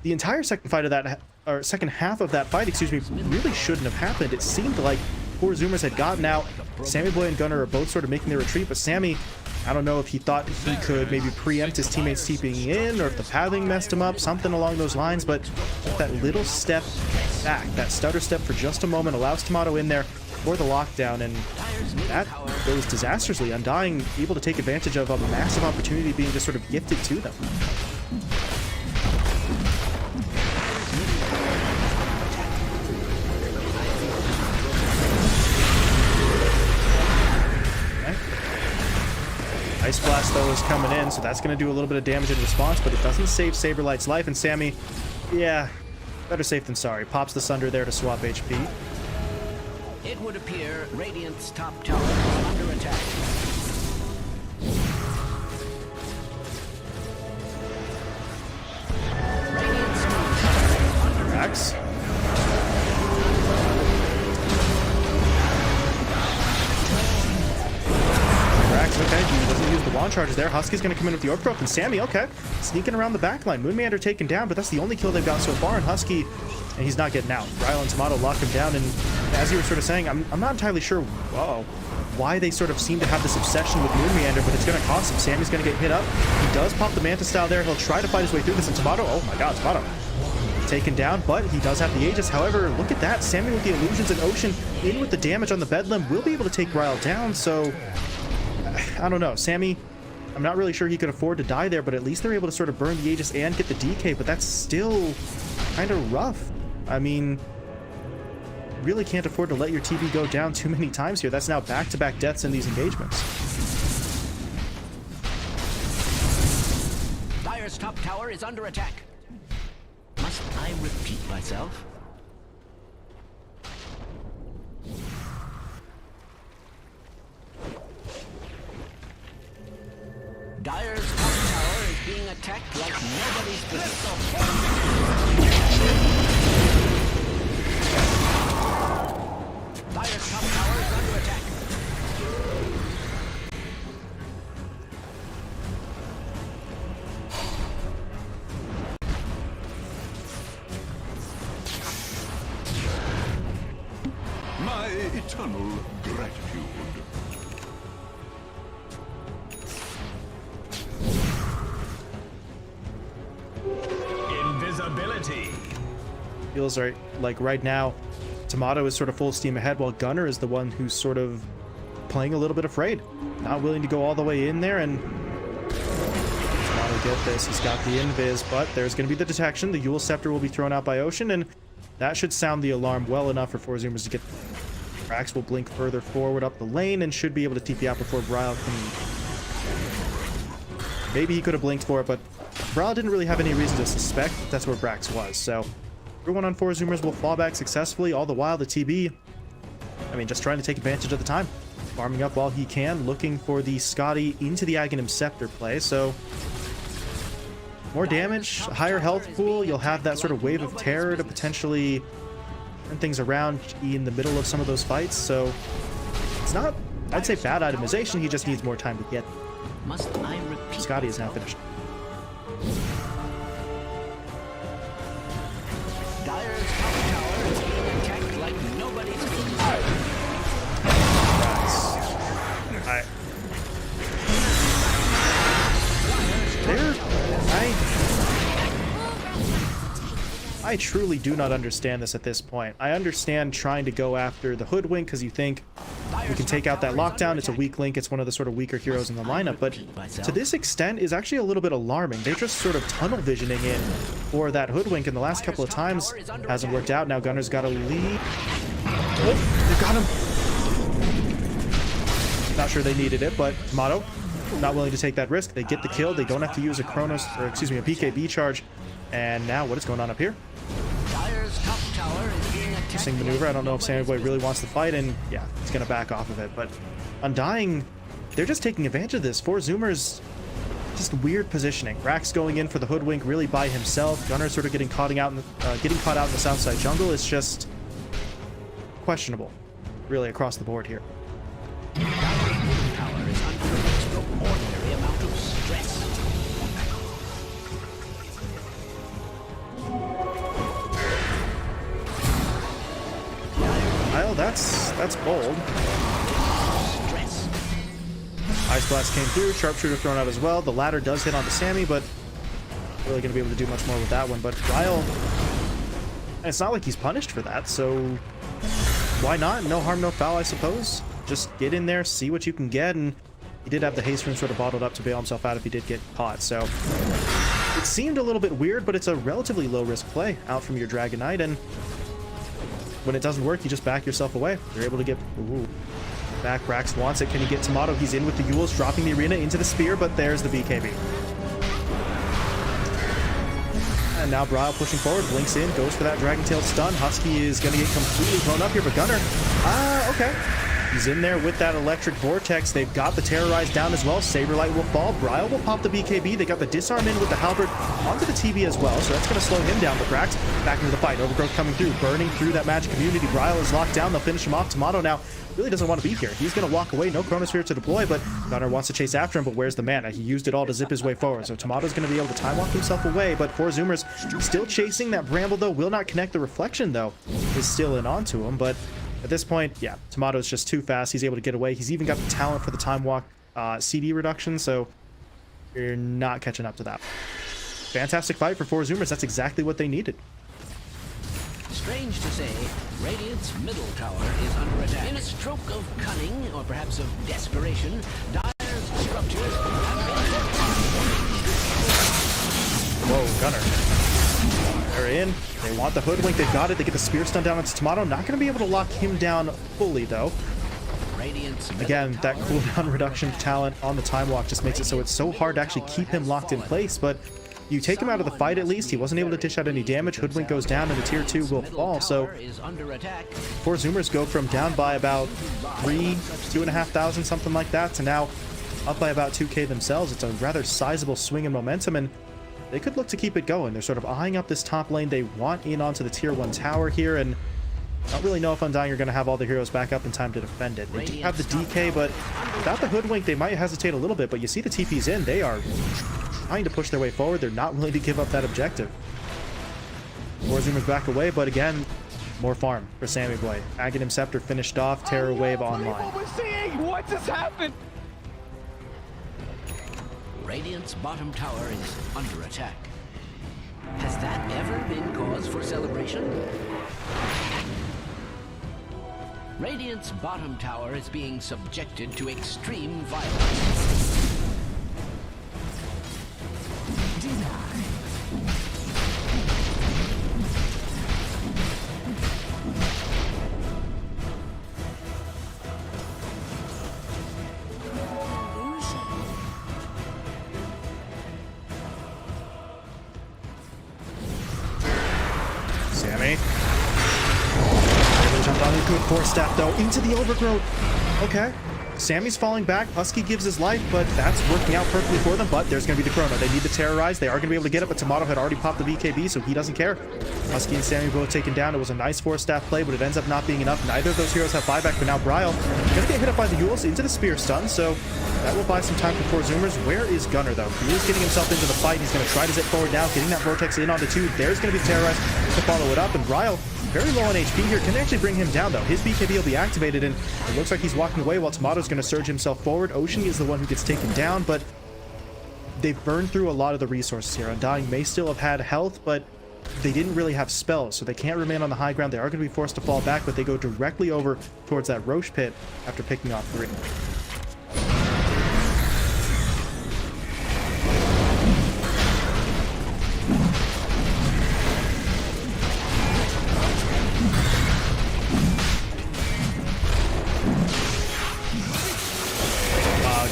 the entire second fight of that, or second half of that fight, excuse me, really shouldn't have happened. It seemed like 4 Zoomers had gotten out. Sammy Boy and Gunnar are both sort of making their retreat, but Sammy, I don't know if he thought he could maybe preempt his teammates TPing in, or if the pathing messed him up, something along those lines, but that little step back, that stutter step for just a moment, allows Tomato in there for the lockdown, and that goes disastrously. Undying able to take advantage of a massive opportunity being just sort of gifted to them. Ice Blast, though, is coming in, so that's going to do a little bit of damage in response, but it doesn't save Saberlight's life, and Sammy, yeah, better safe than sorry. Pops the Sunder there to swap HP. It would appear Radiant's top tower is under attack. Radiant's top tower is under Max. Okay, he doesn't use the wand charges there. Husky's going to come in with the Orb Growth, and Sammy, okay, sneaking around the back line. Moon Meander taken down, but that's the only kill they've got so far, and Husky, and he's not getting out. Bryle and Tomato lock him down, and as you were sort of saying, I'm not entirely sure why they sort of seem to have this obsession with Moon Meander, but it's going to cost him. Sammy's going to get hit up. He does pop the Manta style there. He'll try to fight his way through this, and Tomato, oh my god, Tomato taken down, but he does have the Aegis. However, look at that. Sammy with the illusions and Ocean in with the damage on the Bedlam will be able to take Bryle down, so I don't know. Sammy, I'm not really sure he could afford to die there, but at least they're able to sort of burn the Aegis and get the DK, but that's still kind of rough. I mean, really can't afford to let your TP go down too many times here. That's now back-to-back deaths in these engagements. Dire's top tower is under attack. Must I repeat myself? Dire's top tower is being attacked like nobody's business. my eternal gratitude. Invisibility. Feels like right now, Tomato is sort of full steam ahead, while Gunner is the one who's sort of playing a little bit afraid. Not willing to go all the way in there, and Tomato get this. He's got the invis, but there's going to be the detection. The Yule Scepter will be thrown out by Ocean, and that should sound the alarm well enough for 4 Zoomers to get... Brax will blink further forward up the lane and should be able to TP out before Bryle can... Maybe he could have blinked for it, but Bryle didn't really have any reason to suspect that's where Brax was, so... Everyone on 4 Zoomers will fall back successfully. All the while, the TB, I mean, just trying to take advantage of the time. Farming up while he can, looking for the Scotty into the Aghanim Scepter play, so... More damage, higher health pool, you'll have that sort of wave of terror to potentially turn things around in the middle of some of those fights, so... It's not, I'd say, bad itemization, he just needs more time to get. Must I repeat? Scotty is now finished. Dire's top tower is being attacked like nobody's business. I truly do not understand this at this point. I understand trying to go after the Hoodwink because you think we can take out that lockdown. It's a weak link. It's one of the sort of weaker heroes in the lineup. But to this extent is actually a little bit alarming. They're just sort of tunnel visioning in for that Hoodwink, and the last couple of times hasn't worked out. Now Gunner's got a lead. Oh, they got him. Not sure they needed it, but Tomato not willing to take that risk. They get the kill. They don't have to use a Chronos, or excuse me, a BKB charge. And now what is going on up here? Dire's top tower is being attacked. Interesting maneuver. I don't know if Sammy Boy really wants to fight, and yeah, he's going to back off of it. But Undying, they're just taking advantage of this. 4 Zoomers, just weird positioning. Brax going in for the Hoodwink really by himself. Gunner sort of getting caught out in the south side jungle. It's just questionable, really, across the board here. Dire's tower is under an extraordinary amount of stress. Well, that's bold. Stress. Ice Blast came through, Sharpshooter thrown out as well. The ladder does hit onto Sammy, but really going to be able to do much more with that one. But Ryle, and it's not like he's punished for that, so why not? No harm, no foul, I suppose. Just get in there, see what you can get, and he did have the haste rune sort of bottled up to bail himself out if he did get caught, so it seemed a little bit weird, but it's a relatively low-risk play out from your Dragon Knight, and when it doesn't work, you just back yourself away. You're able to get... Ooh. Back, Brax wants it. Can he get Tomato? He's in with the Yules, dropping the arena into the spear, but there's the BKB. And now Bryle pushing forward, blinks in, goes for that Dragon Tail stun. Husky is going to get completely blown up here, but Gunner... okay. He's in there with that Electric Vortex. They've got the Terrorize down as well. Saberlight will fall. Bryle will pop the BKB. They got the Disarm in with the Halberd onto the TB as well, so that's going to slow him down. But Brax back into the fight. Overgrowth coming through, burning through that magic community. Bryle is locked down. They'll finish him off. Tomato now really doesn't want to be here. He's going to walk away. No Chronosphere to deploy, but Gunner wants to chase after him, but where's the mana? He used it all to zip his way forward, so Tomato's going to be able to time walk himself away, but 4 Zoomers still chasing that Bramble, though. Will not connect. The Reflection, though, is still in onto him, but at this point, yeah, Tomato's just too fast. He's able to get away. He's even got the talent for the time walk CD reduction, so you're not catching up to that. Fantastic fight for 4 Zoomers. That's exactly what they needed. Strange to say, Radiant's middle tower is under attack. In a stroke of cunning, or perhaps of desperation, Dire's structures have been... Whoa, Gunner. They're in. They want the Hoodwink. They've got it. They get the Spear Stun down onto Tomato. Not going to be able to lock him down fully, though. Again, that cooldown reduction talent on the Time Walk just makes it so it's so hard to actually keep him locked in place, but you take him out of the fight at least. He wasn't able to dish out any damage. Hoodwink goes down, and the tier 2 will fall, so 4 Zoomers go from down by about 2,500, something like that, to now up by about 2k themselves. It's a rather sizable swing in momentum, and they could look to keep it going. They're sort of eyeing up this top lane. They want in onto the tier 1 tower here, and I don't really know if Undying are going to have all the heroes back up in time to defend it. They do have the DK, but without the Hoodwink, they might hesitate a little bit, but you see the TP's in. They are trying to push their way forward. They're not willing to give up that objective. 4 Zoomers back away, but again, More farm for Sammy Boy. Aghanim Scepter finished off. Terror Wave online. What just happened? Radiant's bottom tower is under attack. Has that ever been cause for celebration? Radiant's bottom tower is being subjected to extreme violence. Sammy. They jumped on a good force staff though into the overgrowth. Okay. Sammy's falling back. Husky gives his life, but that's working out perfectly for them. But there's going to be the chrono. They need to terrorize. They are going to be able to get it, but Tomato had already popped the BKB, so he doesn't care. Husky and Sammy both taken down. It was a nice force staff play, but it ends up not being enough. Neither of those heroes have buyback, but now Bryle going to get hit up by the Yules into the spear stun, so that will buy some time for four Zoomers. Where is Gunner, though? He is getting himself into the fight. He's going to try to zip forward now, getting that Vortex in onto two. There's going to be terrorized to follow it up, and Bryle very low on HP here. Can actually bring him down, though. His BKB will be activated, and it looks like he's walking away while Tomato's going to surge himself forward. Ocean is the one who gets taken down, but they've burned through a lot of the resources here. Undying may still have had health, but they didn't really have spells, so they can't remain on the high ground. They are going to be forced to fall back, but they go directly over towards that Roche pit after picking off 3.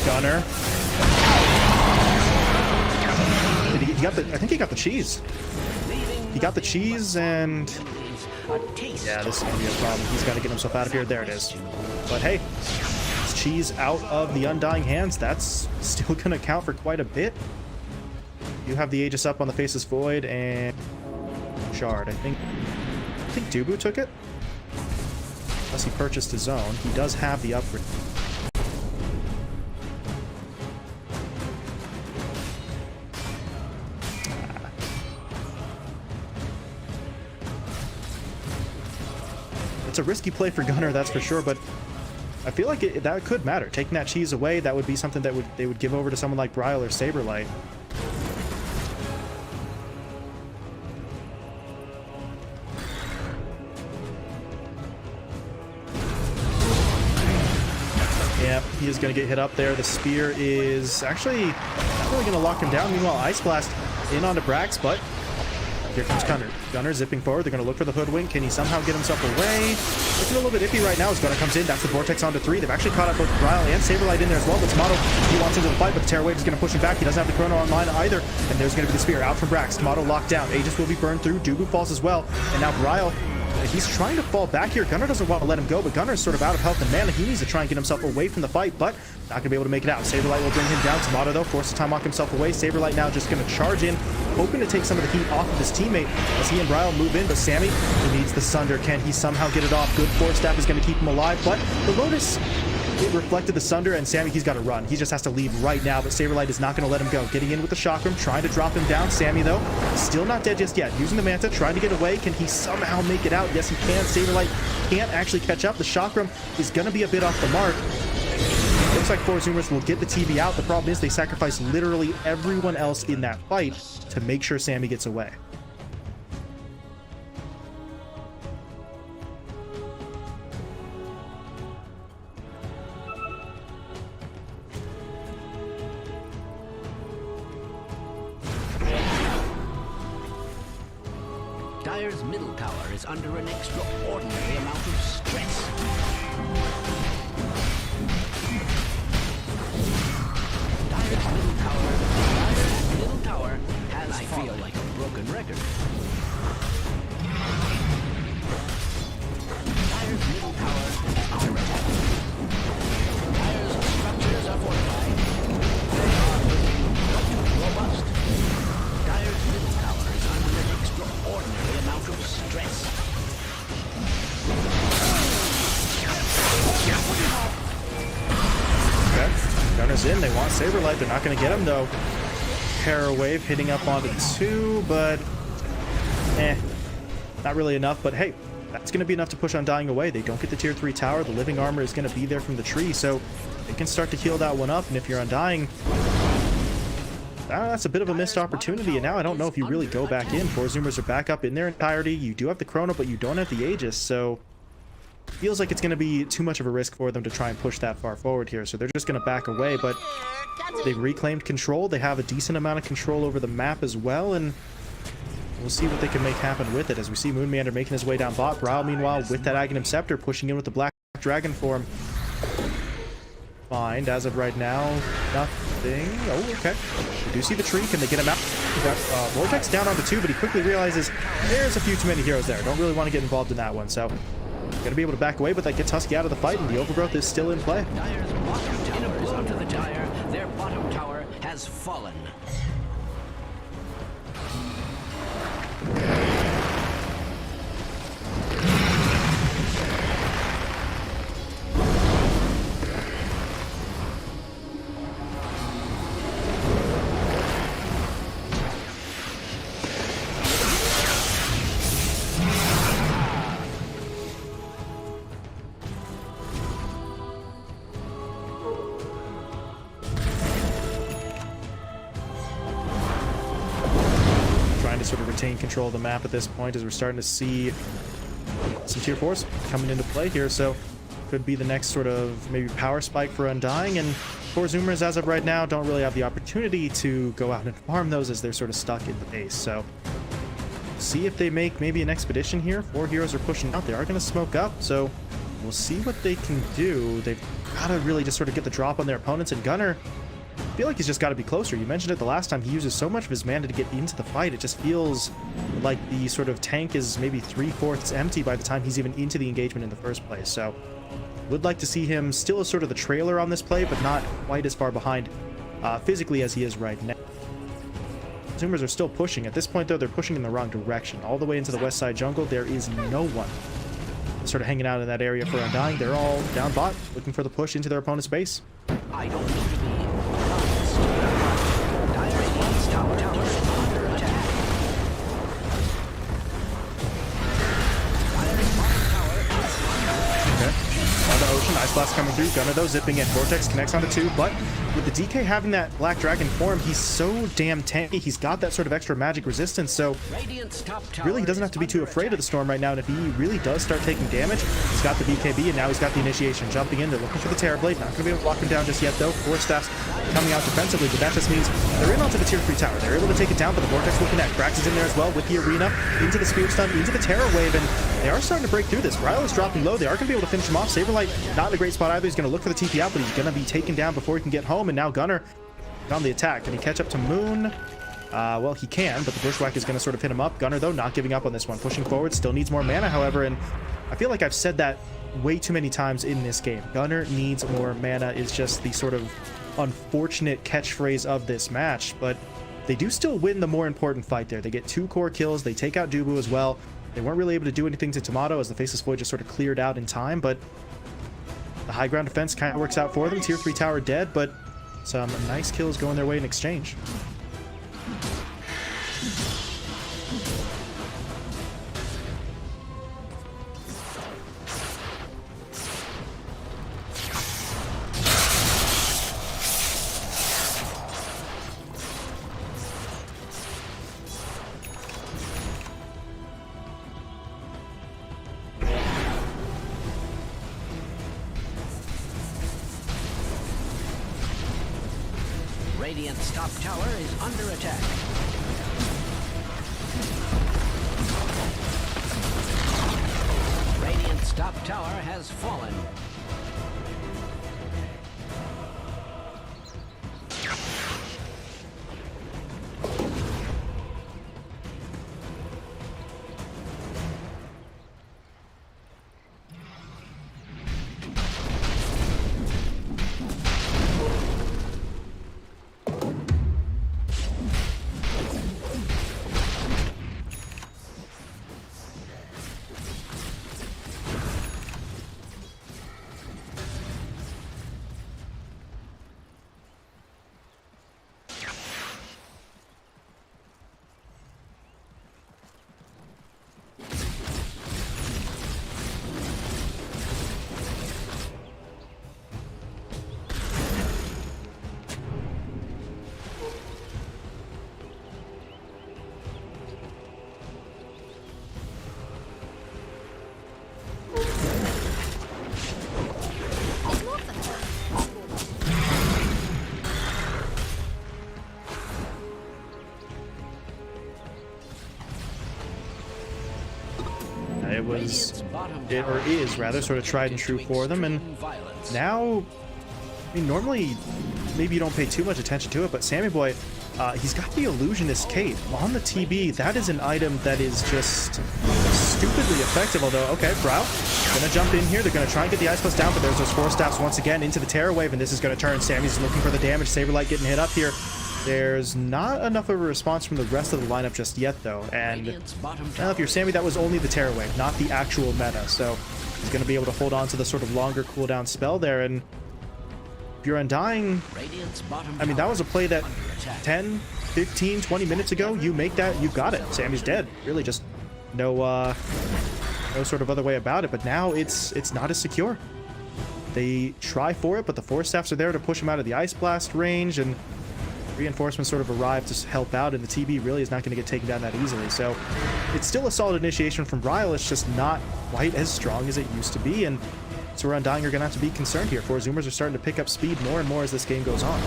Gunner. He got the, I think he got the cheese. He got the cheese, and yeah, this is going to be a problem. He's got to get himself out of here. There it is. But hey, it's cheese out of the Undying hands. That's still going to count for quite a bit. You have the Aegis up on the Faceless Void and Shard. I think Dubu took it. Unless he purchased his own. He does have the upgrade. It's a risky play for Gunner, that's for sure, but I feel like that could matter. Taking that cheese away, that would be something that they would give over to someone like Bryle or Saberlight. Yeah, he is going to get hit up there. The spear is actually not really going to lock him down. Meanwhile, Ice Blast in onto Brax, but here comes Gunner. Gunner zipping forward. They're going to look for the Hoodwink. Can he somehow get himself away? Looking a little bit iffy right now as Gunner comes in. That's the Vortex onto 3. They've actually caught up both Bryle and Saberlight in there as well. But Tomato, he wants into the fight, but the Terror Wave is going to push him back. He doesn't have the Chrono online either. And there's going to be the Spear out from Brax. Tomato locked down. Aegis will be burned through. Dubu falls as well. And now Bryle, he's trying to fall back here. Gunner doesn't want to let him go, but Gunner is sort of out of health and mana. He needs to try and get himself away from the fight, but not going to be able to make it out. Saberlight will bring him down. Tomato, though, forced to time lock himself away. Saberlight now just going to charge in, hoping to take some of the heat off of his teammate as he and Bryle move in, but Sammy, he needs the Sunder. Can he somehow get it off? Good Force Staff is going to keep him alive, but the Lotus, it reflected the Sunder, and Sammy, he's got to run. He just has to leave right now, but Saberlight is not going to let him go. Getting in with the Chakram, trying to drop him down. Sammy, though, still not dead just yet. Using the Manta, trying to get away. Can he somehow make it out? Yes, he can. Saberlight can't actually catch up. The Chakram is going to be a bit off the mark. Looks like four Zoomers will get the TV out. The problem is they sacrifice literally everyone else in that fight to make sure Sammy gets away. Dire's middle tower is under an extraordinary amount of stress. Dire's middle tower has fallen. I feel like a broken record. Dire's middle tower is under attack. Dire's structures are fortified. They are looking robust. Dire's middle tower is under an extraordinary amount of stress. Okay, Gunner's in. They want Saberlight. They're not going to get him, though. Terror Wave hitting up onto 2, but not really enough. But hey, that's going to be enough to push Undying away. They don't get the tier 3 tower. The living armor is going to be there from the tree, so they can start to heal that one up. And if you're Undying, that's a bit of a missed opportunity. And now I don't know if you really go back in. 4 Zoomers are back up in their entirety. You do have the Chrono, but you don't have the Aegis, so feels like it's going to be too much of a risk for them to try and push that far forward here. So they're just going to back away, but they've reclaimed control. They have a decent amount of control over the map as well, and we'll see what they can make happen with it as we see Moonmeander making his way down bot. Brawl, meanwhile, with that Aghanim Scepter, pushing in with the Black Dragon form. Find, as of right now, nothing. Oh, okay. We do see the tree. Can they get him out? Got Vortex down onto 2, but he quickly realizes there's a few too many heroes there. Don't really want to get involved in that one, so gonna be able to back away, but that gets Husky out of the fight, and the Overgrowth is still in play. Dire's bottom tower is under the Dire. Their bottom tower has fallen. Sort of retain control of the map at this point as we're starting to see some tier 4s coming into play here, so could be the next sort of maybe power spike for Undying. And 4 Zoomers as of right now don't really have the opportunity to go out and farm those as they're sort of stuck in the base, so see if they make maybe an expedition here. 4 heroes are pushing out. They are going to smoke up, so we'll see what they can do. They've got to really just sort of get the drop on their opponents, and Gunner, I feel like he's just got to be closer. You mentioned it the last time, he uses so much of his mana to get into the fight. It just feels like the sort of tank is maybe 3/4 empty by the time he's even into the engagement in the first place. So would like to see him still as sort of the trailer on this play, but not quite as far behind physically as he is right now. Zoomers are still pushing. At this point, though, they're pushing in the wrong direction. All the way into the west side jungle, there is no one sort of hanging out in that area for Undying. They're all down bot, looking for the push into their opponent's base. I don't need to be honest. Dire's top tower is under attack. Dire's bottom tower is under attack. Okay. On the ocean, Ice Blast coming through. Gunner, though, zipping in. Vortex connects onto 2, but with the DK having that Black Dragon form, he's so damn tanky. He's got that sort of extra magic resistance, so Radiant's top tower really he doesn't have to be too afraid of the storm right now. And if he really does start taking damage, he's got the BKB, and now he's got the initiation. Jumping in, they're looking for the Terror Blade. Not going to be able to lock him down just yet, though. 4 staffs coming out defensively, but that just means they're in onto the tier 3 tower. They're able to take it down, but the Vortex will connect. Brax is in there as well with the Arena, into the Spear Stun, into the Terror Wave, and they are starting to break through this. Ryle is dropping low. They are going to be able to finish him off. Saberlight not in a great spot either. He's going to look for the TP out, but he's going to be taken down before he can get home, and now Gunner on the attack. Can he catch up to Moon? Well, he can, but the Bushwhack is going to sort of hit him up. Gunner, though, not giving up on this one. Pushing forward, still needs more mana, however, and I feel like I've said that way too many times in this game. Gunner needs more mana is just the sort of unfortunate catchphrase of this match, but they do still win the more important fight there. They get 2 core kills. They take out Dubu as well. They weren't really able to do anything to Tomato as the Faceless Void just sort of cleared out in time, but the high ground defense kind of works out for them. Tier 3 tower dead, but some nice kills going their way in exchange. Radiant's top tower is under attack. Radiant's top tower has fallen. it was, Radiant's bottom it, or tower is rather, sort of tried and true for them. And extreme violence. now, I mean, normally maybe you don't pay too much attention to it, but Sammy Boy, he's got the Illusionist Cape on the TB. That is an item that is just stupidly effective. Although, okay, Brow gonna jump in here. They're gonna try and get the Ice Plus down, but there's those Force Staffs once again into the Terror Wave, and this is gonna turn. Sammy's looking for the damage. Saberlight getting hit up here. There's not enough of a response from the rest of the lineup just yet, though. And Radiant's bottom now, if you're Sammy, that was only the Terror Wave, not the actual meta. So he's gonna be able to hold on to the sort of longer cooldown spell there. And if you're Undying, Radiant's bottom I mean, that was a play that under attack. 10, 15, 20 minutes ago, you make that, you got it. Sammy's dead. Really just no sort of other way about it. But now it's not as secure. They try for it, but the Force Staffs are there to push him out of the Ice Blast range, and reinforcements sort of arrive to help out, and the TB really is not going to get taken down that easily. So it's still a solid initiation from Ryle. It's just not quite as strong as it used to be, and so we're Undying are going to have to be concerned here. Four Zoomers are starting to pick up speed more and more as this game goes on.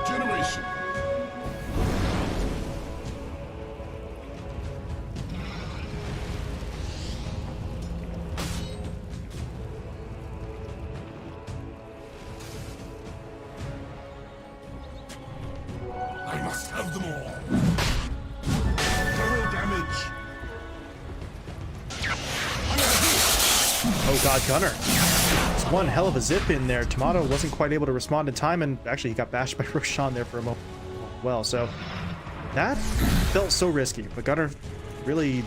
Regeneration. I must have them all. Thorough damage. Oh god, Gunner. It's one hell of a zip in there. Tomato wasn't quite able to respond in time, and actually he got bashed by Roshan there for a moment. Well, so that felt so risky, but Gunner really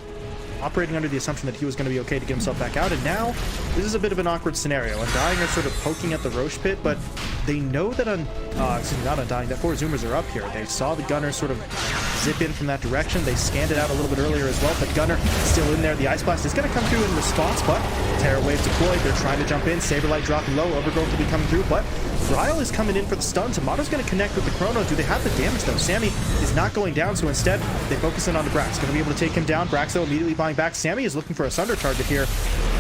operating under the assumption that he was going to be okay to get himself back out, and now this is a bit of an awkward scenario. Undying are sort of poking at the Roche pit, but they know that not Undying, that four Zoomers are up here. They saw the Gunner sort of zip in from that direction. They scanned it out a little bit earlier as well, but Gunner still in there. The Ice Blast is going to come through in response, but Terror Wave deployed. They're trying to jump in. Saberlight dropping low. Overgrowth will be coming through, but Ryle is coming in for the stun. Tomato's going to connect with the Chrono. Do they have the damage, though? Sammy is not going down, so instead they focus in on the Brax. Going to be able to take him down. Brax, though, immediately buying back. Sammy is looking for a Sunder target here.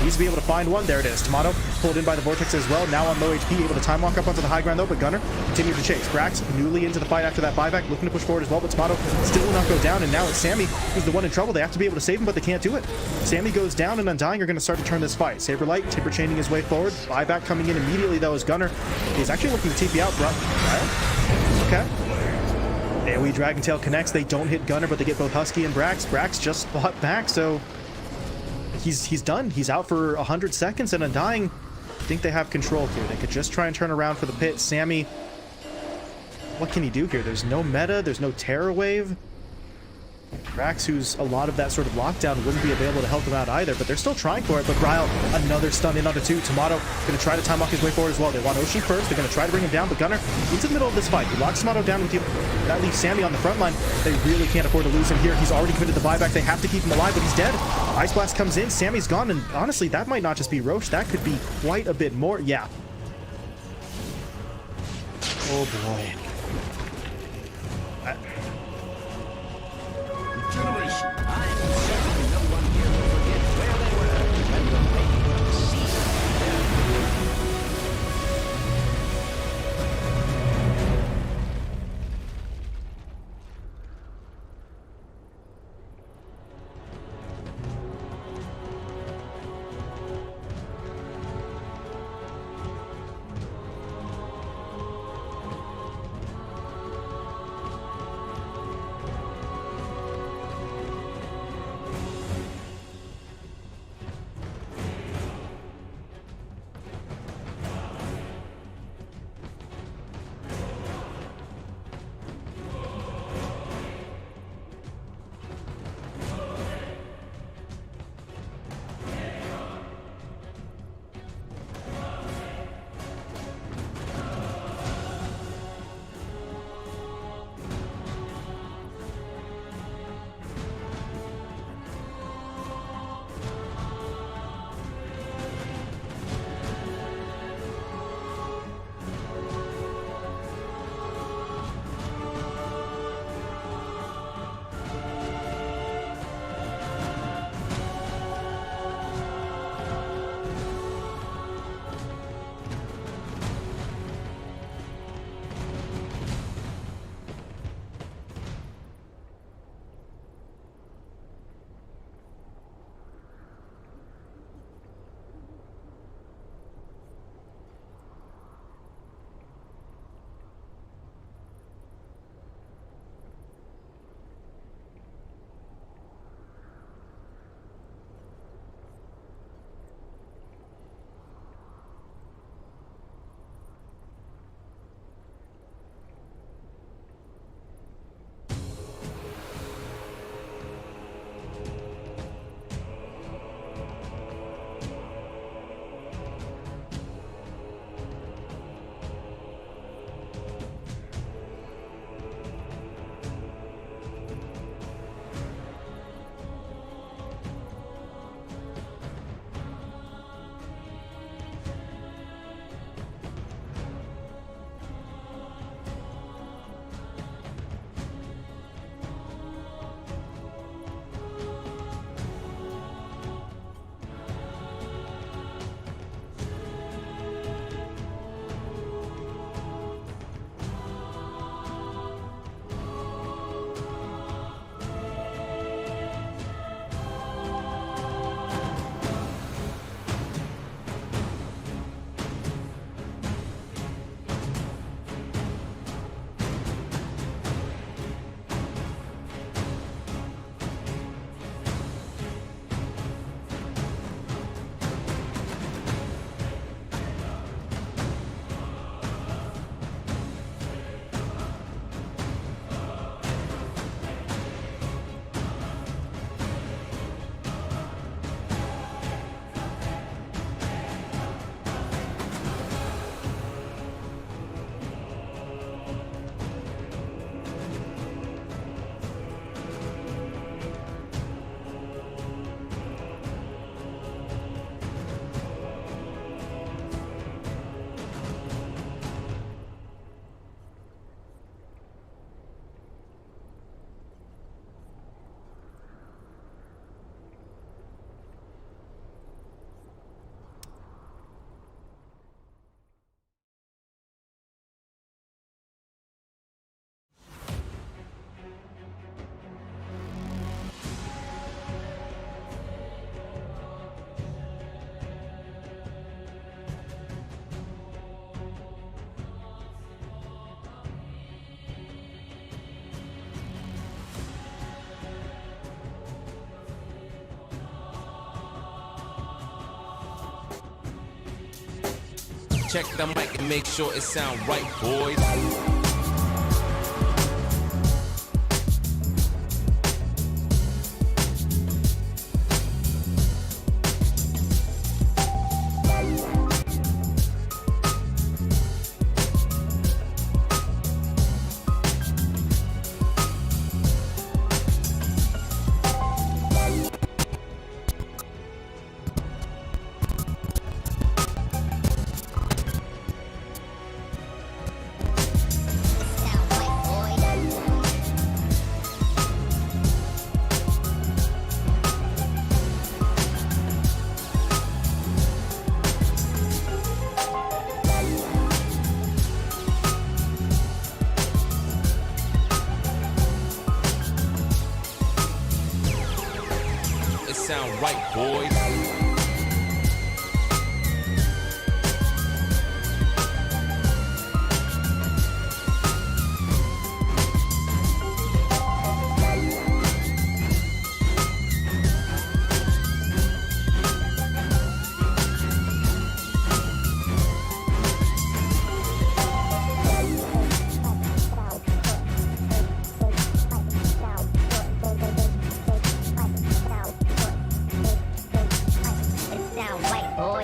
Needs to be able to find one. There it is. Tomato pulled in by the Vortex as well. Now on low HP, able to time walk up onto the high ground, though, but Gunner continued to chase. Brax newly into the fight after that buyback, looking to push forward as well, but Tomato still will not go down, and now it's Sammy who's the one in trouble. They have to be able to save him, but they can't do it. Sammy goes down, and Undying are going to start to turn this fight. Saberlight, Timber chaining his way forward. Buyback coming in immediately, though, as Gunner is actually looking to TP out. Ryle. Okay. AoE Dragon Tail connects. They don't hit Gunner, but they get both Husky and Brax. Brax just fought back, so he's done. He's out for 100 seconds, and Undying think they have control here. They could just try and turn around for the pit. Sammy, what can he do here? There's no meta. There's no Terror Wave. Brax, who's a lot of that sort of lockdown, wouldn't be available to help them out either, but they're still trying for it. But Ryle, another stun in onto two. Tomato going to try to time walk his way forward as well. They want Ocean first. They're going to try to bring him down, but Gunner into the middle of this fight. He locks Tomato down with you. That leaves Sammy on the front line. They really can't afford to lose him here. He's already committed the buyback. They have to keep him alive, but he's dead. Ice Blast comes in. Sammy's gone, and honestly, that might not just be Roche. That could be quite a bit more. Yeah. Oh boy. Regeneration. I'm certain no one here will forget where they were when the Radiant seized their Check the mic and make sure it sound right, boys. Sound white boy. It sound right, boys.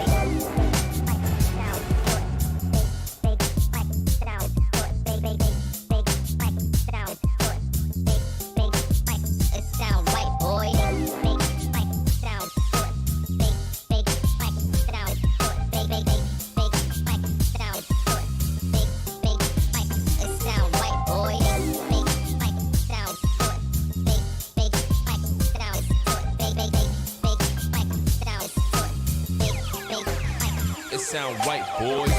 It sound white boy. It sound white boy. It sound white boy. It sound right, boys.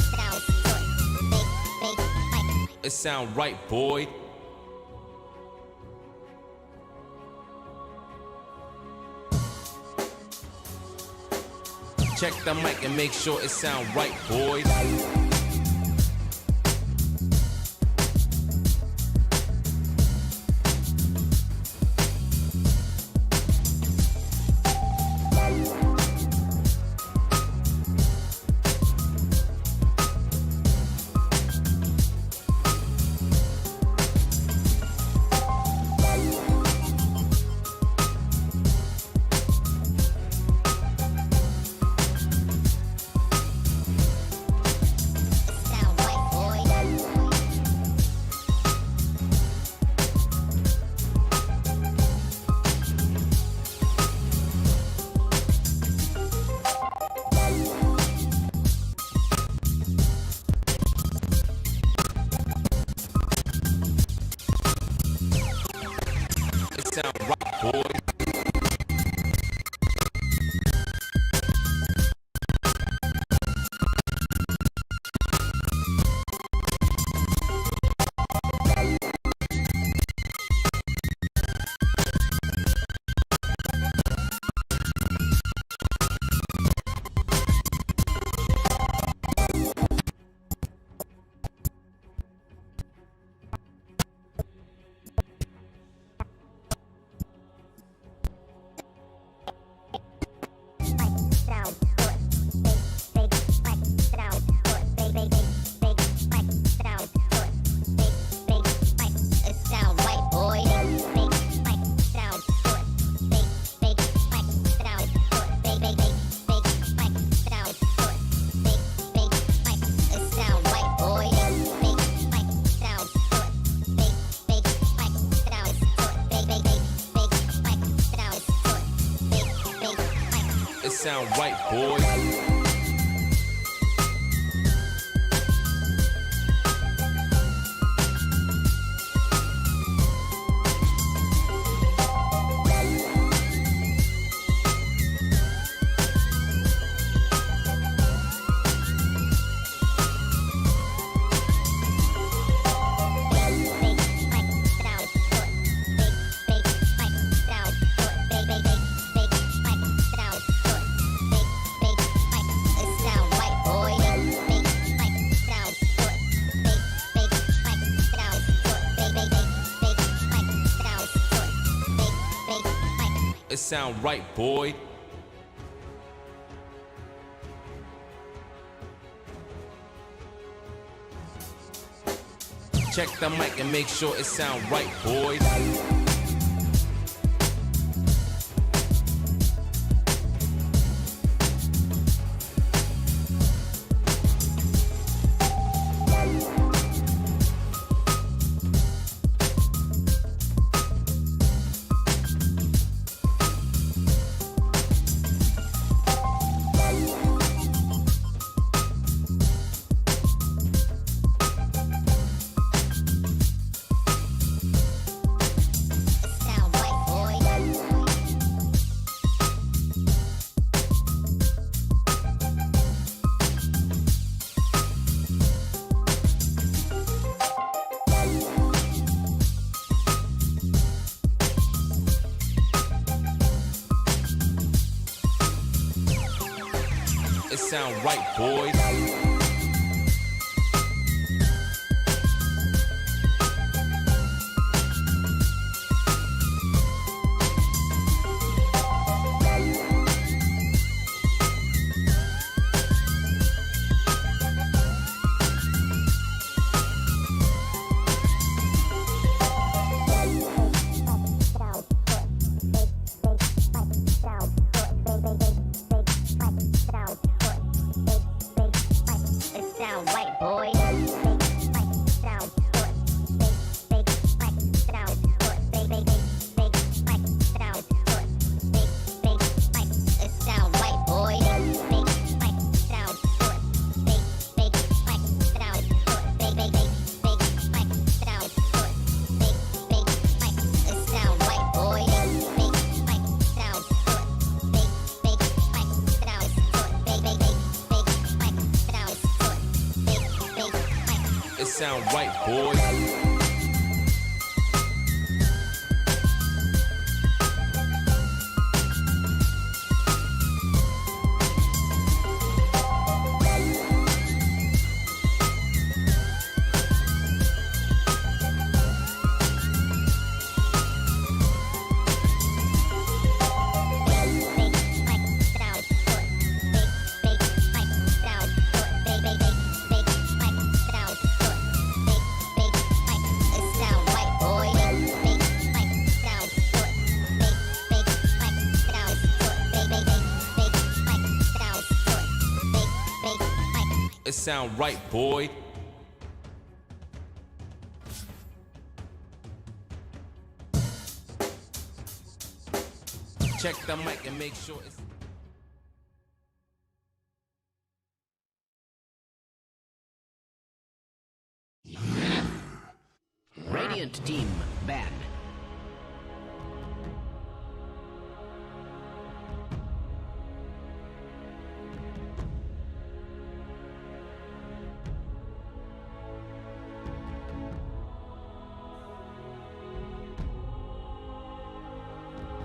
It sound white boy. It sound right, boy. Check the mic and make sure it sound right, boys. Sound white boy. It sound right, boys. It sound white boy. It sound white boy. It sound right, boys. sound right, boy. Check the mic and make sure it sound right, boys. Sound right, boy. It sound right, boys. It sound right, boy. Sound big, sound big, sound big, it sound right, boy. Sound big, sound it sound right, boy. It sound right, boys. It sound right, boy. Check the mic and make sure it's Radiant team ban.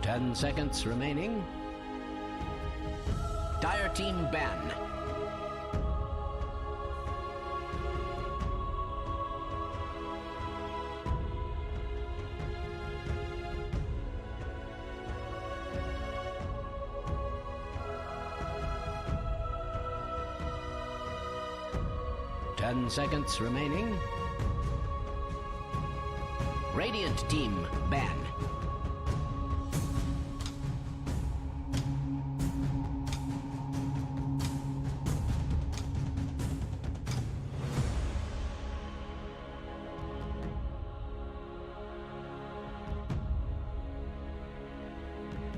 Ten seconds remaining. Dire team ban. Ten seconds remaining. Radiant team ban.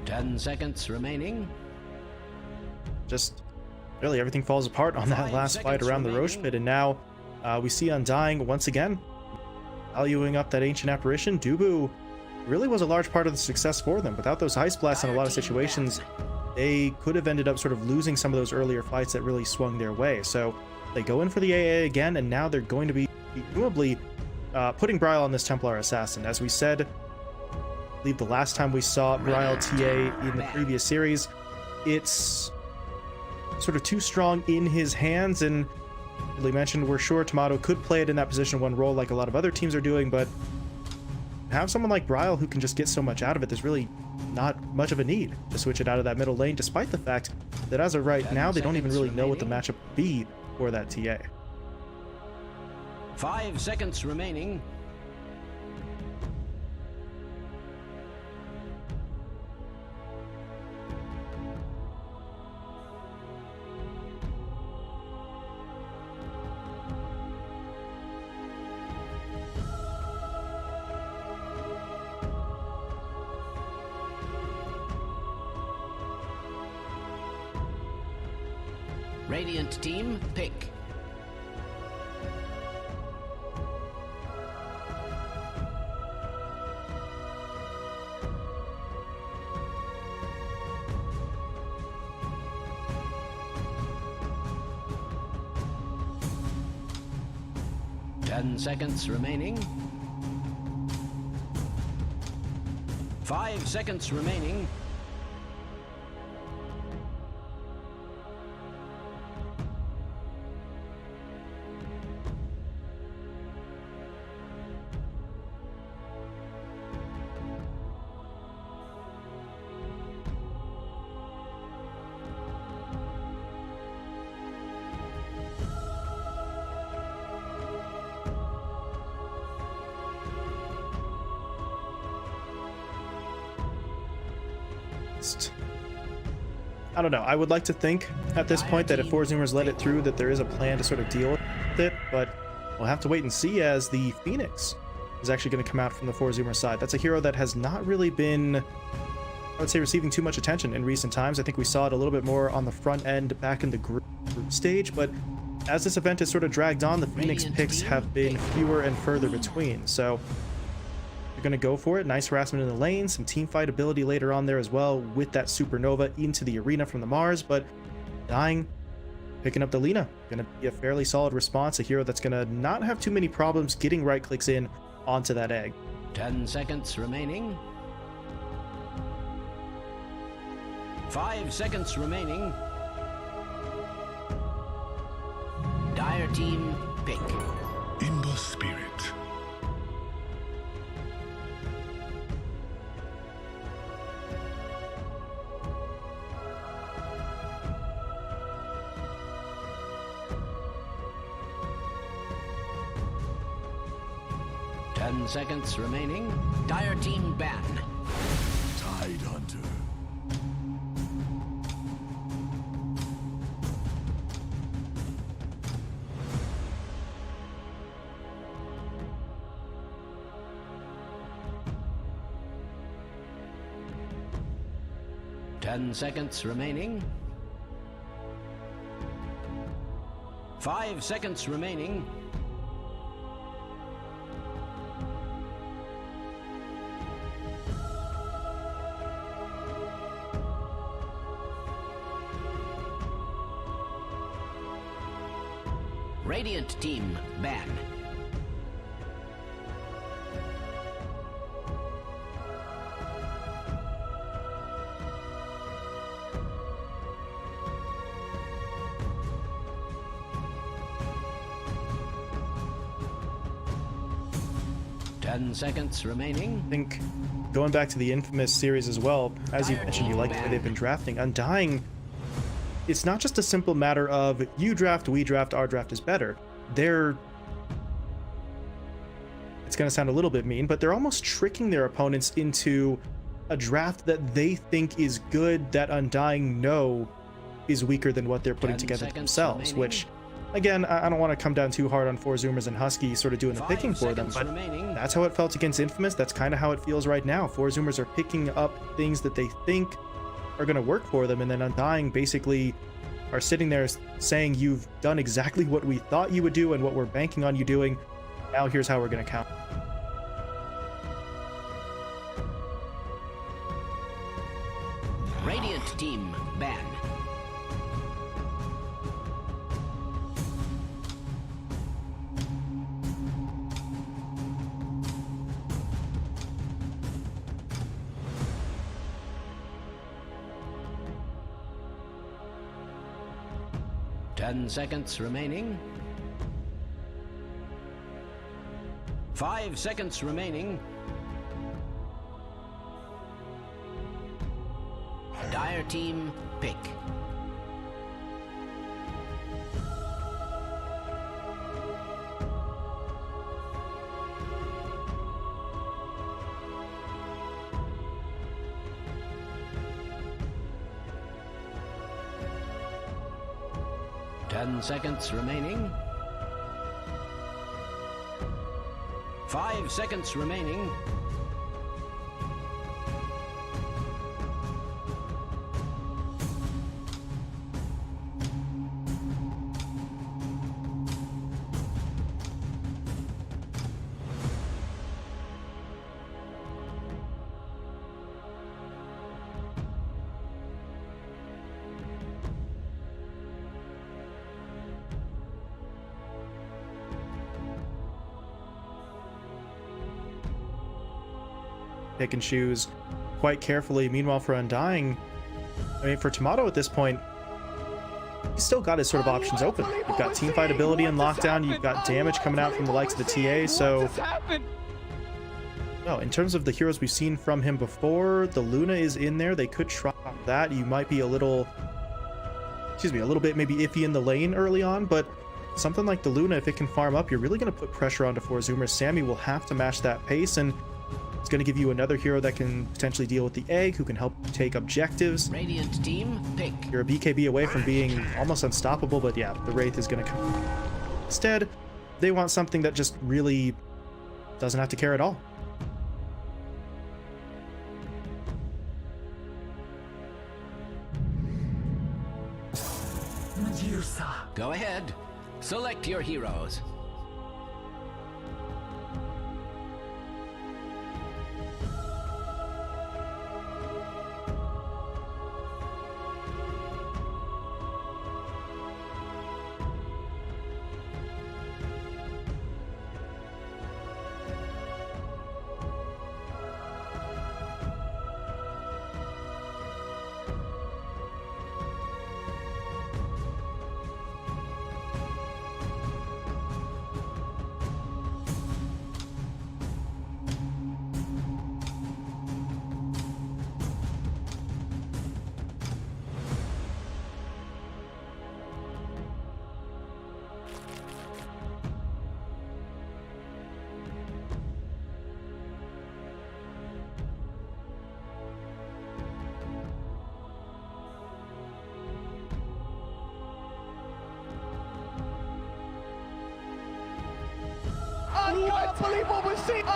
Ten seconds remaining. Just really everything falls apart on that 5 last fight seconds around the Roche remaining. pit, and now we see Undying once again valuing up that ancient apparition. Dubu really was a large part of the success for them. Without those ice blasts in a lot of situations, they could have ended up sort of losing some of those earlier fights that really swung their way. So they go in for the AA again, and now they're going to be presumably putting Bryle on this Templar Assassin. As we said, I believe the last time we saw Bryle TA in the previous series, it's sort of too strong in his hands, and really mentioned we're sure Tomato could play it in that position one role like a lot of other teams are doing, but have someone like Bryle who can just get so much out of it, there's really not much of a need to switch it out of that middle lane, despite the fact that as of right now, they don't even really know what the matchup would be for that TA. 5 seconds remaining. Radiant team, pick. Ten seconds remaining. 5 seconds remaining. I don't know. I would like to think at this point that if Zoomers let it through, that there is a plan to sort of deal with it, but we'll have to wait and see as the Phoenix is actually going to come out from the Zoomer side. That's a hero that has not really been, I would say, receiving too much attention in recent times. I think we saw it a little bit more on the front end back in the group stage, but as this event has sort of dragged on, the Phoenix picks have been fewer and further between. So you're going to go for it. Nice harassment in the lane, some team fight ability later on there as well with that supernova into the arena from the Mars, but Dying picking up the Lina. Going to be a fairly solid response, a hero that's going to not have too many problems getting right clicks in onto that egg. 10 seconds remaining. 5 seconds remaining. Dire team, pick. In the spirit. Seconds remaining. Dire team ban. Tide Hunter. Ten seconds remaining. 5 seconds remaining. Radiant team ban. Ten seconds remaining. I think going back to the Infamous series as well, as you mentioned, you like the way they've been drafting. Undying, it's not just a simple matter of you draft, we draft, our draft is better. It's going to sound a little bit mean, but they're almost tricking their opponents into a draft that they think is good, that Undying know is weaker than what they're putting together themselves, remaining. Which, again, I don't want to come down too hard on Zoomers and Husky sort of doing the picking for them, but that's how it felt against Infamous. That's kind of how it feels right now. Zoomers are picking up things that they think are going to work for them, and then Undying basically are sitting there saying, you've done exactly what we thought you would do and what we're banking on you doing. Now here's how we're going to count. Radiant team ban. Ten seconds remaining. 5 seconds remaining. Player team, pick. Ten seconds remaining. 5 seconds remaining. Pick and choose quite carefully. Meanwhile, for Undying, I mean, for Tomato at this point, he's still got his sort of options open. You've got teamfight ability in lockdown, you've got damage coming out from the likes of the TA, so... No, in terms of the heroes we've seen from him before, the Luna is in there. They could try that. You might be a little... Excuse me, a little bit maybe iffy in the lane early on, but something like the Luna, if it can farm up, you're really going to put pressure onto 4Zoomer. Sammy will have to match that pace, and it's going to give you another hero that can potentially deal with the egg, who can help take objectives. Radiant team, pick. You're a BKB away from being almost unstoppable, but yeah, the Wraith is going to come. Instead, they want something that just really doesn't have to care at all. Go ahead. Select your heroes.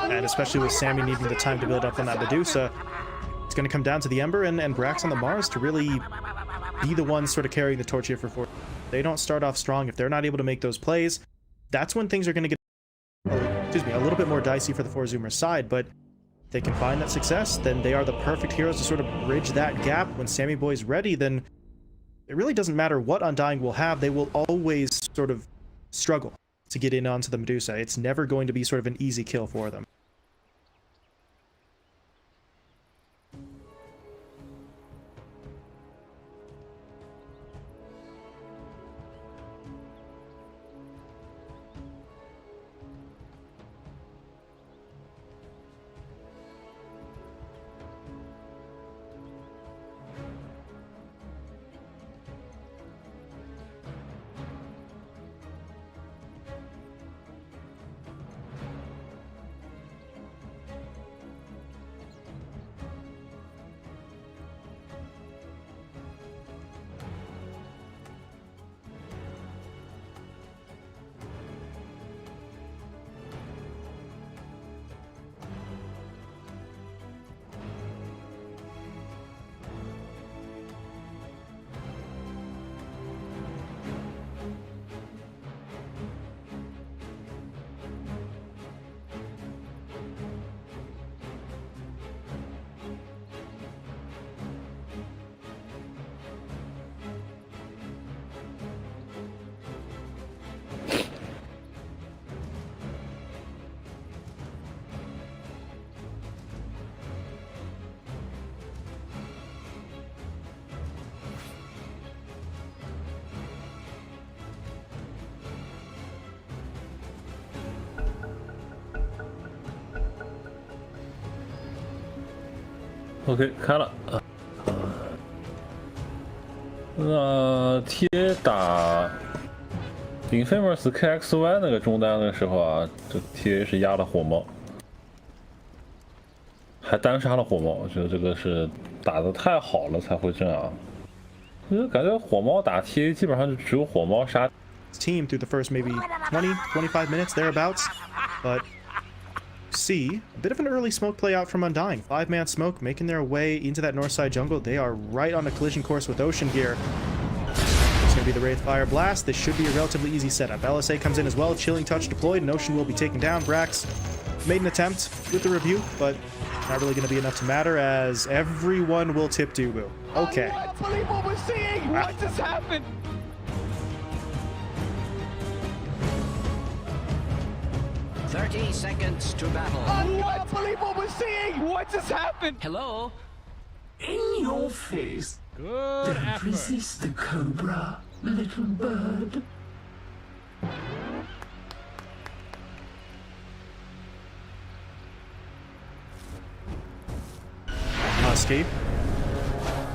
And especially with Sammy needing the time to build up on that Medusa, it's going to come down to the Ember and Brax on the Mars to really be the ones sort of carrying the torch here for 4. They don't start off strong. If they're not able to make those plays, that's when things are going to get, a little bit more dicey for the 4Zoomer side. But if they can find that success, then they are the perfect heroes to sort of bridge that gap. When Sammy Boy's ready, then it really doesn't matter what Undying will have. They will always sort of struggle to get in onto the Medusa. It's never going to be sort of an easy kill for them. Okay, から。那 TA 打 Infamous KXY 那个中单的时候啊，这 TA 是压了火猫，还单杀了火猫，我觉得这个是打得太好了才会这样。就感觉火猫打 TA 基本上就只有火猫杀。 Team through the first maybe 20-25 minutes thereabouts, but see a bit of an early smoke play out from Undying. 5-man smoke making their way into that north side jungle. They are right on a collision course with Ocean here. It's gonna be the Wraith Fire Blast. This should be a relatively easy setup. LSA comes in as well. Chilling Touch deployed, and Ocean will be taken down. Brax made an attempt with the rebuke, but not really gonna be enough to matter as everyone will tip Dubu. Okay. I can't believe what we're seeing! What just happened? "30 seconds to battle." I can't believe what we're seeing! What just happened? Hello? In your face. Good Don't effort. resist the cobra, little bird. Husky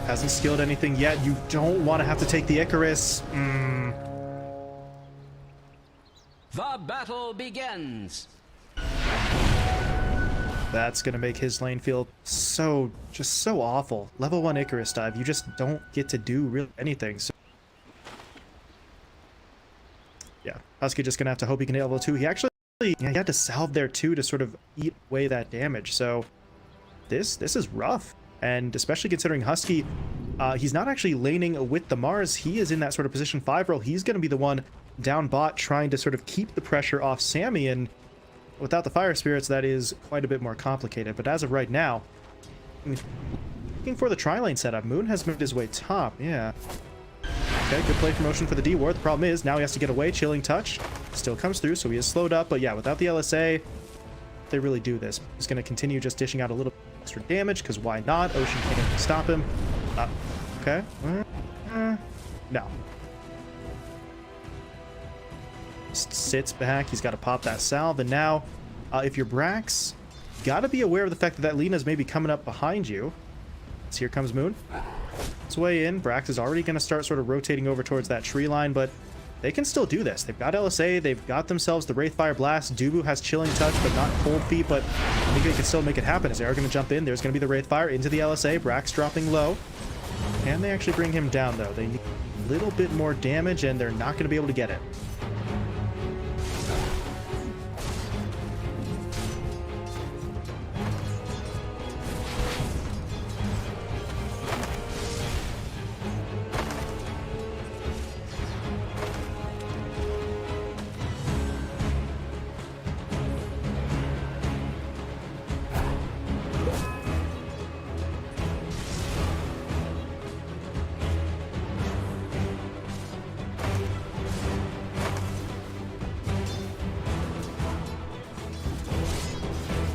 hasn't skilled anything yet. You don't want to have to take the Icarus. The battle begins. That's gonna make his lane feel just so awful. Level 1 Icarus dive, you just don't get to do really anything. So yeah, Husky just gonna have to hope he can hit level 2. He actually he had to salve there too to sort of eat away that damage. So this is rough, and especially considering Husky, he's not actually laning with the Mars. He is in that sort of position 5 role. He's gonna be the one down bot trying to sort of keep the pressure off Sammy, and without the Fire Spirits, that is quite a bit more complicated. But as of right now, looking for the tri-lane setup. Moon has moved his way top. Yeah. Okay, good play from Ocean for the D ward. The problem is, now he has to get away. Chilling Touch still comes through, so he is slowed up. But yeah, without the LSA, they really do this. He's going to continue just dishing out a little extra damage, because why not? Ocean can't stop him. Okay. No. Sits back. He's got to pop that salve. And now, if you're Brax, got to be aware of the fact that that Lena's maybe coming up behind you. So here comes Moon. It's way in. Brax is already going to start sort of rotating over towards that tree line, but they can still do this. They've got LSA. They've got themselves the Wraithfire Blast. Dubu has Chilling Touch, but not Cold Feet, but I think they can still make it happen as they are going to jump in. There's going to be the Wraithfire into the LSA. Brax dropping low. Can they actually bring him down, though? They need a little bit more damage, and they're not going to be able to get it.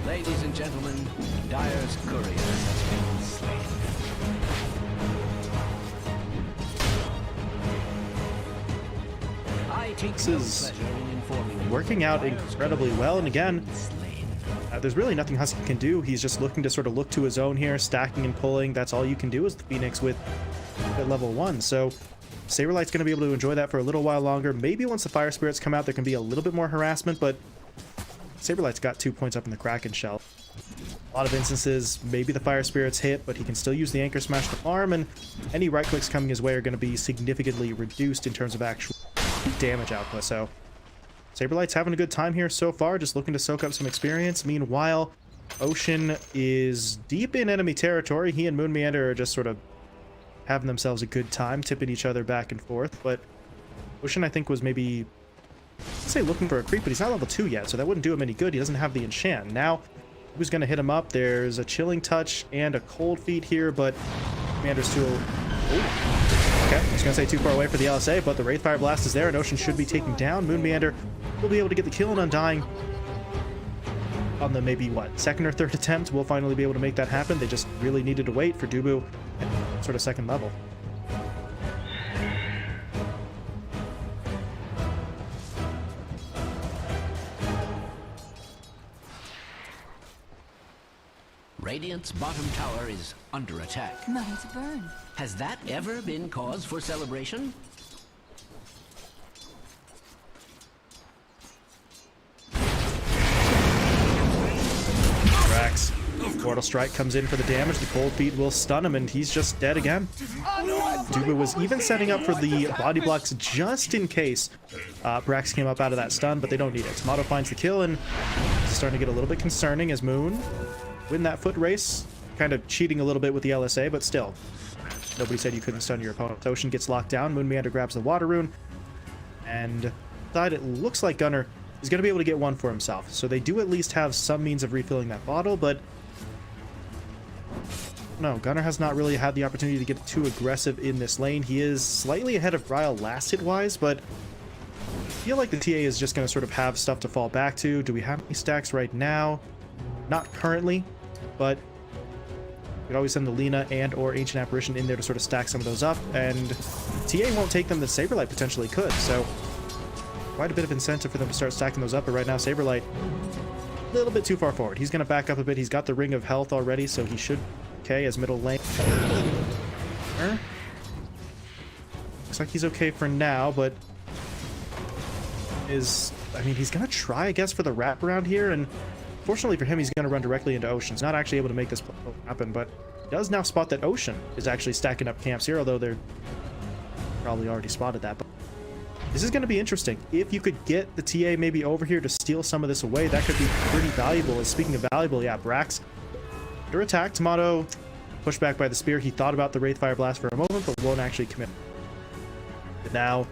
Ladies and gentlemen, Dire's courier has been slain. I take This no is pleasure in informing you working out Dire's incredibly courier well, and has again, been slain. there's really nothing Husky can do. He's just looking to sort of look to his own here, stacking and pulling. That's all you can do as the Phoenix with at level 1. So Saberlight's going to be able to enjoy that for a little while longer. Maybe once the Fire Spirits come out, there can be a little bit more harassment, but Saberlight's got 2 points up in the Kraken shell. A lot of instances, maybe the Fire Spirits hit, but he can still use the Anchor Smash to farm, and any right clicks coming his way are going to be significantly reduced in terms of actual damage output. So Saberlight's having a good time here so far, just looking to soak up some experience. Meanwhile, Ocean is deep in enemy territory. He and Moon Meander are just sort of having themselves a good time, tipping each other back and forth. But Ocean, I think, was maybe, let's say, looking for a creep, but he's not level 2 yet, so that wouldn't do him any good. He doesn't have the enchant. Now, who's going to hit him up? There's a Chilling Touch and a Cold Feet here, but Meander's too... Oh. Okay, I was going to say too far away for the LSA, but the Wraithfire Blast is there, and Ocean should be taken down. Moon Meander will be able to get the kill on Undying on the maybe, what, second or third attempt. We'll finally be able to make that happen. They just really needed to wait for Dubu at sort of second level. Radiant's bottom tower is under attack. Money to burn. Has that ever been cause for celebration? Brax. Mortal Strike comes in for the damage. The Cold Feet will stun him, and he's just dead again. Duba was even setting up for the body blocks just in case Brax came up out of that stun, but they don't need it. Tomato finds the kill, and it's starting to get a little bit concerning as Moon win that foot race. Kind of cheating a little bit with the LSA, but still. Nobody said you couldn't stun your opponent. Ocean gets locked down. Moon Meander grabs the Water Rune, and it looks like Gunnar is going to be able to get one for himself. So they do at least have some means of refilling that bottle, but no, Gunnar has not really had the opportunity to get too aggressive in this lane. He is slightly ahead of Ryle last hit-wise, but I feel like the TA is just going to sort of have stuff to fall back to. Do we have any stacks right now? Not currently, but we could always send the Lina and or Ancient Apparition in there to sort of stack some of those up, and TA won't take them. The Saberlight potentially could, so quite a bit of incentive for them to start stacking those up, but right now Saberlight a little bit too far forward. He's going to back up a bit. He's got the Ring of Health already, so he should okay as middle lane. Looks like he's okay for now, but I mean, he's gonna try, I guess, for the wraparound here, and fortunately for him, he's gonna run directly into Ocean. He's not actually able to make this happen, but he does now spot that Ocean is actually stacking up camps here, although they're probably already spotted that. But this is gonna be interesting. If you could get the TA maybe over here to steal some of this away, that could be pretty valuable. And speaking of valuable, yeah, Brax under attack. Tomato pushed back by the spear. He thought about the Wraithfire Blast for a moment, but won't actually commit. But now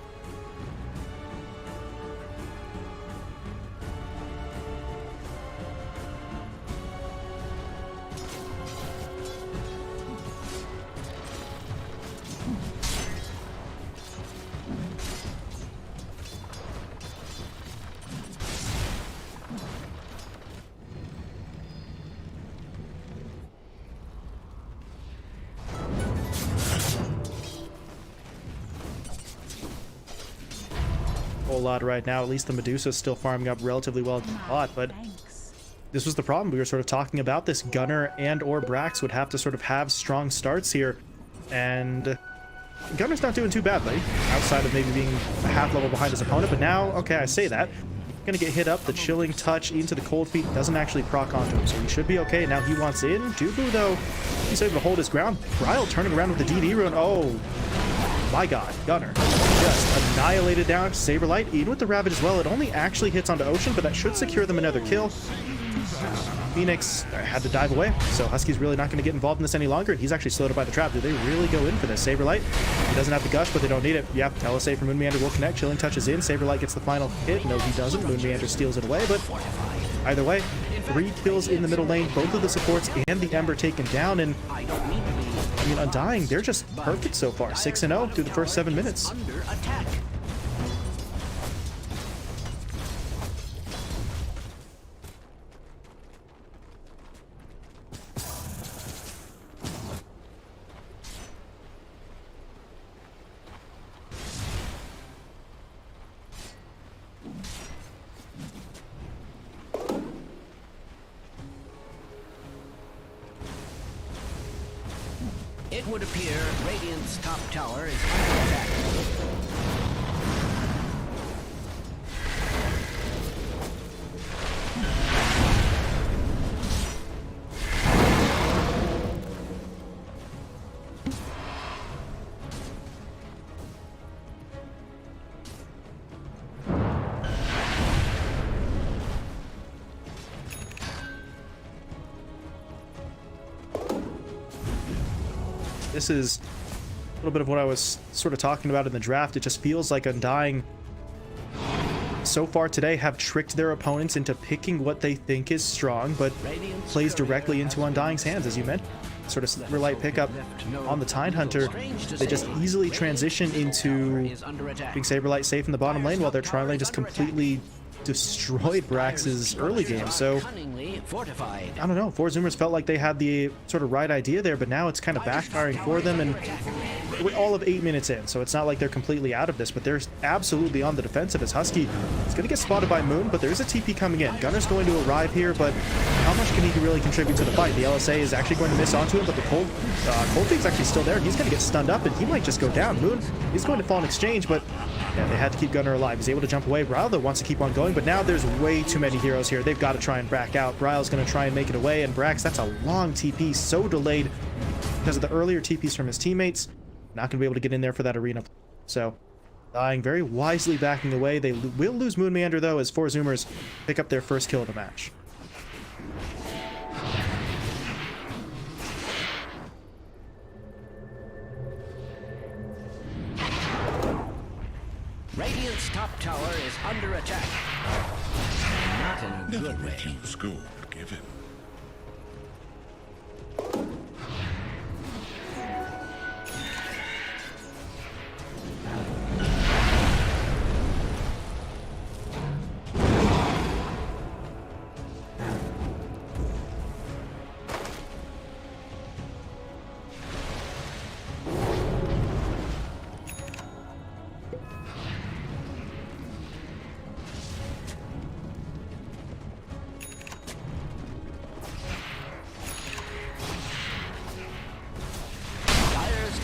whole lot right now. At least the Medusa's still farming up relatively well a lot, but this was the problem. We were sort of talking about this. Gunnar and or Brax would have to sort of have strong starts here, and Gunnar's not doing too badly outside of maybe being a half level behind his opponent, but now, okay, I say that, gonna get hit up. The Chilling Touch into the Cold Feet doesn't actually proc onto him, so he should be okay. Now he wants in. Dubu, though, he's able to hold his ground. Ryle turning around with the DD rune. Oh my god, Gunnar just annihilated down. Saberlight in with the Ravage as well. It only actually hits onto Ocean, but that should secure them another kill. Phoenix had to dive away, so Husky's really not going to get involved in this any longer. He's actually slowed up by the trap. Do they really go in for this? Saberlight, he doesn't have the gush, but they don't need it. Yep, LSA for Moon Meander will connect. Chilling touches in. Saberlight gets the final hit. No, he doesn't. Moon Meander steals it away, but either way, 3 kills in the middle lane. Both of the supports and the Ember taken down, and I mean, Undying, they're just perfect so far. 6-0 through the first 7 minutes. Under attack. It would appear Radiant's top tower is under attack. This is a little bit of what I was sort of talking about in the draft. It just feels like Undying so far today have tricked their opponents into picking what they think is strong, but plays directly into Undying's hands, as you mentioned. Sort of Silverlight pickup on the Tide Hunter. They just easily transition into being Saberlight safe in the bottom lane while their tri lane just completely destroyed Brax's early game. So Cunningly fortified. I don't know. Four Zoomers felt like they had the sort of right idea there, but now it's kind of backfiring for them, and we're all of 8 minutes in, so it's not like they're completely out of this, but they're absolutely on the defensive as Husky is going to get spotted by Moon, but there's a TP coming in. Gunner's going to arrive here, but how much can he really contribute to the fight? The LSA is actually going to miss onto him, but the Cold Feet's actually still there. He's going to get stunned up, and he might just go down. Moon is going to fall in exchange, but yeah, they had to keep Gunner alive. He's able to jump away. Ryle, though, wants to keep on going, but now there's way too many heroes here. They've got to try and back out. Ryle's going to try and make it away, and Brax, that's a long TP, so delayed because of the earlier TPs from his teammates. Not going to be able to get in there for that arena. So, Dying very wisely backing away. They will lose Moon Meander, though, as Four Zoomers pick up their first kill of the match. Radiant's top tower is under attack. Not in a good way. School, give it.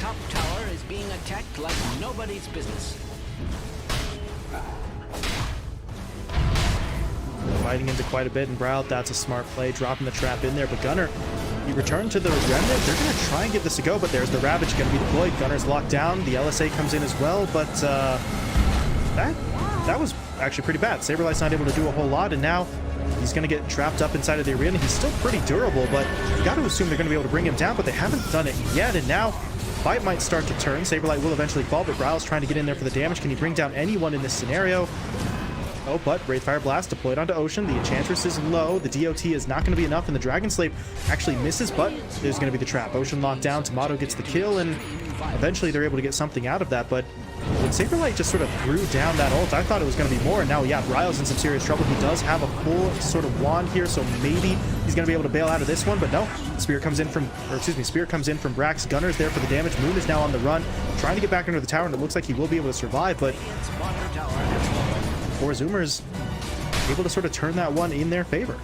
Top tower is being attacked like nobody's business. Fighting into quite a bit, and Brow, that's a smart play, dropping the trap in there, but Gunner, he returned to the Remnant. They're going to try and give this a go, but there's the Ravage going to be deployed. Gunner's locked down. The LSA comes in as well, but that was actually pretty bad. Saberlight's not able to do a whole lot, and now he's going to get trapped up inside of the arena. He's still pretty durable, but you got to assume they're going to be able to bring him down, but they haven't done it yet, and now fight might start to turn. Saberlight will eventually fall, but Brow's trying to get in there for the damage. Can he bring down anyone in this scenario? Oh, but Wraithfire Blast deployed onto Ocean. The Enchantress is low. The DOT is not going to be enough, and the Dragon Slave actually misses, but there's going to be the trap. Ocean locked down. Tomato gets the kill, and eventually they're able to get something out of that, but when Saberlight just sort of threw down that ult, I thought it was going to be more, and now, yeah, Ryle's in some serious trouble. He does have a full sort of wand here, so maybe he's going to be able to bail out of this one, but no. Spear comes in from Brax. Gunner's there for the damage. Moon is now on the run, trying to get back under the tower, and it looks like he will be able to survive, but Four Zoomers able to sort of turn that one in their favor.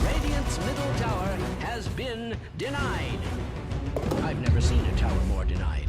Radiant's middle tower has been denied. I've never seen a tower more denied.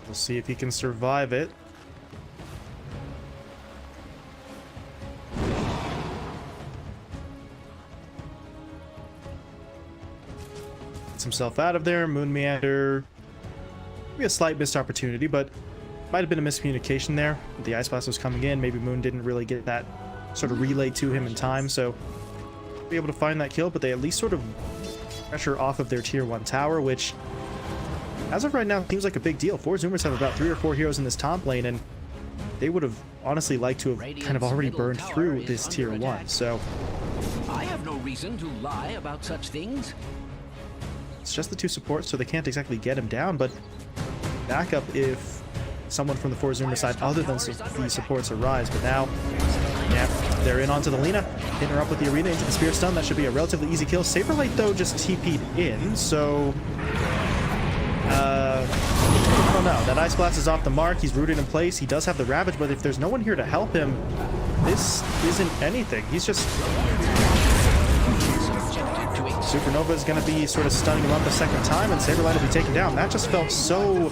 We'll see if he can survive it. Gets himself out of there. Moon Meander. Maybe a slight missed opportunity, but might have been a miscommunication there. The Ice Blast was coming in. Maybe Moon didn't really get that sort of relay to him in time, so be able to find that kill, but they at least sort of pressure off of their tier 1 tower, which as of right now seems like a big deal. Four Zoomers have about 3 or 4 heroes in this top lane, and they would have honestly liked to have kind of already burned through this tier 1, so I have no reason to lie about such things. it's just the 2 supports, so they can't exactly get him down, but backup if someone from the Four Zoomer side other than the supports arrives. But now, yeah, they're in onto the Lina, hitting her up with the arena into the spear stun. That should be a relatively easy kill. Saberlight, though, just TP'd in, so I don't know. That Ice Blast is off the mark. He's rooted in place. He does have the Ravage, but if there's no one here to help him, this isn't anything. He's just Subjected to Supernova is going to be sort of stunning him up a second time, and Saberlight will be taken down. That just felt so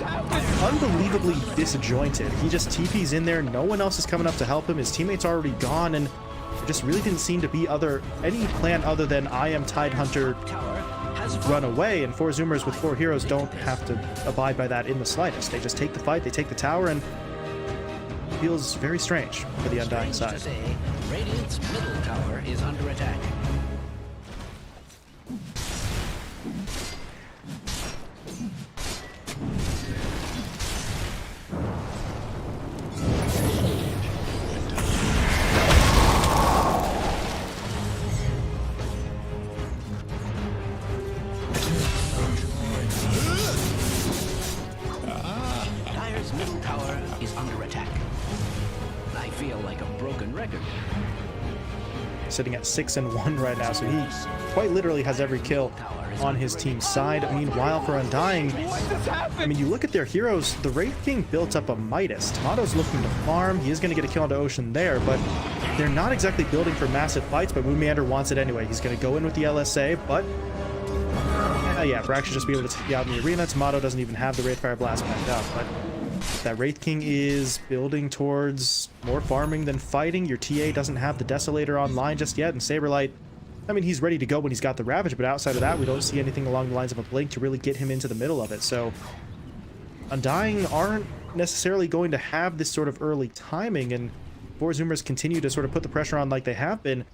unbelievably disjointed. He just TP's in there. No one else is coming up to help him. His teammate's already gone, and there just really didn't seem to be any plan other than I am Tidehunter, run away. And 4 Zoomers with 4 heroes don't have to abide by that in the slightest. They just take the fight, they take the tower, and it feels very strange for the Undying side. Radiant's middle tower is under attack. Dire's middle tower is under attack. I feel like a broken record. Sitting at 6-1 right now, so he quite literally has every kill on his team's side. Meanwhile, for Undying, I mean, you look at their heroes, the Wraith King built up a Midas. Tomato's looking to farm. He is going to get a kill onto Ocean there, but they're not exactly building for massive fights, but Moonmeander wants it anyway. He's going to go in with the LSA, but yeah, Brax should just be able to take out in the arena. Tomato doesn't even have the Wraithfire Blast backed up, but that Wraith King is building towards more farming than fighting. Your TA doesn't have the Desolator online just yet, and Saberlight, I mean, he's ready to go when he's got the Ravage, but outside of that, we don't see anything along the lines of a Blink to really get him into the middle of it. So Undying aren't necessarily going to have this sort of early timing, and 4 Zoomers continue to sort of put the pressure on like they have been.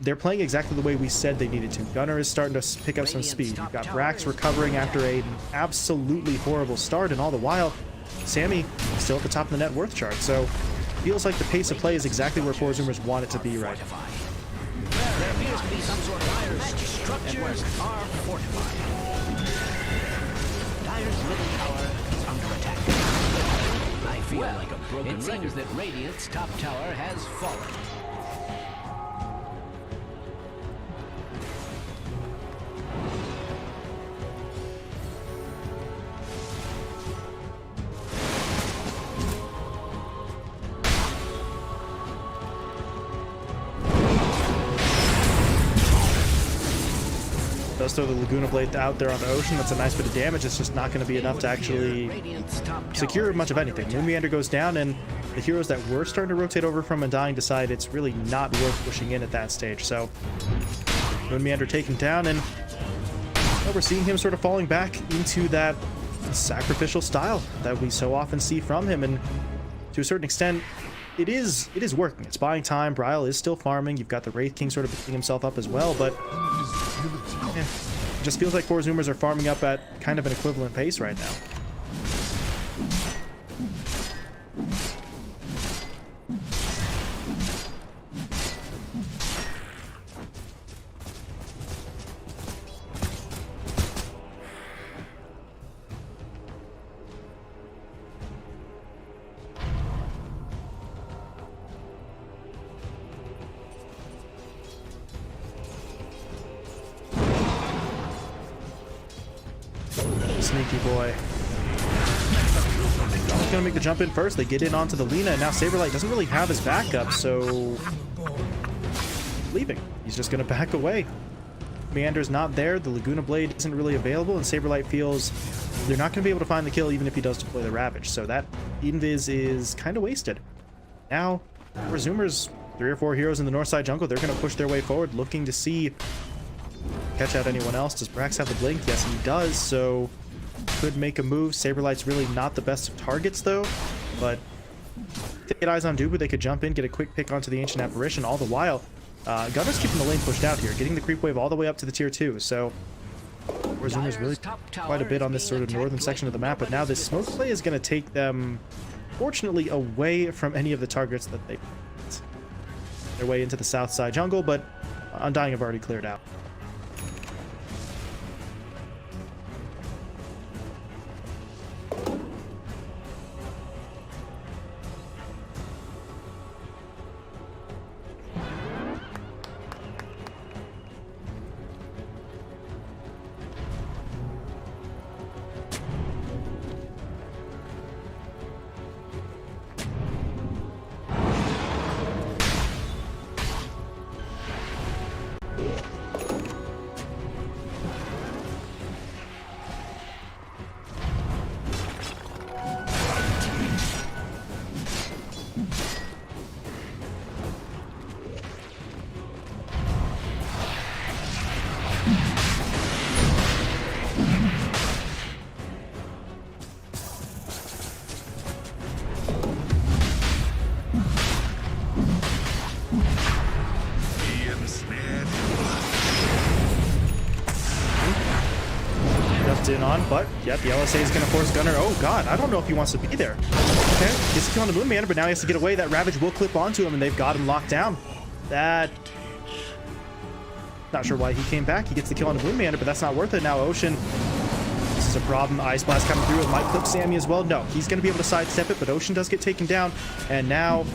They're playing exactly the way we said they needed to. Gunnar is starting to pick up some speed. You've got Brax recovering after an absolutely horrible start, and all the while, Sammy still at the top of the net worth chart. So feels like the pace of play is exactly where 4 Zoomers want it to be right now. There appears to be some sort of Dire's structures are fortified. Dire's middle tower is under attack. I feel like a broken record. It seems that Radiant's top tower has fallen. Does throw the Laguna Blade out there on the Ocean. That's a nice bit of damage. It's just not going to be enough to actually secure much of anything. Moonmeander goes down, and the heroes that were starting to rotate over from Undying decide it's really not worth pushing in at that stage. So Moonmeander taken down, and we're seeing him sort of falling back into that sacrificial style that we so often see from him. And to a certain extent, it is working. It's buying time. Bryle is still farming. You've got the Wraith King sort of picking himself up as well, but it just feels like 4 Zoomers are farming up at kind of an equivalent pace right now. Sneaky boy. He's gonna make the jump in first. They get in onto the Lina, and now Saberlight doesn't really have his backup, so leaving. He's just gonna back away. Meander's not there. The Laguna Blade isn't really available, and Saberlight feels they're not gonna be able to find the kill even if he does deploy the Ravage. So that invis is kind of wasted. Now, for Zoomers, 3 or 4 heroes in the north side jungle, they're gonna push their way forward, looking to see catch out anyone else. Does Brax have the blink? Yes, he does. So could make a move. Saberlight's really not the best of targets though, but if they get eyes on Dubu, they could jump in, get a quick pick onto the Ancient Apparition. All the while, Gunnar's keeping the lane pushed out here, getting the creep wave all the way up to the tier 2. So Zoomers really quite a bit on this sort of northern section of the map, but now this smoke play is going to take them, fortunately, away from any of the targets that they their way into the south side jungle, but Undying have already cleared out. dropped in on, but yeah, the LSA is going to force Gunner. Oh god, I don't know if he wants to be there. Okay, gets the kill on the Moon Manor, but now he has to get away. That Ravage will clip onto him, and they've got him locked down. That... Not sure why he came back. He gets the kill on the Moon Manor, but that's not worth it. Now Ocean... This is a problem. Ice Blast coming through. It might clip Sammy as well. No, he's going to be able to sidestep it, but Ocean does get taken down. And now,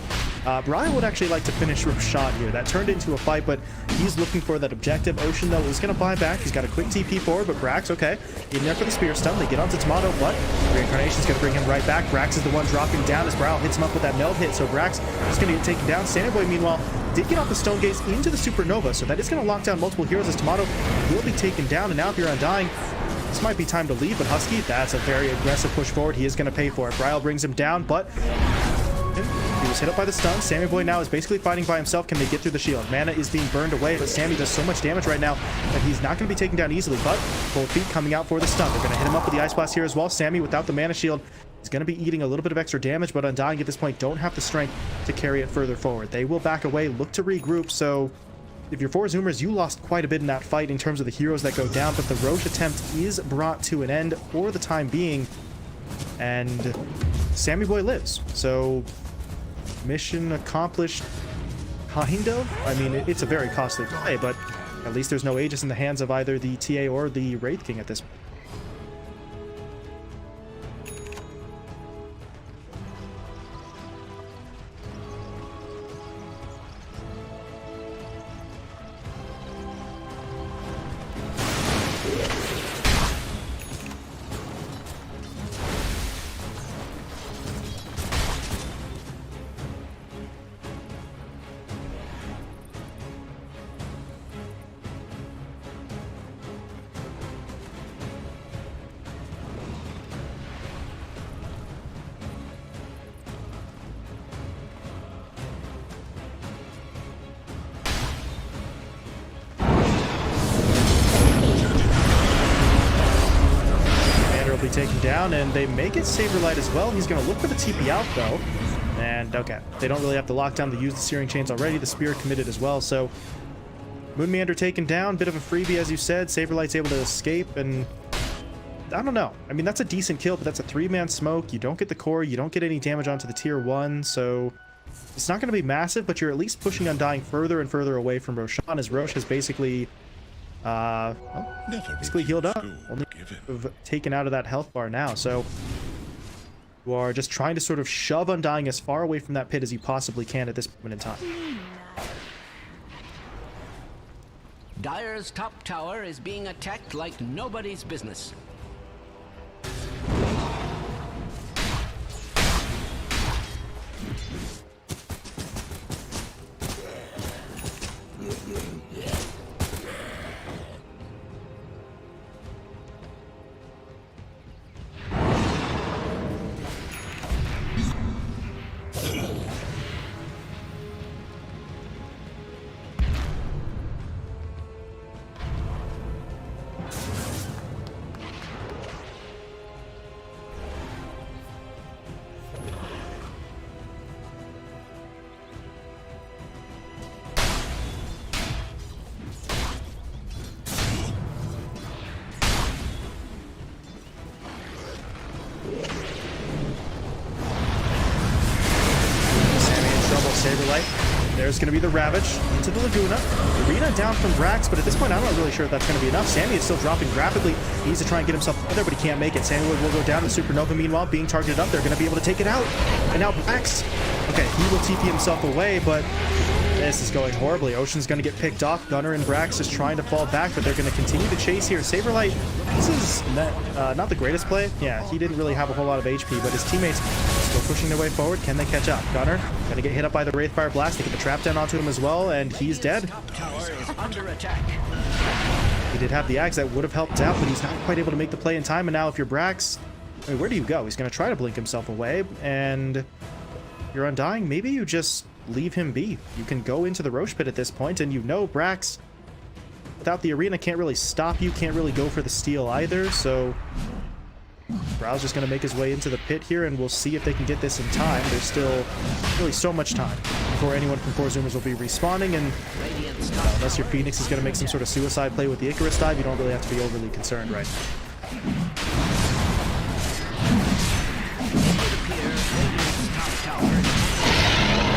Brian would actually like to finish Roshan here. That turned into a fight, but he's looking for that objective. Ocean, though, is going to buy back. He's got a quick TP forward, but Brax, okay. In there for the Spear Stun. They get onto Tomato, but Reincarnation's going to bring him right back. Brax is the one dropping down as Brow hits him up with that meld hit, so Brax is going to get taken down. Sandy Boy, meanwhile, did get off the Stone Gaze into the Supernova, so that is going to lock down multiple heroes as Tomato will be taken down. And now if you're Undying, this might be time to leave, but Husky, that's a very aggressive push forward. He is going to pay for it. Bryle brings him down, but he was hit up by the stun. Sammy Boy now is basically fighting by himself. Can they get through the shield? Mana is being burned away, but Sammy does so much damage right now that he's not going to be taken down easily, but Cold Feet coming out for the stun. They're going to hit him up with the Ice Blast here as well. Sammy, without the mana shield, is going to be eating a little bit of extra damage, but Undying at this point don't have the strength to carry it further forward. They will back away, look to regroup, so... If you're 4Zoomers, you lost quite a bit in that fight in terms of the heroes that go down, but the Roche attempt is brought to an end for the time being, and Sammy Boy lives. So, mission accomplished, kind of. I mean, it's a very costly play, but at least there's no Aegis in the hands of either the TA or the Wraith King at this point. Taken down, and they make it Saberlight as well. He's going to look for the TP out, though. And, okay, they don't really have to lock down to use the Searing Chains already. The Spear committed as well, so... Moon Meander taken down. Bit of a freebie, as you said. Saberlight's able to escape, and... I don't know. I mean, that's a decent kill, but that's a 3-man smoke. You don't get the core. You don't get any damage onto the tier 1, so... It's not going to be massive, but you're at least pushing Undying further and further away from Roshan, as Roche has basically... basically healed up. Only taken out of that health bar now, so you are just trying to sort of shove Undying as far away from that pit as you possibly can at this moment in time. Dire's top tower is being attacked like nobody's business. Saberlight. There's going to be the Ravage into the Laguna. Arena down from Brax, but at this point, I'm not really sure if that's going to be enough. Sammy is still dropping rapidly. He needs to try and get himself there, but he can't make it. Sammy will go down. The Supernova, meanwhile, being targeted up. They're going to be able to take it out. And now Brax, okay, he will TP himself away, but this is going horribly. Ocean's going to get picked off. Gunner and Brax is trying to fall back, but they're going to continue to chase here. Saberlight, this is not the greatest play. Yeah, he didn't really have a whole lot of HP, but his teammates still pushing their way forward. Can they catch up? Gunner going to get hit up by the Wraithfire Blast. They get the trap down onto him as well, and he's dead. Tower is under attack. He did have the Axe that would have helped out, but he's not quite able to make the play in time. And now if you're Brax, I mean, where do you go? He's going to try to blink himself away, and you're Undying. Maybe you just leave him be. You can go into the Roche pit at this point, and you know Brax, without the arena, can't really stop you, can't really go for the steal either, so Brow's just going to make his way into the pit here, and we'll see if they can get this in time. There's still really so much time before anyone from 4Zoomers will be respawning, and unless your Phoenix is going to make some sort of suicide play with the Icarus dive, you don't really have to be overly concerned right now.